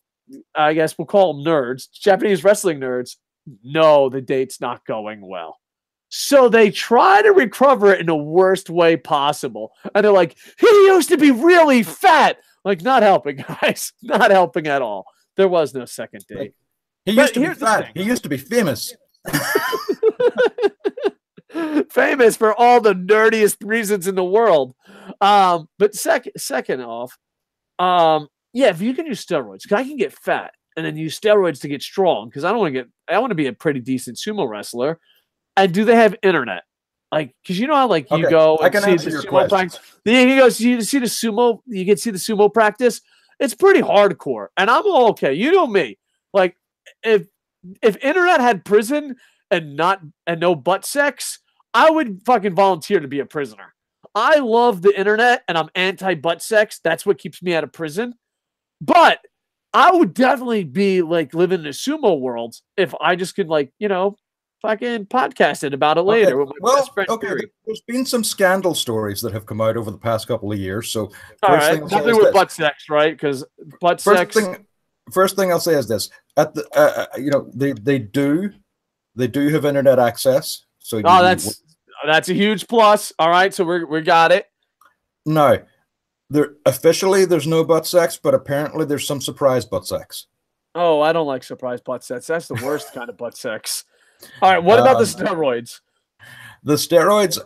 I guess we'll call them nerds, Japanese wrestling nerds, no, the date's not going well. So they try to recover it in the worst way possible. And they're like, he used to be really fat. Not helping, guys. Not helping at all. There was no second date. He used to be fat. He used to be famous. Famous for all the nerdiest reasons in the world. But second off, yeah, if you can use steroids, I can get fat. and then use steroids to get strong because I want to be a pretty decent sumo wrestler. And do they have internet? Like, because you know how like you go and see the sumo practice. Then you go see the sumo. You can see the sumo practice. It's pretty hardcore, and I'm all okay. You know me. Like, if internet had prison and no butt sex, I would fucking volunteer to be a prisoner. I love the internet, and I'm anti butt sex. That's what keeps me out of prison. But I would definitely be like living in a sumo world if I just could fucking podcasted about it later with my best friend. There's been some scandal stories that have come out over the past couple of years. So nothing with butt sex, right? Because butt sex. First thing I'll say is this: at the they do have internet access. So that's a huge plus. All right, so we got it. No, there's no butt sex, but apparently there's some surprise butt sex. Oh, I don't like surprise butt sex. That's the worst kind of butt sex. All right, what about the steroids? The steroids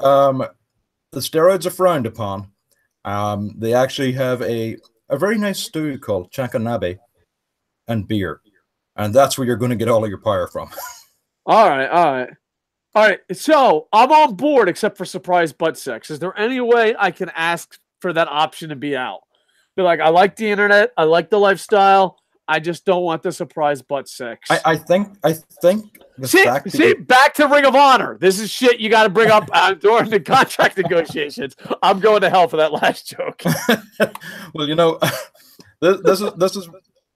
are frowned upon. They actually have a very nice stew called chankanabe and beer, and that's where you're going to get all of your power from. All right. So I'm on board, except for surprise butt sex. Is there any way I can ask for that option to be out? Be like, I like the internet, I like the lifestyle, I just don't want the surprise butt sex. I think. See, back to Ring of Honor. This is shit you got to bring up during the contract negotiations. I'm going to hell for that last joke. Well, this is.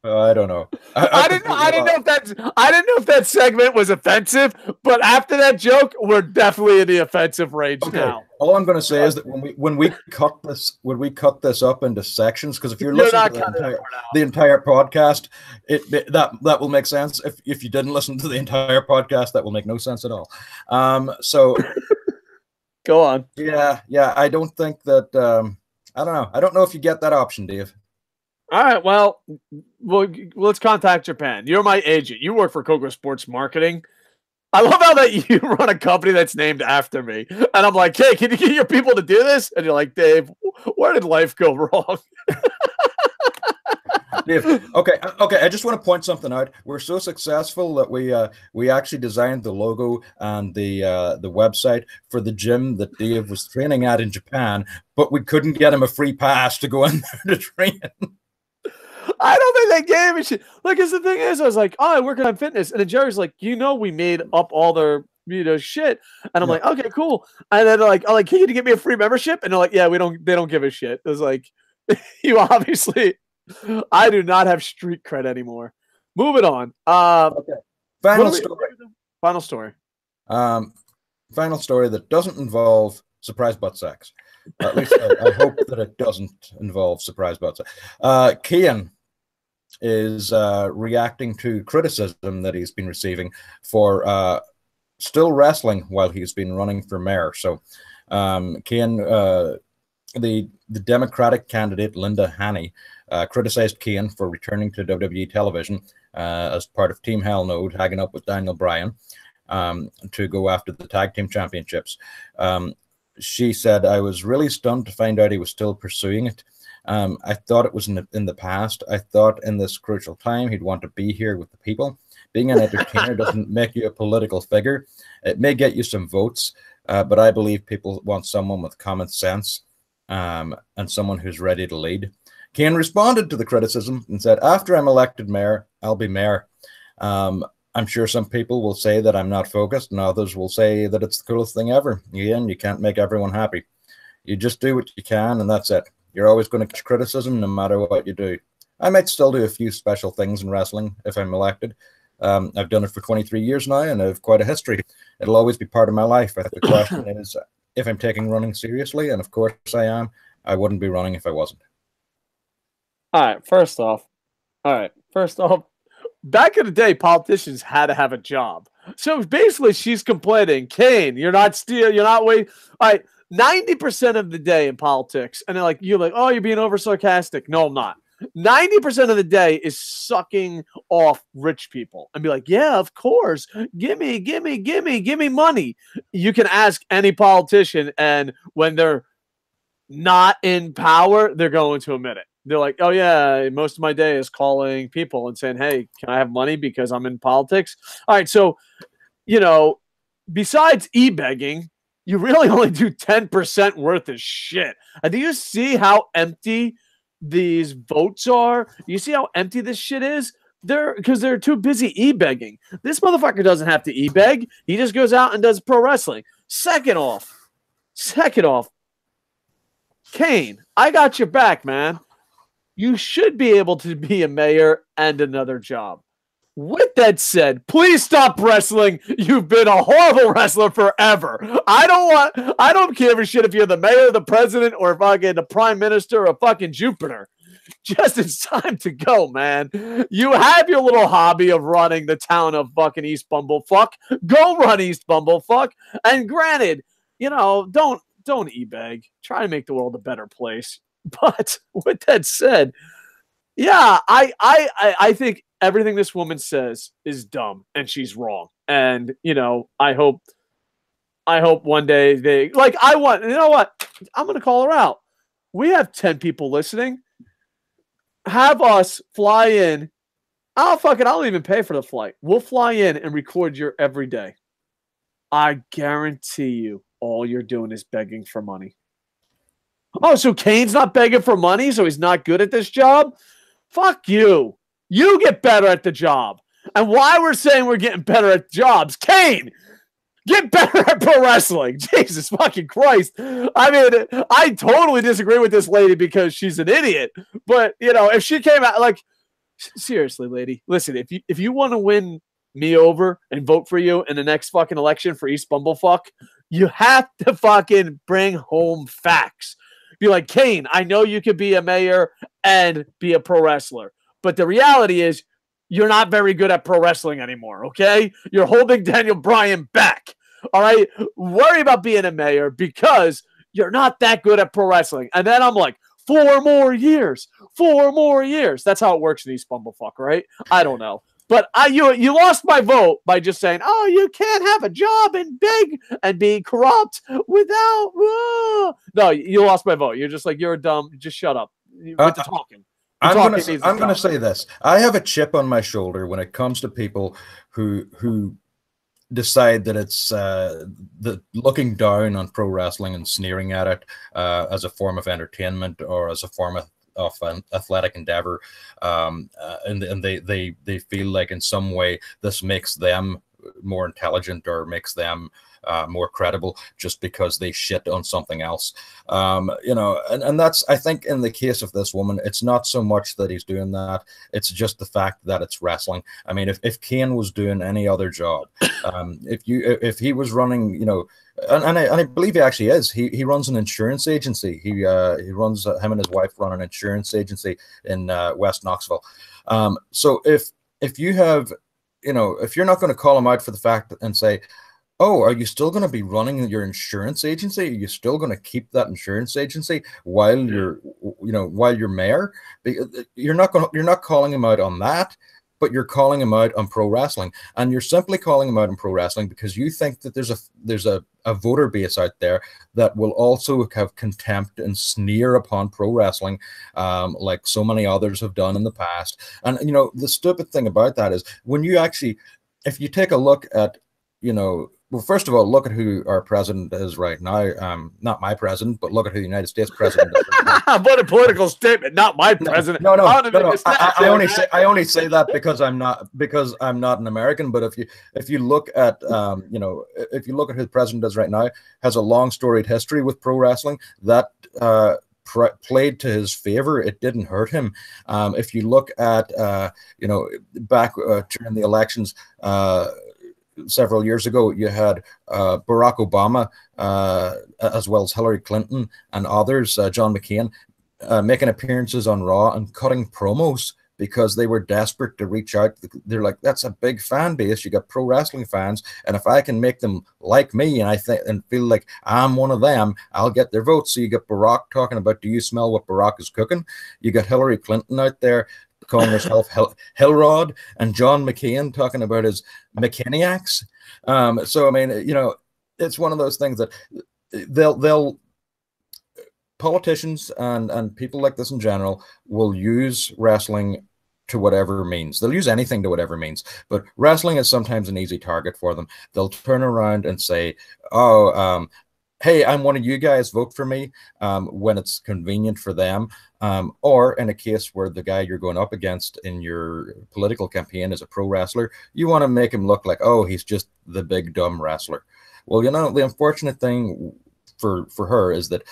I don't know. I didn't know if that segment was offensive, but after that joke, we're definitely in the offensive range now. All I'm going to say is that when we cut this up into sections, because if you're listening to the entire podcast, that will make sense. If you didn't listen to the entire podcast, that will make no sense at all. So go on. Yeah. I don't think that. I don't know. I don't know if you get that option, Dave. All right, well, let's contact Japan. You're my agent. You work for Kocosports marketing. I love how that you run a company that's named after me. And I'm like, hey, can you get your people to do this? And you're like, Dave, where did life go wrong? Dave, okay. I just want to point something out. We're so successful that we actually designed the logo and the website for the gym that Dave was training at in Japan, but we couldn't get him a free pass to go in there to train. I don't think they gave a shit. Like, because the thing is, I was like, oh, I work on fitness. And then Jerry's like, we made up all their, shit. And I'm like, okay, cool. And then they're like, can you get me a free membership? And they're like, yeah, they don't give a shit. It was like, you obviously, I do not have street cred anymore. Moving on. Okay. Final story. Final story that doesn't involve surprise butt sex. At least I hope that it doesn't involve surprise butt sex. Kian is reacting to criticism that he's been receiving for still wrestling while he's been running for mayor. So Kian, the Democratic candidate Linda Haney criticized Kian for returning to WWE television as part of Team Hell No, tagging up with Daniel Bryan to go after the tag team championships. She said, I was really stunned to find out he was still pursuing it. I thought it was in the past. I thought in this crucial time he'd want to be here with the people. Being an entertainer doesn't make you a political figure. It may get you some votes, but I believe people want someone with common sense and someone who's ready to lead. Kane responded to the criticism and said, after I'm elected mayor, I'll be mayor. I'm sure some people will say that I'm not focused, and others will say that it's the coolest thing ever. Again, you can't make everyone happy. You just do what you can, and that's it. You're always going to catch criticism no matter what you do. I might still do a few special things in wrestling if I'm elected. I've done it for 23 years now, and I have quite a history. It'll always be part of my life. The question is if I'm taking running seriously, and of course I am. I wouldn't be running if I wasn't. All right, first off, back in the day, politicians had to have a job. So basically, she's complaining, Kane, you're not stealing, you're not waiting. All right, 90% of the day in politics, and you're like, oh, you're being over sarcastic. No, I'm not. 90% of the day is sucking off rich people and be like, yeah, of course. Give me money. You can ask any politician, and when they're not in power, they're going to admit it. They're like, oh yeah, most of my day is calling people and saying, hey, can I have money because I'm in politics? All right, so besides e-begging, you really only do 10% worth of shit. And do you see how empty these votes are? You see how empty this shit is? Because they're too busy e-begging. This motherfucker doesn't have to e-beg. He just goes out and does pro wrestling. Second off, Kane, I got your back, man. You should be able to be a mayor and another job. With that said, please stop wrestling. You've been a horrible wrestler forever. I don't give a shit if you're the mayor, the president, or fucking the prime minister or fucking Jupiter. Just it's time to go, man. You have your little hobby of running the town of fucking East Bumblefuck. Go run East Bumblefuck. And granted, don't e-beg. Try to make the world a better place. But with that said, yeah, I think everything this woman says is dumb and she's wrong. And, I hope one day you know what? I'm going to call her out. We have 10 people listening. Have us fly in. I'll even pay for the flight. We'll fly in and record your every day. I guarantee you all you're doing is begging for money. Oh, so Kane's not begging for money, so he's not good at this job? Fuck you. You get better at the job. And why we're saying we're getting better at jobs, Kane, get better at pro wrestling. Jesus fucking Christ. I mean, I totally disagree with this lady because she's an idiot. But, if she came out, like, seriously, lady, listen, if you want to win me over and vote for you in the next fucking election for East Bumblefuck, you have to fucking bring home facts. Be like, Kane, I know you could be a mayor and be a pro wrestler, but the reality is you're not very good at pro wrestling anymore, okay? You're holding Daniel Bryan back, all right? Worry about being a mayor because you're not that good at pro wrestling. And then I'm like, 4 more years. That's how it works in East Bumblefuck, right? I don't know. But you lost my vote by just saying, oh, you can't have a job and beg and be corrupt without. No, you lost my vote. You're just like, you're dumb. Just shut up. With the talking. I'm going to say this. I have a chip on my shoulder when it comes to people who decide that it's the looking down on pro wrestling and sneering at it as a form of entertainment or as a form of an athletic endeavor, and they feel like in some way this makes them more intelligent or makes them more credible just because they shit on something else. And that's, I think in the case of this woman, it's not so much that he's doing that, it's just the fact that it's wrestling. I mean, if Kane was doing any other job, if he was running, and I believe he actually is. He runs an insurance agency. He runs, him and his wife run an insurance agency in West Knoxville. So if you have, if you're not going to call him out for the fact and say, oh, are you still going to be running your insurance agency? Are you still going to keep that insurance agency while you're mayor? You're not calling him out on that, but you're calling him out on pro wrestling, and you're simply calling him out on pro wrestling because you think that there's a voter base out there that will also have contempt and sneer upon pro wrestling, like so many others have done in the past. And the stupid thing about that is when you actually, if you take a look at, well, first of all, look at who our president is right now. Not my president, but look at who the United States president is right now. What a political statement! Not my president. No. I only say that because I'm not an American. But if you look at if you look at who the president is right now, has a long storied history with pro wrestling that played to his favor. It didn't hurt him. If you look at back during the elections. Several years ago, you had Barack Obama, as well as Hillary Clinton and others, John McCain, making appearances on Raw and cutting promos because they were desperate to reach out. They're like, that's a big fan base. You got pro wrestling fans, and if I can make them like me and feel like I'm one of them, I'll get their votes. So you got Barack talking about, do you smell what Barack is cooking? You got Hillary Clinton out there calling herself Hillrod, and John McCain talking about his McKinneyaks. So I mean, it's one of those things that they'll politicians and people like this in general will use wrestling to whatever means. They'll use anything to whatever means, but wrestling is sometimes an easy target for them. They'll turn around and say, oh, hey, I'm one of you guys, vote for me, when it's convenient for them. Or in a case where the guy you're going up against in your political campaign is a pro wrestler, you want to make him look like, oh, he's just the big dumb wrestler. Well, the unfortunate thing for her is that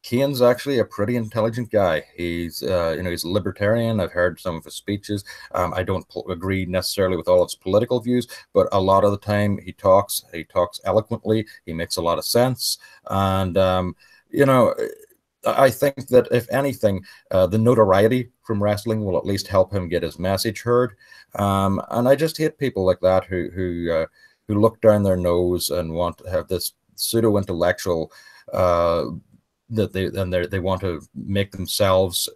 Kane's actually a pretty intelligent guy. He's he's a libertarian. I've heard some of his speeches. I don't agree necessarily with all of his political views, but a lot of the time he talks eloquently. He makes a lot of sense, and I think that if anything, the notoriety from wrestling will at least help him get his message heard. And I just hate people like that who look down their nose and want to have this pseudo intellectual. That they want to make themselves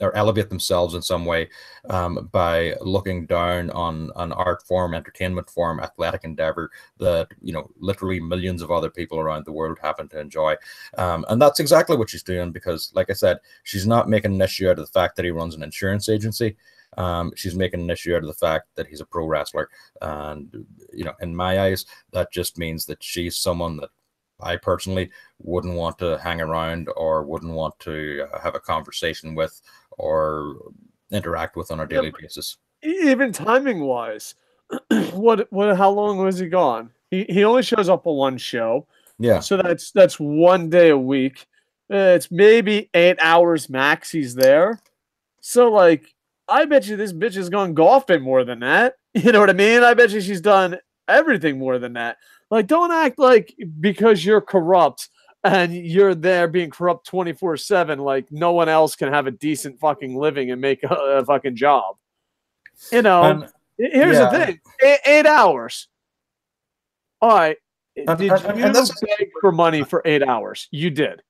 or elevate themselves in some way by looking down on an art form, entertainment form, athletic endeavor that literally millions of other people around the world happen to enjoy, and that's exactly what she's doing, because, like I said, she's not making an issue out of the fact that he runs an insurance agency. She's making an issue out of the fact that he's a pro wrestler, and in my eyes, that just means that she's someone that I personally wouldn't want to hang around or wouldn't want to have a conversation with or interact with on a daily basis. Even timing wise, how long was he gone? He only shows up on one show. Yeah. So that's 1 day a week. It's maybe 8 hours max he's there. So like, I bet you this bitch has gone golfing more than that. You know what I mean? I bet you she's done everything more than that. Like, don't act like because you're corrupt and you're there being corrupt 24/7, like no one else can have a decent fucking living and make a fucking job. Here's the thing: 8 hours. All right, did you beg for money for 8 hours? You did.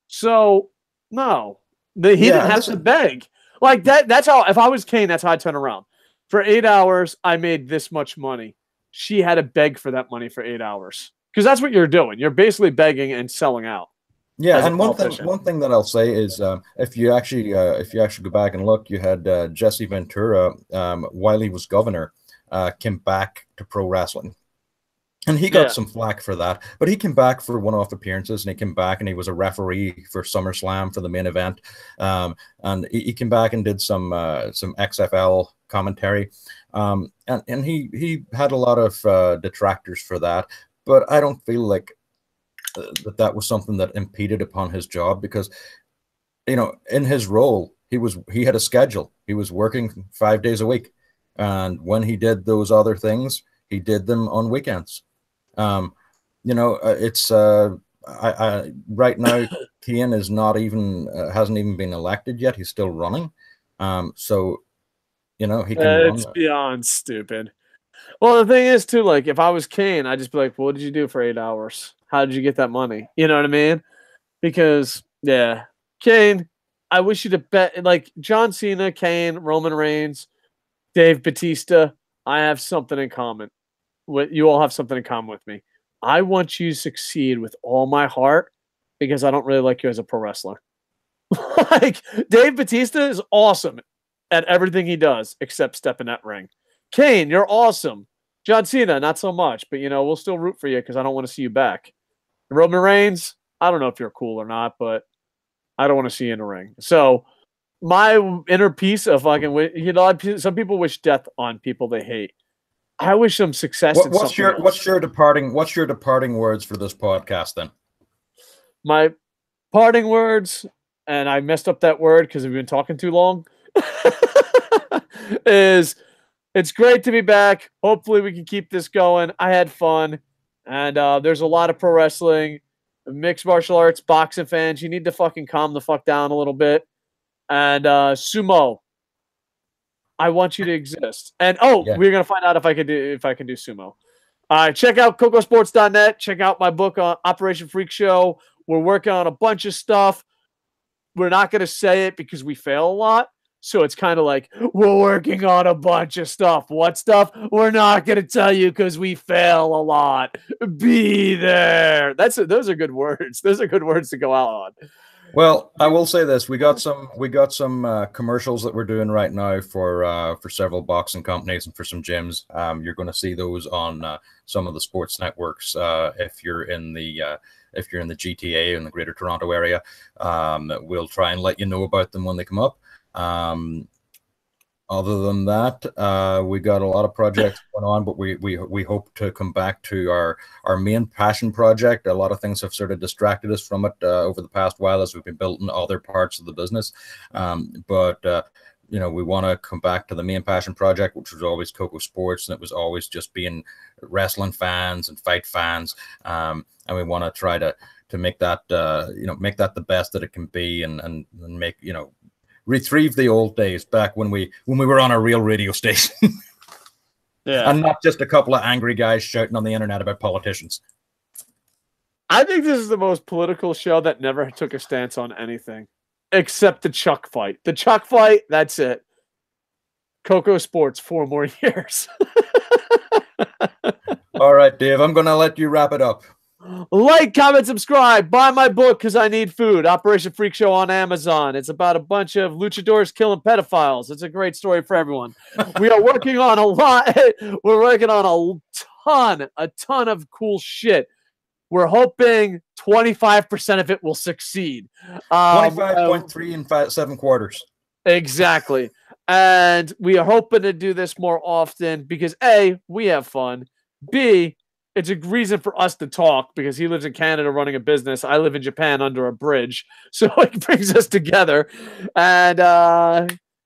So no, he didn't have to beg like that. That's how. If I was Kane, that's how I'd turn around. For 8 hours, I made this much money. She had to beg for that money for 8 hours, because that's what you're doing. You're basically begging and selling out. Yeah, and one thing that I'll say is, if you actually go back and look, you had Jesse Ventura, while he was governor, came back to pro wrestling, and he got some flack for that. But he came back for one-off appearances, and he came back and he was a referee for SummerSlam for the main event, and he came back and did some XFL commentary. And he had a lot of detractors for that, but I don't feel like that was something that impeded upon his job, because in his role he had a schedule. He was working 5 days a week, and when he did those other things, he did them on weekends. It's right now Kane is not even hasn't even been elected yet. He's still running, so he can. It's beyond stupid. Well, the thing is too, like, if I was Kane, I'd just be like, "What did you do for 8 hours? How did you get that money?" You know what I mean? Because Kane, I wish you'd have bet like John Cena, Kane, Roman Reigns, Dave Batista. I have something in common. You all have something in common with me. I want you to succeed with all my heart, because I don't really like you as a pro wrestler. Like, Dave Batista is awesome at everything he does except step in that ring. Kane, you're awesome. John Cena, not so much, but we'll still root for you because I don't want to see you back. Roman Reigns, I don't know if you're cool or not, but I don't want to see you in the ring. So my inner peace of fucking, some people wish death on people they hate. I wish them success. What's your departing words for this podcast then? My parting words, and I messed up that word because we've been talking too long, is it's great to be back. Hopefully we can keep this going. I had fun, and there's a lot of pro wrestling, mixed martial arts, boxing fans. You need to fucking calm the fuck down a little bit. And sumo, I want you to exist. And we're gonna find out if I can do sumo. Check out Kocosports.net. Check out my book on Operation Freak Show. We're working on a bunch of stuff. We're not gonna say it because we fail a lot, So it's kind of like, we're working on a bunch of stuff. What stuff? We're not going to tell you because we fail a lot. Be there. Those are good words. Those are good words to go out on. Well, I will say this: we got some commercials that we're doing right now for several boxing companies and for some gyms. You're going to see those on some of the sports networks if you're in the GTA in the Greater Toronto area. We'll try and let you know about them when they come up. Other than that, we got a lot of projects going on, but we hope to come back to our main passion project. A lot of things have sort of distracted us from it over the past while as we've been building other parts of the business. But you know, we want to come back to the main passion project, which was always Kocosports, and it was always just being wrestling fans and fight fans. And we want to try to make that make that the best that it can be, and make, you know, retrieve the old days back when we were on a real radio station. Yeah. And not just a couple of angry guys shouting on the internet about politicians. I think this is the most political show that never took a stance on anything except the Chuck fight. The Chuck fight, that's it. Kocosports, 4 more years. All right, Dave, I'm going to let you wrap it up. Like, comment, subscribe, buy my book because I need food. Operation Freak Show on Amazon. It's about a bunch of luchadors killing pedophiles. It's a great story for everyone. We are working on a lot. We're working on a ton of cool shit. We're hoping 25% of it will succeed. 25.3 and 7 quarters. Exactly. And we are hoping to do this more often because A, we have fun. B, it's a reason for us to talk because he lives in Canada running a business. I live in Japan under a bridge. So it brings us together. And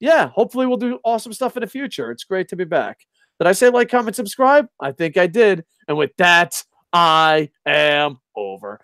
yeah, hopefully we'll do awesome stuff in the future. It's great to be back. Did I say like, comment, subscribe? I think I did. And with that, I am over.